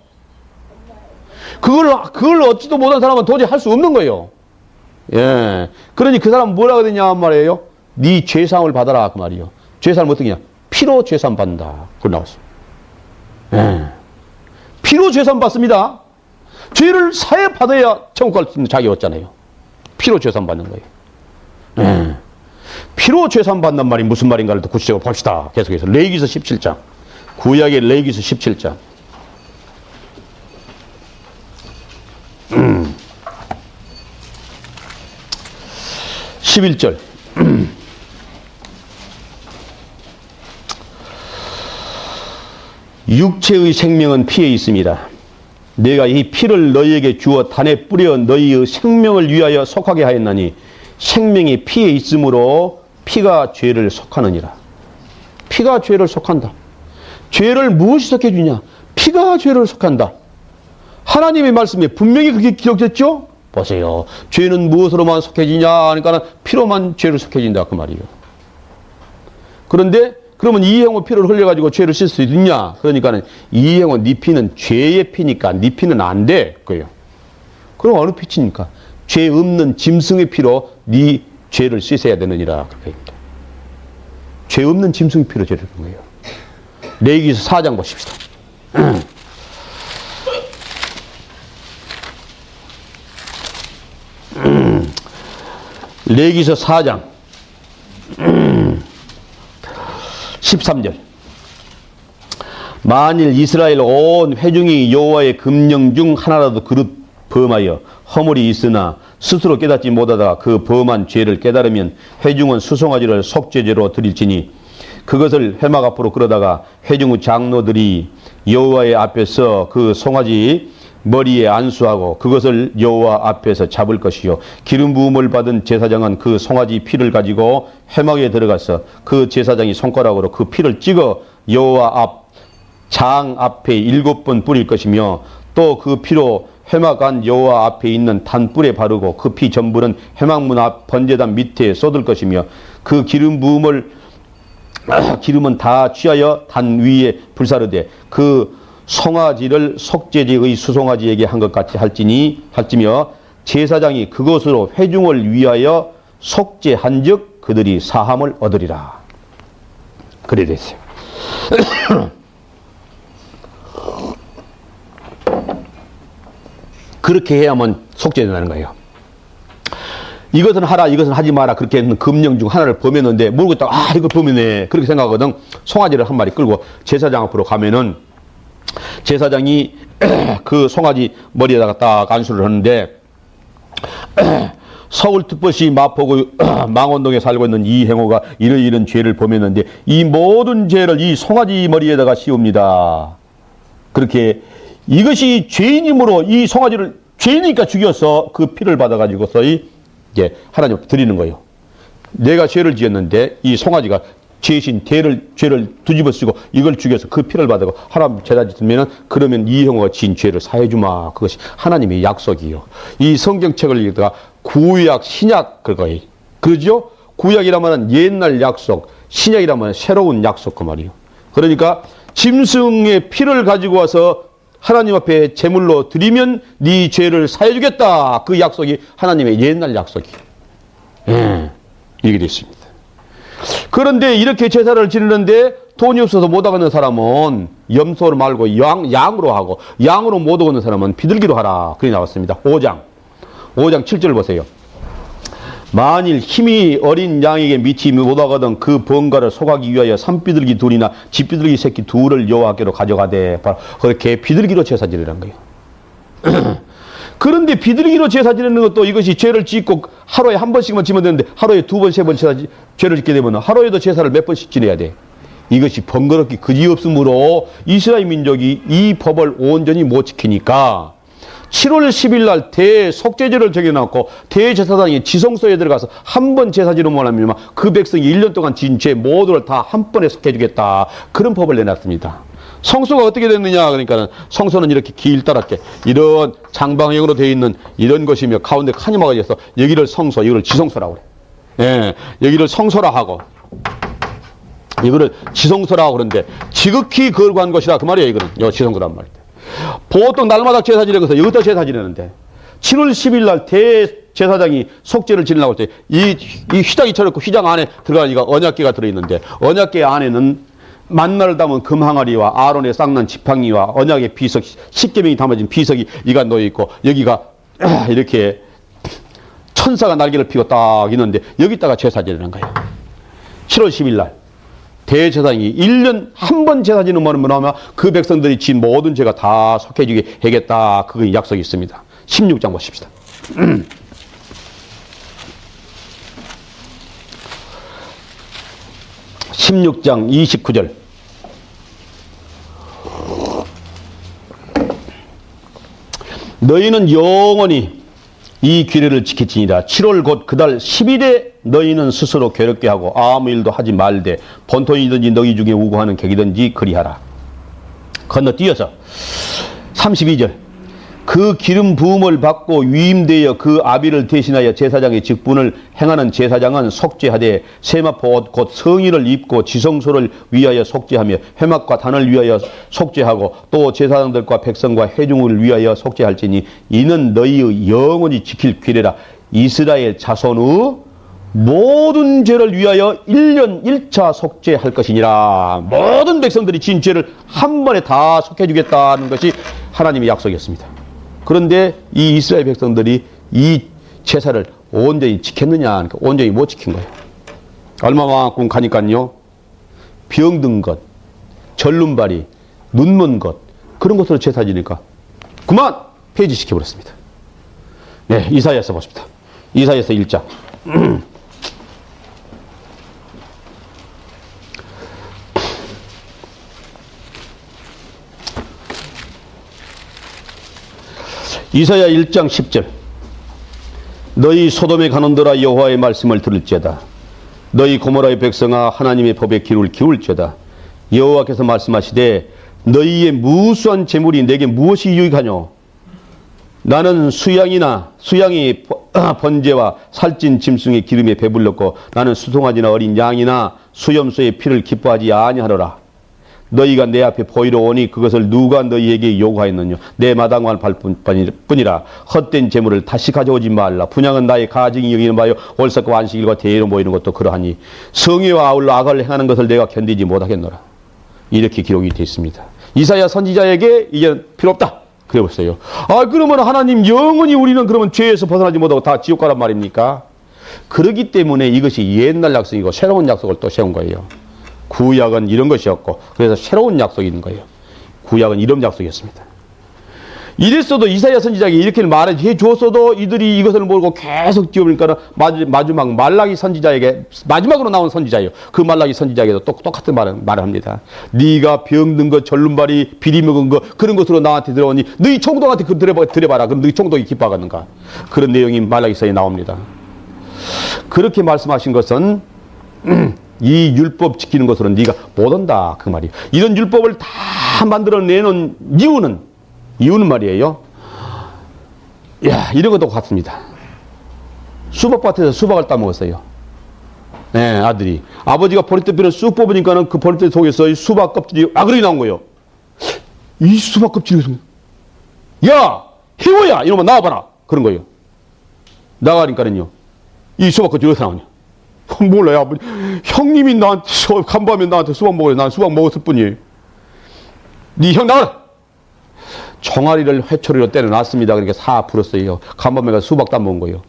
그걸 얻지도 못한 사람은 도저히 할 수 없는 거예요. 예. 그러니 그 사람은 뭐라고 되냐 말이에요. 네 죄사함을 받아라 그 말이에요. 죄사함을 어떻게 하냐? 피로 죄사함 받는다. 그걸 나왔어. 예. 피로 죄사함 받습니다. 죄를 사해 받아야 천국 갈 수 있는 자격이 없잖아요. 피로 죄사함 받는 거예요. 예. 피로 죄사함 받는 말이 무슨 말인가를 또 구체적으로 봅시다. 계속해서 레위기서 17장. 구약의 레위기서 17장. 11절 육체의 생명은 피에 있습니다. 내가 이 피를 너희에게 주어 단에 뿌려 너희의 생명을 위하여 속하게 하였나니 생명이 피에 있으므로 피가 죄를 속하느니라. 피가 죄를 속한다. 죄를 무엇이 속해주냐? 피가 죄를 속한다. 하나님의 말씀에 분명히 그렇게 기록됐죠? 보세요. 죄는 무엇으로만 속해지냐 하니까 피로만 죄를 속해진다 그 말이에요. 그런데 그러면 이행호 피를 흘려가지고 죄를 씻을 수 있냐? 그러니까 이행호 네 피는 죄의 피니까 네 피는 안 돼. 그래요. 그럼 어느 피치니까? 죄 없는 짐승의 피로 네 죄를 씻어야 되느니라. 그렇게 합니다. 죄 없는 짐승의 피로 죄를 씻는 거예요. 레위기서 4장 보십시다. 레위기서 4장 13절. 만일 이스라엘 온 회중이 여호와의 금령 중 하나라도 그릇 범하여 허물이 있으나 스스로 깨닫지 못하다가 그 범한 죄를 깨달으면 회중은 수송아지를 속죄제로 드릴지니 그것을 회막 앞으로 끌어다가 회중의 장로들이 여호와의 앞에서 그 송아지 머리에 안수하고 그것을 여호와 앞에서 잡을 것이요 기름 부음을 받은 제사장은 그 송아지 피를 가지고 회막에 들어가서 그 제사장이 손가락으로 그 피를 찍어 여호와 앞 장 앞에 7번 뿌릴 것이며 또 그 피로 회막 안 여호와 앞에 있는 단불에 바르고 그 피 전부는 회막문 앞 번제단 밑에 쏟을 것이며 그 기름 부음을 기름은 다 취하여 단 위에 불사르되 그 송아지를 속죄제의 수송아지에게 한 것 같이 할지며 제사장이 그것으로 회중을 위하여 속죄한즉 그들이 사함을 얻으리라. 그래 됐어요. 그렇게 해야만 속죄된다는 거예요. 이것은 하라, 이것은 하지 마라. 그렇게 했는 금령 중 하나를 범했는데 모르겠다가 이거 범했네. 그렇게 생각하거든. 송아지를 한 마리 끌고 제사장 앞으로 가면은 제사장이 그 송아지 머리에다가 딱 안수를 하는데 서울특별시 마포구 망원동에 살고 있는 이행호가 이런 죄를 범했는데 이 모든 죄를 이 송아지 머리에다가 씌웁니다. 그렇게 이것이 죄인이므로 이 송아지를 죄인이니까 죽여서 그 피를 받아가지고서 이제 하나님 드리는 거예요. 내가 죄를 지었는데 이 송아지가 죄신 죄를 뒤집어 쓰고 이걸 죽여서 그 피를 받아고 하나님 제사 지으면은 그러면 이행호가 지은 죄를 사해주마. 그것이 하나님의 약속이요. 이 성경책을 읽다가 구약, 신약 그거예요. 그러죠? 구약이라면은 옛날 약속, 신약이라면 새로운 약속 그 말이에요. 그러니까 짐승의 피를 가지고 와서 하나님 앞에 제물로 드리면 네 죄를 사해주겠다. 그 약속이 하나님의 옛날 약속이에요. 이렇게 됐습니다. 그런데 이렇게 제사를 지르는데 돈이 없어서 못 하는 사람은 염소로 말고 양으로 하고 양으로 못 하는 사람은 비둘기로 하라. 그게 나왔습니다. 5장 7절 보세요. 만일 힘이 어린 양에게 미치 못하거든 그 번가를 속하기 위하여 산비둘기 둘이나 집비둘기 새끼 둘을 여호와께로 가져가되 바로 그렇게 비둘기로 제사 지르는 거예요. 그런데 비둘기로 제사 지르는 것도 이것이 죄를 짓고 하루에 한 번씩만 지면 되는데 하루에 2번, 3번 죄를 짓게 되면 하루에도 제사를 몇 번씩 지내야 돼. 이것이 번거롭기 그지없으므로 이스라엘 민족이 이 법을 온전히 못 지키니까 7월 10일 날 대속죄제를 정해놨고 대제사장이 지성소에 들어가서 한 번 제사 지르면 하면 그 백성이 1년 동안 지은 죄 모두를 다 한 번에 속해주겠다. 그런 법을 내놨습니다. 성소가 어떻게 됐느냐 그러니까 성소는 이렇게 길다랗게 이런 장방형으로 되어 있는 이런 것이며 가운데 칸이 막아져서 여기를 성소, 이거를 지성소라고 그래. 예, 여기를 성소라 하고 이거를 지성소라고 그러는데 지극히 거룩한 것이라 그 말이에요. 이거는 요 지성소란 말이에요. 보통 날마다 제사 지내면서 여기다 제사 지내는데 7월 10일 날 대제사장이 속죄를 지내려고 할 때 이 휘장이 쳐놓고 휘장 안에 들어가니까 언약궤가 들어있는데 언약궤 안에는 만나를 담은 금항아리와 아론의 쌍난 지팡이와 언약의 비석 10계명이 담아진 비석이 이가 놓여있고 여기가 이렇게 천사가 날개를 피고 딱 있는데 여기다가 제사 지내는 거예요. 7월 10일 날 대제사장이 1년 한 번 제사 지내면 뭐냐면 그 백성들이 지은 모든 죄가 다 속해지게 해겠다. 그게 약속이 있습니다. 16장 보십시다. 16장 29절. 너희는 영원히 이 규례를 지킬지니라. 7월 곧 그달 10일에 너희는 스스로 괴롭게 하고 아무 일도 하지 말되 본토이든지 너희 중에 우고하는 객이든지 그리하라. 건너뛰어서 32절. 그 기름 부음을 받고 위임되어 그 아비를 대신하여 제사장의 직분을 행하는 제사장은 속죄하되 세마포 옷 곧 성의를 입고 지성소를 위하여 속죄하며 회막과 단을 위하여 속죄하고 또 제사장들과 백성과 회중을 위하여 속죄할지니 이는 너희의 영원히 지킬 규례라. 이스라엘 자손의 모든 죄를 위하여 1년 1차 속죄할 것이니라. 모든 백성들이 지은 죄를 한 번에 다 속해주겠다는 것이 하나님의 약속이었습니다. 그런데 이 이스라엘 백성들이 이 제사를 온전히 지켰느냐 하니까 온전히 못 지킨 거예요. 얼마만큼 가니까요. 병든 것, 절름발이, 눈먼 것 그런 것으로 제사 지니까 그만 폐지시켜버렸습니다. 네, 이사야서 보십니다. 이사야서 1장. 이사야 1장 10절. 너희 소돔에 가는더라 여호와의 말씀을 들을지어다. 너희 고모라의 백성아 하나님의 법에 귀를 기울지어다. 여호와께서 말씀하시되 너희의 무수한 재물이 내게 무엇이 유익하뇨? 나는 수양이 번제와 살찐 짐승의 기름에 배불렀고 나는 수송아지나 어린 양이나 수염소의 피를 기뻐하지 아니하노라. 너희가 내 앞에 보이러 오니 그것을 누가 너희에게 요구하였느냐? 내 마당만 밟을 뿐이라. 헛된 재물을 다시 가져오지 말라. 분양은 나의 가증이 여기는 바요 월삭과 안식일과 대회로 모이는 것도 그러하니 성의와 아울러 악을 행하는 것을 내가 견디지 못하겠노라. 이렇게 기록이 되어 있습니다. 이사야 선지자에게 이제 필요 없다. 그래 보세요. 그러면 하나님 영원히 우리는 그러면 죄에서 벗어나지 못하고 다 지옥 가란 말입니까? 그러기 때문에 이것이 옛날 약속이고 새로운 약속을 또 세운 거예요. 구약은 이런 것이었고 그래서 새로운 약속이 있는 거예요. 구약은 이런 약속이었습니다. 이랬어도 이사야 선지자에게 이렇게 말해 주었어도 이들이 이것을 모르고 계속 뛰어오니까 마지막 말라기 선지자에게 마지막으로 나온 선지자예요. 그 말라기 선지자에게도 똑같은 말을 합니다. 네가 병든 것, 절름발이, 비리 먹은 것 그런 것으로 나한테 들어오니 너희 총독한테 들어봐라. 그럼 너희 총독이 기뻐하겠는가? 그런 내용이 말라기서에 나옵니다. 그렇게 말씀하신 것은 이 율법 지키는 것으로는 네가 못한다 그 말이에요. 이런 율법을 다 만들어내는 이유는 말이에요. 야, 이런 것도 같습니다. 수박밭에서 수박을 따먹었어요. 네, 아들이. 아버지가 보리대표를 쑥 뽑으니까는 그 보리대 속에서 수박 껍질이 아그리 나온 거예요. 이 수박 껍질이 야, 희호야! 이놈아 나와봐라! 그런 거예요. 나가니까는요. 이 수박 껍질이 어디서 나오냐? 몰라요, 아버지. 형님이 나한테 간밤에 나한테 수박 먹으래. 난 수박 먹었을 뿐이에요. 네 형 나와라! 총알이를 회초리로 때려놨습니다. 그러니까 사 불었어요. 간밤에 가서 수박 따먹은 거예요.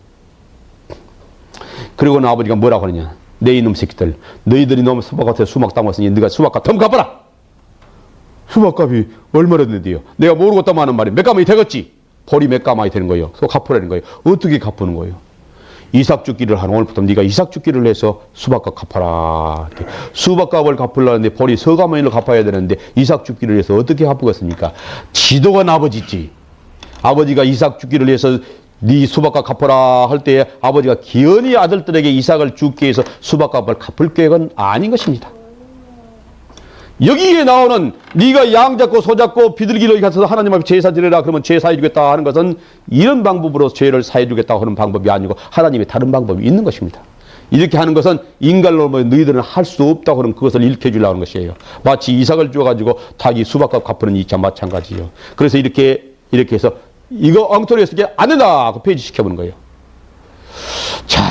그리고는 아버지가 뭐라고 하느냐. 내 이놈 새끼들. 너희들이 너무 수박밭에 수박 따먹었으니 네가 수박값 더 갚아라. 수박값이 얼마나 되는데요. 내가 모르고 따먹는 말이 몇 가마이 되겠지. 벌이 몇 가마이 되는 거예요. 그거 갚으라는 거예요. 어떻게 갚는 거예요. 이삭 죽기를 한 오늘부터 네가 이삭 죽기를 해서 수박값 갚아라. 이렇게. 수박값을 갚으려는데 벌이 서가만이를 갚아야 되는데 이삭 죽기를 해서 어떻게 갚겠습니까? 지도가 아버지지. 아버지가 이삭 죽기를 해서 네 수박값 갚아라 할 때에 아버지가 기연히 아들들에게 이삭을 죽게 해서 수박값을 갚을 계획은 아닌 것입니다. 여기에 나오는 네가 양 잡고 소 잡고 비둘기를 가서 하나님 앞에 제사 드려라 그러면 죄 사해주겠다 하는 것은 이런 방법으로 죄를 사해주겠다 하는 방법이 아니고 하나님의 다른 방법이 있는 것입니다. 이렇게 하는 것은 인간로 너희들은 할 수 없다고 그러면 그것을 일으켜주려고 하는 것이에요. 마치 이삭을 주어가지고 자기 수박값 갚는 이자 마찬가지예요. 그래서 이렇게 해서 이거 엉터리 했을 때 안 된다 그 폐지시켜보는 거예요. 자,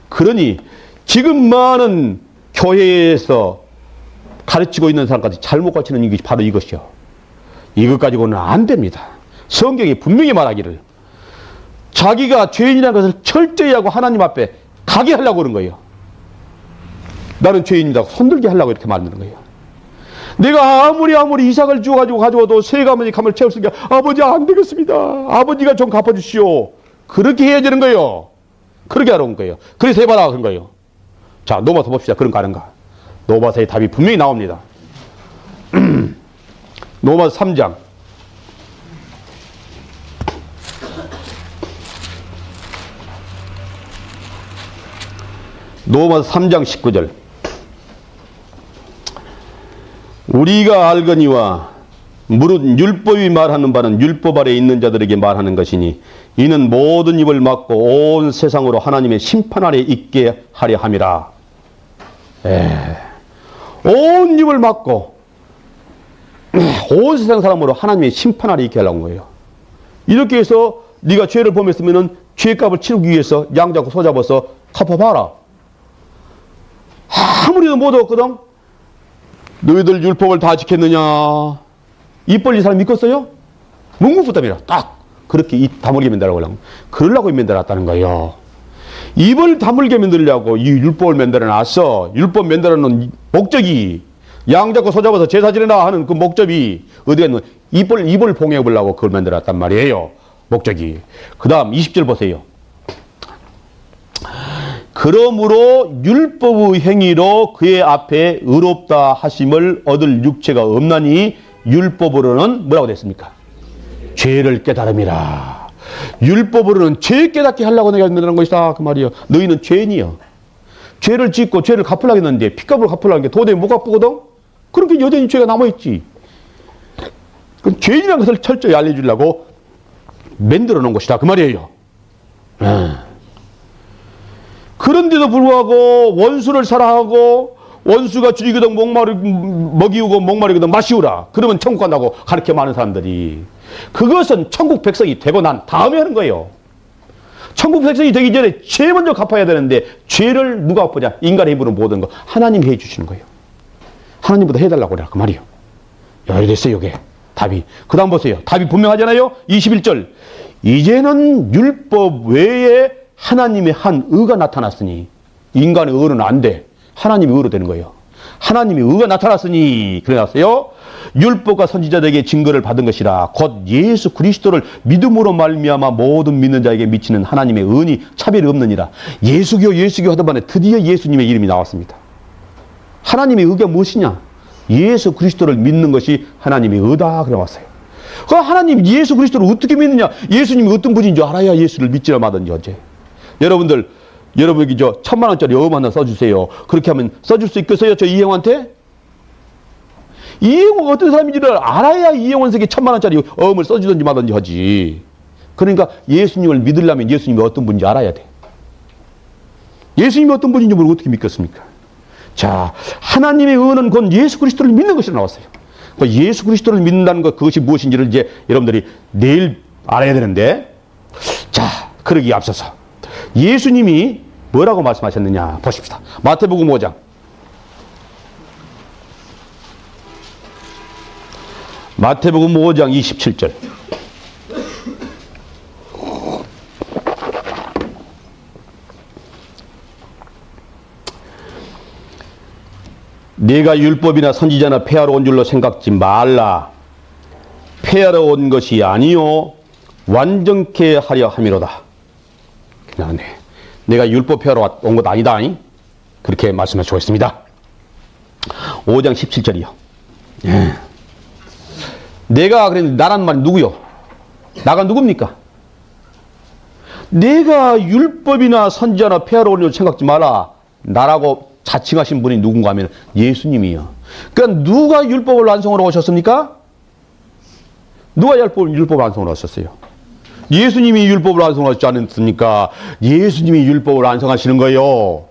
그러니 지금 많은 교회에서 가르치고 있는 사람까지 잘못 가르치는 이것이 바로 이것이요. 이것 가지고는 안 됩니다. 성경이 분명히 말하기를 자기가 죄인이라는 것을 철저히 하고 하나님 앞에 가게 하려고 그런 거예요. 나는 죄인이다 손들게 하려고 이렇게 만드는 거예요. 내가 아무리 이삭을 주어가지고 가져와도 세 가마니 감을 채웠으니까 아버지 안 되겠습니다. 아버지가 좀 갚아주시오. 그렇게 해야 되는 거예요. 그렇게 하러 온 거예요. 그래서 해봐라 그런 거예요. 자, 노마서 봅시다. 그런 거 아는가? 노마서의 답이 분명히 나옵니다. 노마서 3장 로마서 3장 19절. 우리가 알거니와 무릇 율법이 말하는 바는 율법 아래 있는 자들에게 말하는 것이니 이는 모든 입을 막고 온 세상으로 하나님의 심판 아래 있게 하려 함이라. 온 입을 막고 온 세상 사람으로 하나님의 심판 아래 있게 하려는 거예요. 이렇게 해서 네가 죄를 범했으면 죄값을 치르기 위해서 양 잡고 소 잡아서 갚아봐라. 아무리도 못 얻었거든. 너희들 율법을 다 지켰느냐? 입 벌린 사람 믿겠어요? 묵묵부답이라. 딱 그렇게 입 다물게 만들라고 하려고. 그러려고 만들었다는 거예요. 입을 다물게 만들려고 이 율법을 만들어놨어. 율법 만들어놓은 목적이 양 잡고 소 잡아서 제사 지내라 하는 그 목적이 어디가 있는 입을 봉해보려고 그걸 만들었단 말이에요. 목적이. 그 다음 20절 보세요. 그러므로 율법의 행위로 그의 앞에 의롭다 하심을 얻을 육체가 없나니 율법으로는 뭐라고 됐습니까? 죄를 깨달음이라. 율법으로는 죄 깨닫게 하려고 내가 만드는 것이다 그 말이에요. 너희는 죄인이요. 죄를 짓고 죄를 갚으려고 했는데 핏값을 갚으려는 게 도저히 못 갚거든. 그렇게 여전히 죄가 남아있지. 그럼 죄인이라는 것을 철저히 알려주려고 만들어 놓은 것이다 그 말이에요. 그런데도 불구하고 원수를 사랑하고 원수가 죽이거든 먹이우고 목마르거든 마시우라. 그러면 천국 간다고 가르쳐 많은 사람들이. 그것은 천국 백성이 되고 난 다음에 하는 거예요. 천국 백성이 되기 전에 죄 먼저 갚아야 되는데 죄를 누가 갚으냐? 인간의 힘으로 모든 거 하나님이 해주시는 거예요. 하나님보다 해달라고 그래 그 말이에요. 여기 됐어요 이게 답이. 그 다음 보세요. 답이 분명하잖아요. 21절. 이제는 율법 외에 하나님의 한 의가 나타났으니 인간의 의는 안 돼. 하나님의 의로 되는 거예요. 하나님의 의가 나타났으니 그래 놨어요. 율법과 선지자들에게 증거를 받은 것이라 곧 예수 그리스도를 믿음으로 말미암아 모든 믿는 자에게 미치는 하나님의 은이 차별이 없느니라. 예수교 하던 반에 드디어 예수님의 이름이 나왔습니다. 하나님의 의가 무엇이냐? 예수 그리스도를 믿는 것이 하나님의 의다 그래 왔어요. 그 하나님 예수 그리스도를 어떻게 믿느냐? 예수님이 어떤 분인 줄 알아야 예수를 믿지나 마든지 어째. 여러분들 여러분이 1,000,000원짜리 어음 하나 써주세요. 그렇게 하면 써줄 수 있겠어요? 저 이행원한테? 이행원 어떤 사람인지를 알아야 이행원에게 1,000,000원짜리 어음을 써주든지 마든지 하지. 그러니까 예수님을 믿으려면 예수님이 어떤 분인지 알아야 돼. 예수님이 어떤 분인지 모르고 어떻게 믿겠습니까? 자, 하나님의 의는 곧 예수 그리스도를 믿는 것이라 나왔어요. 예수 그리스도를 믿는다는 것, 그것이 무엇인지를 이제 여러분들이 내일 알아야 되는데, 자, 그러기에 앞서서 예수님이 뭐라고 말씀하셨느냐 보십시다. 마태복음 5장. 마태복음 5장 27절. 내가 율법이나 선지자나 폐하러 온 줄로 생각지 말라. 폐하러 온 것이 아니요 완전케 하려 함이로다. 네. 내가 율법 폐하러 온 것 아니다. 그렇게 말씀하시고 있습니다. 5장 17절이요. 예. 내가 그랬는데 나란 말이 누구요? 나가 누굽니까? 내가 율법이나 선지자나 폐하러 온 줄로 생각지 마라. 나라고 자칭하신 분이 누군가 하면 예수님이요. 그러니까 누가 율법을 완성하러 오셨습니까? 누가 율법을 완성하러 오셨어요? 예수님이 율법을 완성하지 않았습니까? 예수님이 율법을 완성하시는 거예요.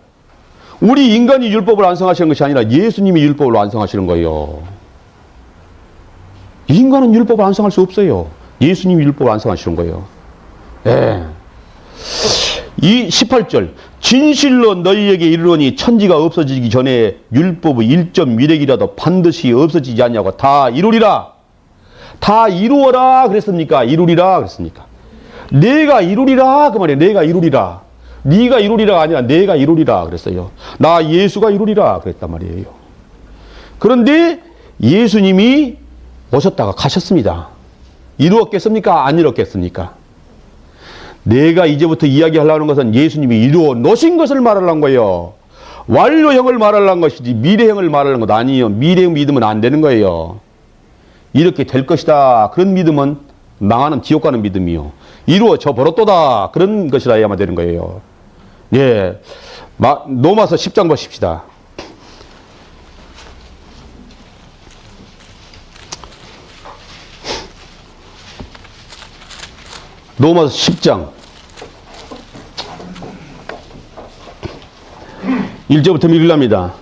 우리 인간이 율법을 완성하시는 것이 아니라 예수님이 율법을 완성하시는 거예요. 인간은 율법을 완성할 수 없어요. 예수님이 율법을 완성하시는 거예요. 예. 이 18절. 진실로 너희에게 이르노니 천지가 없어지기 전에 율법의 1.1핵이라도 반드시 없어지지 않냐고 다 이루리라. 다 이루어라 그랬습니까? 이루리라 그랬습니까? 내가 이루리라 그 말이에요. 내가 이루리라. 네가 이루리라가 아니라 내가 이루리라 그랬어요. 나 예수가 이루리라 그랬단 말이에요. 그런데 예수님이 오셨다가 가셨습니다. 이루었겠습니까? 안 이루었겠습니까? 내가 이제부터 이야기하려는 것은 예수님이 이루어 놓으신 것을 말하려는 거예요. 완료형을 말하려는 것이지 미래형을 말하는 것 아니에요. 미래형 믿으면 안 되는 거예요. 이렇게 될 것이다. 그런 믿음은 망하는 지옥 가는 믿음이요. 이루어져 버렸도다. 그런 것이라 해야만 되는 거예요. 예. 로마서 10장 보십시다. 로마서 10장 1절부터 읽으랍니다.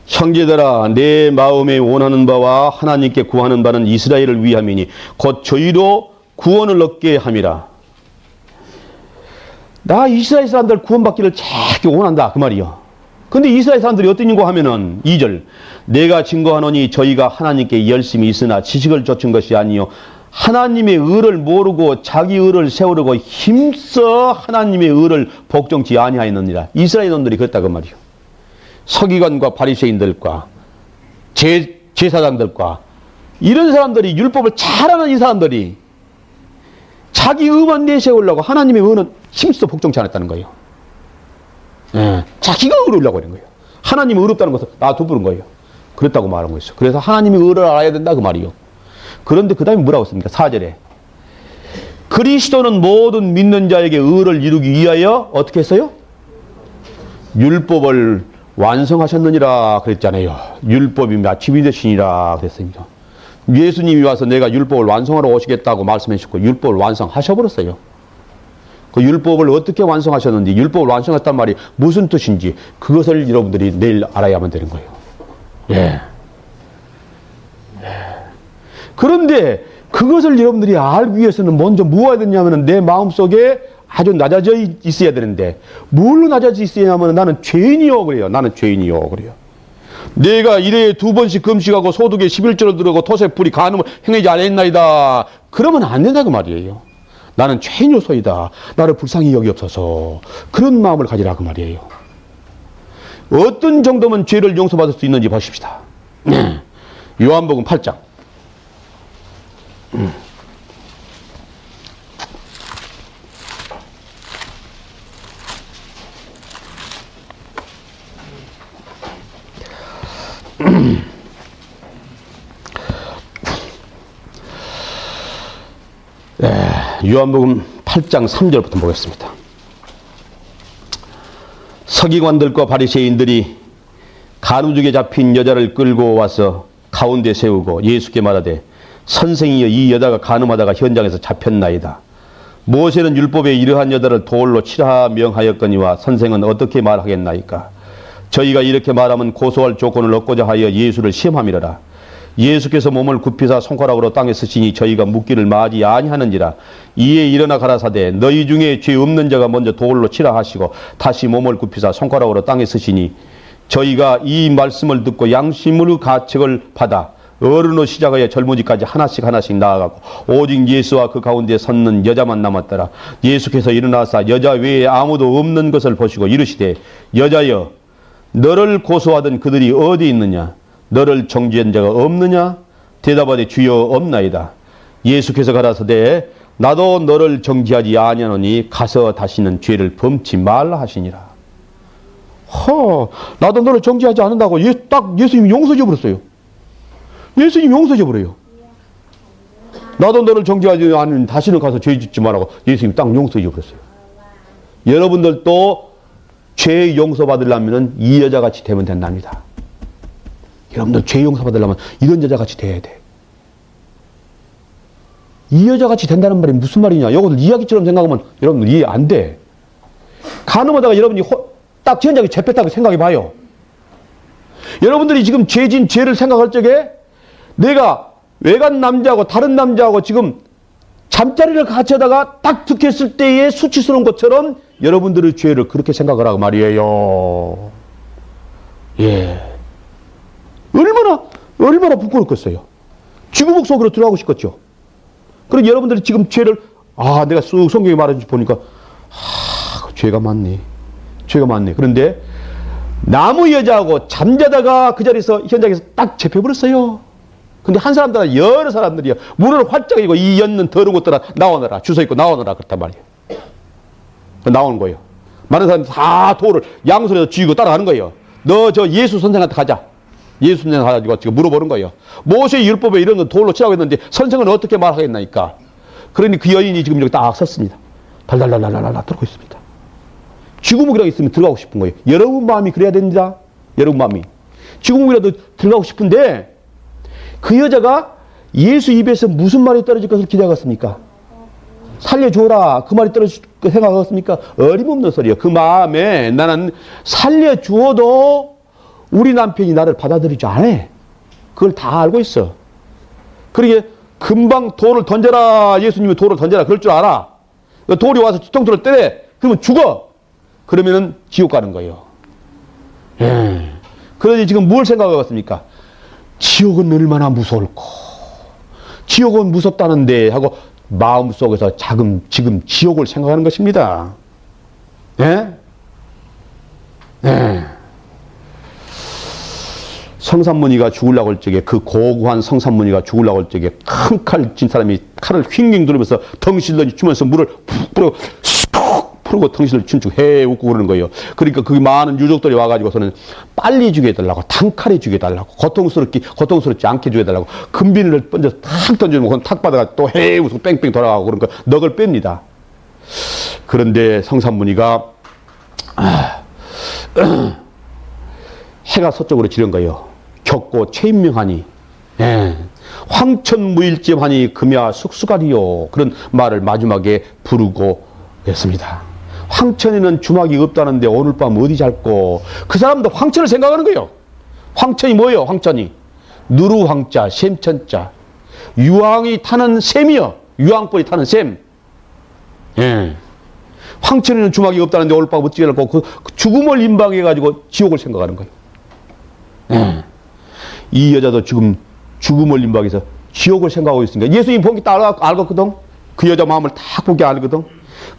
형제들아, 내 마음에 원하는 바와 하나님께 구하는 바는 이스라엘을 위함이니 곧 저희로 구원을 얻게 함이라. 나 이스라엘 사람들 구원받기를 제게 원한다 그 말이요. 근데 이스라엘 사람들이 어떤 인고 하면은 2절 내가 증거하노니 저희가 하나님께 열심히 있으나 지식을 좇은 것이 아니요 하나님의 의를 모르고 자기 의를 세우려고 힘써 하나님의 의를 복종치 아니하였느니라. 이스라엘 놈들이 그랬다 그 말이요. 서기관과 바리새인들과 제사장들과 이런 사람들이 율법을 잘하는 이 사람들이 자기 의만 내세우려고 하나님의 의는 힘써 복종치 않았다는 거예요. 자기가 의로우려고 하는 거예요. 하나님이 의롭다는 것을 놔두부른 거예요. 그랬다고 말한 거였어요. 그래서 하나님의 의를 알아야 된다 그 말이요. 그런데 그 다음에 뭐라고 했습니까? 4절에 그리스도는 모든 믿는 자에게 의를 이루기 위하여 어떻게 했어요? 율법을 완성하셨느니라 그랬잖아요. 율법이 마침이 되시니라 그랬습니다. 예수님이 와서 내가 율법을 완성하러 오시겠다고 말씀하셨고 율법을 완성하셔버렸어요. 그 율법을 어떻게 완성하셨는지, 율법을 완성했단 말이 무슨 뜻인지 그것을 여러분들이 내일 알아야만 되는 거예요. 예. 그런데 그것을 여러분들이 알기 위해서는 먼저 무엇해야 되냐면 내 마음속에 아주 낮아져 있어야 되는데 뭘로 낮아져 있어야 하면 나는 죄인이요 그래요. 나는 죄인이요 그래요. 내가 일에 2번씩 금식하고 소득에 11조를 들어가고 토세 풀이 간음을 행하지 않았나이다. 그러면 안 된다 그 말이에요. 나는 죄인요소이다. 나를 불쌍히 여기옵소서. 그런 마음을 가지라 그 말이에요. 어떤 정도면 죄를 용서받을 수 있는지 보십시다. 요한복음 8장. 요한복음 8장 3절부터 보겠습니다. 서기관들과 바리새인들이 가누죽에 잡힌 여자를 끌고 와서 가운데 세우고 예수께 말하되 선생이여 이 여자가 간음하다가 현장에서 잡혔나이다. 모세는 율법에 이러한 여자를 돌로 치라 명하였거니와 선생은 어떻게 말하겠나이까. 저희가 이렇게 말하면 고소할 조건을 얻고자 하여 예수를 시험함이라. 예수께서 몸을 굽히사 손가락으로 땅에 쓰시니 저희가 묻기를 마지 아니하는지라. 이에 일어나 가라사대 너희 중에 죄 없는 자가 먼저 돌로 치라 하시고 다시 몸을 굽히사 손가락으로 땅에 쓰시니 저희가 이 말씀을 듣고 양심으로 가책을 받아 어른으로 시작하여 젊은이까지 하나씩 나아가고 오직 예수와 그 가운데 섰는 여자만 남았더라. 예수께서 일어나사 여자 외에 아무도 없는 것을 보시고 이르시되 여자여 너를 고소하던 그들이 어디 있느냐? 너를 정죄한 자가 없느냐? 대답하되 주여 없나이다. 예수께서 가라사대 나도 너를 정죄하지 아니하노니 가서 다시는 죄를 범치 말라 하시니라. 나도 너를 정죄하지 않는다고 딱 예수님이 용서해 버렸어요. 예수님이 용서해 버려요. 나도 너를 정죄하지 않으니 다시는 가서 죄 짓지 말라고 예수님이 딱 용서해 버렸어요. 여러분들도 죄 용서받으려면 이 여자같이 되면 된답니다. 여러분들 죄 용서받으려면 이런 여자같이 돼야 돼. 이 여자같이 된다는 말이 무슨 말이냐. 이것을 이야기처럼 생각하면 여러분들 이해 안 돼. 간음하다가 여러분이 딱 현장에 잡혔다고 생각해 봐요. 여러분들이 지금 죄진 죄를 생각할 적에 내가 외간 남자하고 다른 남자하고 지금 잠자리를 같이 하다가 딱 득했을 때의 수치스러운 것처럼 여러분들의 죄를 그렇게 생각을 하고 말이에요. 예. 얼마나 부끄럽겠어요. 쥐구멍 속으로 들어가고 싶겠죠. 그럼 여러분들이 지금 죄를, 내가 쑥 성경에 말해주지 보니까, 죄가 많네. 그런데, 나무 여자하고 잠자다가 그 자리에서, 현장에서 딱 잡혀버렸어요. 근데 한 사람들은 여러 사람들이요. 문을 활짝 열고 이 였는 더러운 것들아 나오너라. 주워있고 나오너라. 그렇단 말이에요. 나오는 거예요. 많은 사람들이 다 돌을 양손에서 쥐고 따라가는 거예요. 너 저 예수 선생한테 가자. 예수 선생 가가지고 지금 물어보는 거예요. 모세의 율법에 이런 건 돌로 치라고 했는데 선생은 어떻게 말하겠나니까. 그러니 그 여인이 지금 여기 딱 섰습니다. 달달달달달달 들고 있습니다. 쥐구멍이라도 있으면 들어가고 싶은 거예요. 여러분 마음이 그래야 됩니다. 여러분 마음이. 쥐구멍이라도 들어가고 싶은데 그 여자가 예수 입에서 무슨 말이 떨어질 것을 기대하겠습니까? 살려주어라. 그 말이 떨어질 것 생각하겠습니까? 어림없는 소리예요. 그 마음에 나는 살려주어도 우리 남편이 나를 받아들이지 않아. 그걸 다 알고 있어. 그러게 금방 돌을 던져라. 예수님이 돌을 던져라. 그럴 줄 알아. 돌이 와서 뒤통수를 때려. 그러면 죽어. 그러면은 지옥 가는 거예요. 그러니 지금 뭘 생각하겠습니까? 지옥은 얼마나 무서울까. 지옥은 무섭다는데 하고 마음속에서 지금 지옥을 생각하는 것입니다. 예? 예. 성삼문이가 죽으려고 할 적에, 그 고고한 성삼문이가 죽으려고 할 적에 큰 칼 진 사람이 칼을 휙휙 누르면서 덩실을 주면서 물을 푹 뿌리고 쑥 풀고 덩실을 춘축 해 웃고 그러는 거예요. 그러니까 그 많은 유족들이 와가지고서는 빨리 죽여달라고, 단칼에 죽여달라고, 고통스럽지 않게 죽여달라고 금비늘을 던져서 탁 던져주면 그건 탁 받아가 또 해 웃고 뺑뺑 돌아가고 그러니까 넋을 뺍니다. 그런데 성삼문이가 해가 서쪽으로 지른 거예요. 격고 최인명하니, 예. 황천무일점하니 금야 숙수가리요. 그런 말을 마지막에 부르고 했습니다. 황천에는 주막이 없다는데 오늘 밤 어디 잘꼬. 그 사람도 황천을 생각하는 거예요. 황천이 뭐예요? 황천이 누루황자 샘천자, 유황이 타는 샘이요. 유황벌이 타는 샘. 예. 황천에는 주막이 없다는데 오늘 밤 어디 잘꼬. 그 죽음을 임박해가지고 지옥을 생각하는 거예요. 이 여자도 지금 죽음을 임박해서 지옥을 생각하고 있으니까 예수님 보기 딱 알거든. 그 여자 마음을 딱 보기 알거든.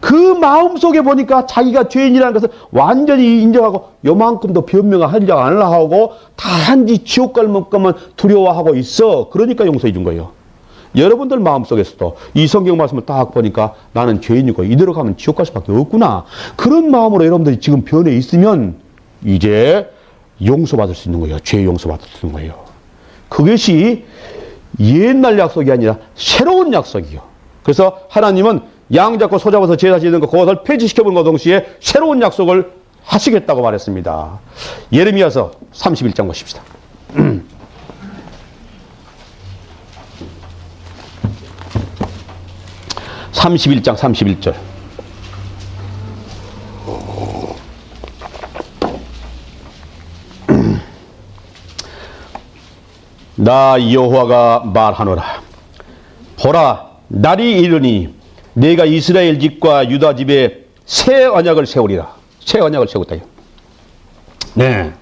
그 마음 속에 보니까 자기가 죄인이라는 것을 완전히 인정하고 요만큼도 변명을 하려고 안 하고 단지 지옥 갈 것만 두려워하고 있어. 그러니까 용서해 준 거예요. 여러분들 마음속에서도 이 성경 말씀을 딱 보니까 나는 죄인이고 이대로 가면 지옥 갈 수밖에 없구나. 그런 마음으로 여러분들이 지금 변해 있으면 이제 용서받을 수 있는 거예요. 죄 용서받을 수 있는 거예요. 그것이 옛날 약속이 아니라 새로운 약속이요. 그래서 하나님은 양 잡고 소 잡아서 제사 지는 거 그것을 폐지시켜보는 것 동시에 새로운 약속을 하시겠다고 말했습니다. 예레미야서 31장 보십시다. 31장 31절. 나 여호와가 말하노라. 보라, 날이 이르니 내가 이스라엘 집과 유다 집에 새 언약을 세우리라. 새 언약을 세우다. 네.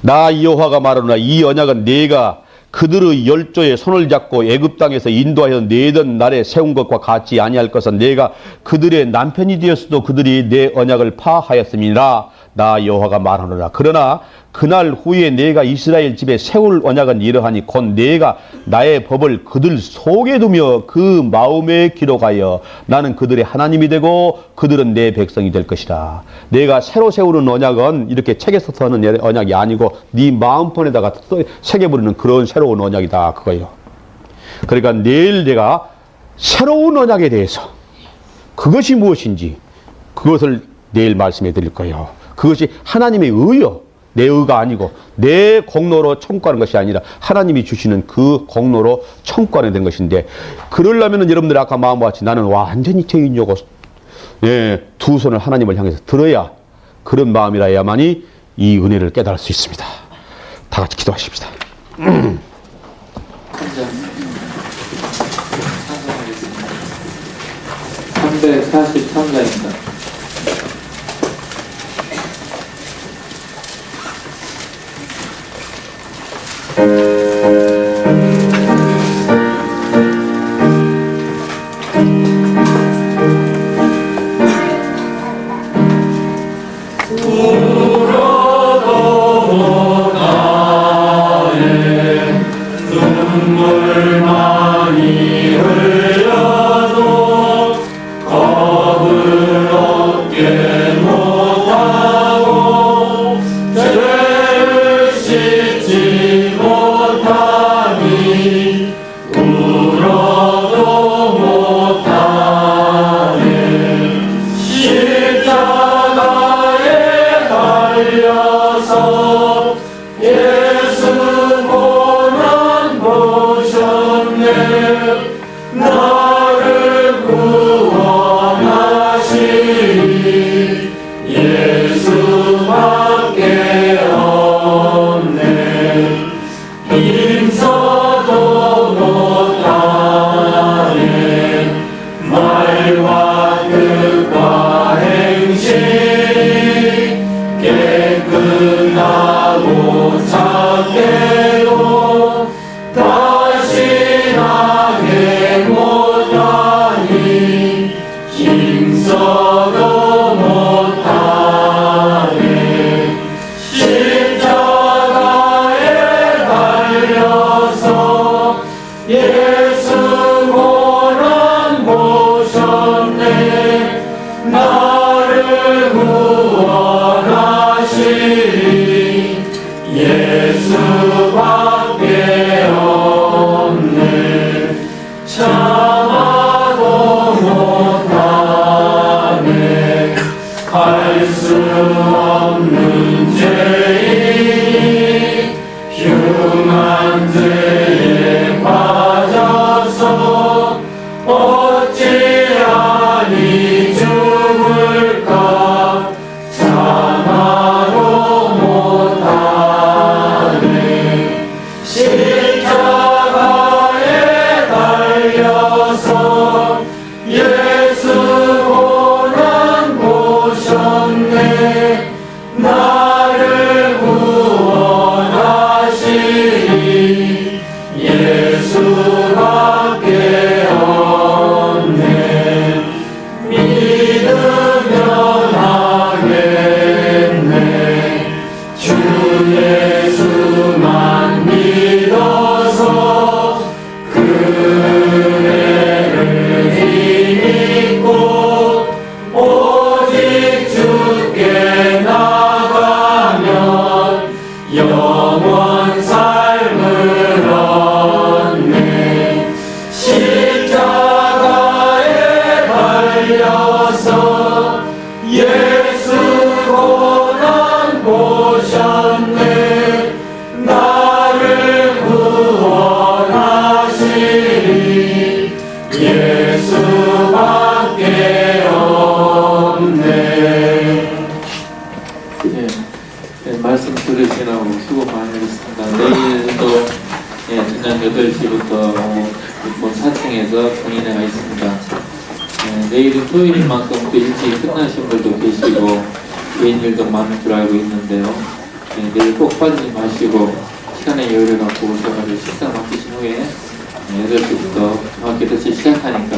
나 여호와가 말하노라. 이 언약은 내가 그들의 열조에 손을 잡고 애굽 땅에서 인도하여 내던 날에 세운 것과 같이 아니할 것은 내가 그들의 남편이 되었어도 그들이 내 언약을 파하였음이라. 나 여호와가 말하노라. 그러나 그날 후에 내가 이스라엘 집에 세울 언약은 이러하니 곧 내가 나의 법을 그들 속에 두며 그 마음에 기록하여 나는 그들의 하나님이 되고 그들은 내 백성이 될 것이라. 내가 새로 세우는 언약은 이렇게 책에 써서 하는 언약이 아니고 네 마음폰에다가 새겨버리는 그런 새로운 언약이다 그거예요. 그러니까 내일 내가 새로운 언약에 대해서 그것이 무엇인지 그것을 내일 말씀해 드릴 거예요. 그것이 하나님의 의요. 내 의가 아니고 내 공로로 청구하는 것이 아니라 하나님이 주시는 그 공로로 청구하는 된 것인데, 그러려면 여러분들이 아까 마음과 같이 나는 완전히 죄인이고 두 손을 하나님을 향해서 들어야, 그런 마음이라야만이 이 은혜를 깨달을 수 있습니다. 다 같이 기도하십시다.
343장입니다.
눈물 많이 흘려도 거부
달려서 예수 고난 보셨네. 나를 구원하시니 예수밖에 없네. 힘써도 못하네. 말과 뜻과 행실 깨끗하고 착해도 다시 하게 못하니 힘써도 못하네. 십자가에 달려서 예수 고난 보셨네. 나를 구원하시니 예수밖에 없네. 참아도 못하네. 할 수 없는 죄인 흉한 죄에 빠져서 어찌하니 죽을까. 참아도 못하네. 십자가에 달려서 예수 고난 보셨네. 나를 구원하시니 예수밖에 없네. 믿으면 하겠네. 주 예수만 믿어서 그 은혜를 힘입고 오직 주께 나가면 영원 삶을 얻네. 십자가에 달려서 예수 고난 보셨네. 나를 구원하시니 예수밖에 없네.
말씀 들으시라고 수고 많이 했습니다. 내일도 저녁 8시부터 본 4층에서 경인회가 있습니다. 내일은 토요일인 만큼 또 일찍 끝나신 분들도 계시고 개인 일도 많은 줄 알고 있는데요. 내일 꼭 빠지지 마시고 시간의 여유를 갖고 오셔가지고 식사 마치신 후에 8시부터 정확히 8시 시작하니까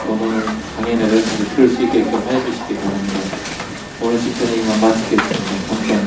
오늘 강연회를 들을 수 있게끔 해주시기 바랍니다. 오늘 집회는 이만 마치겠습니다. 감사합니다.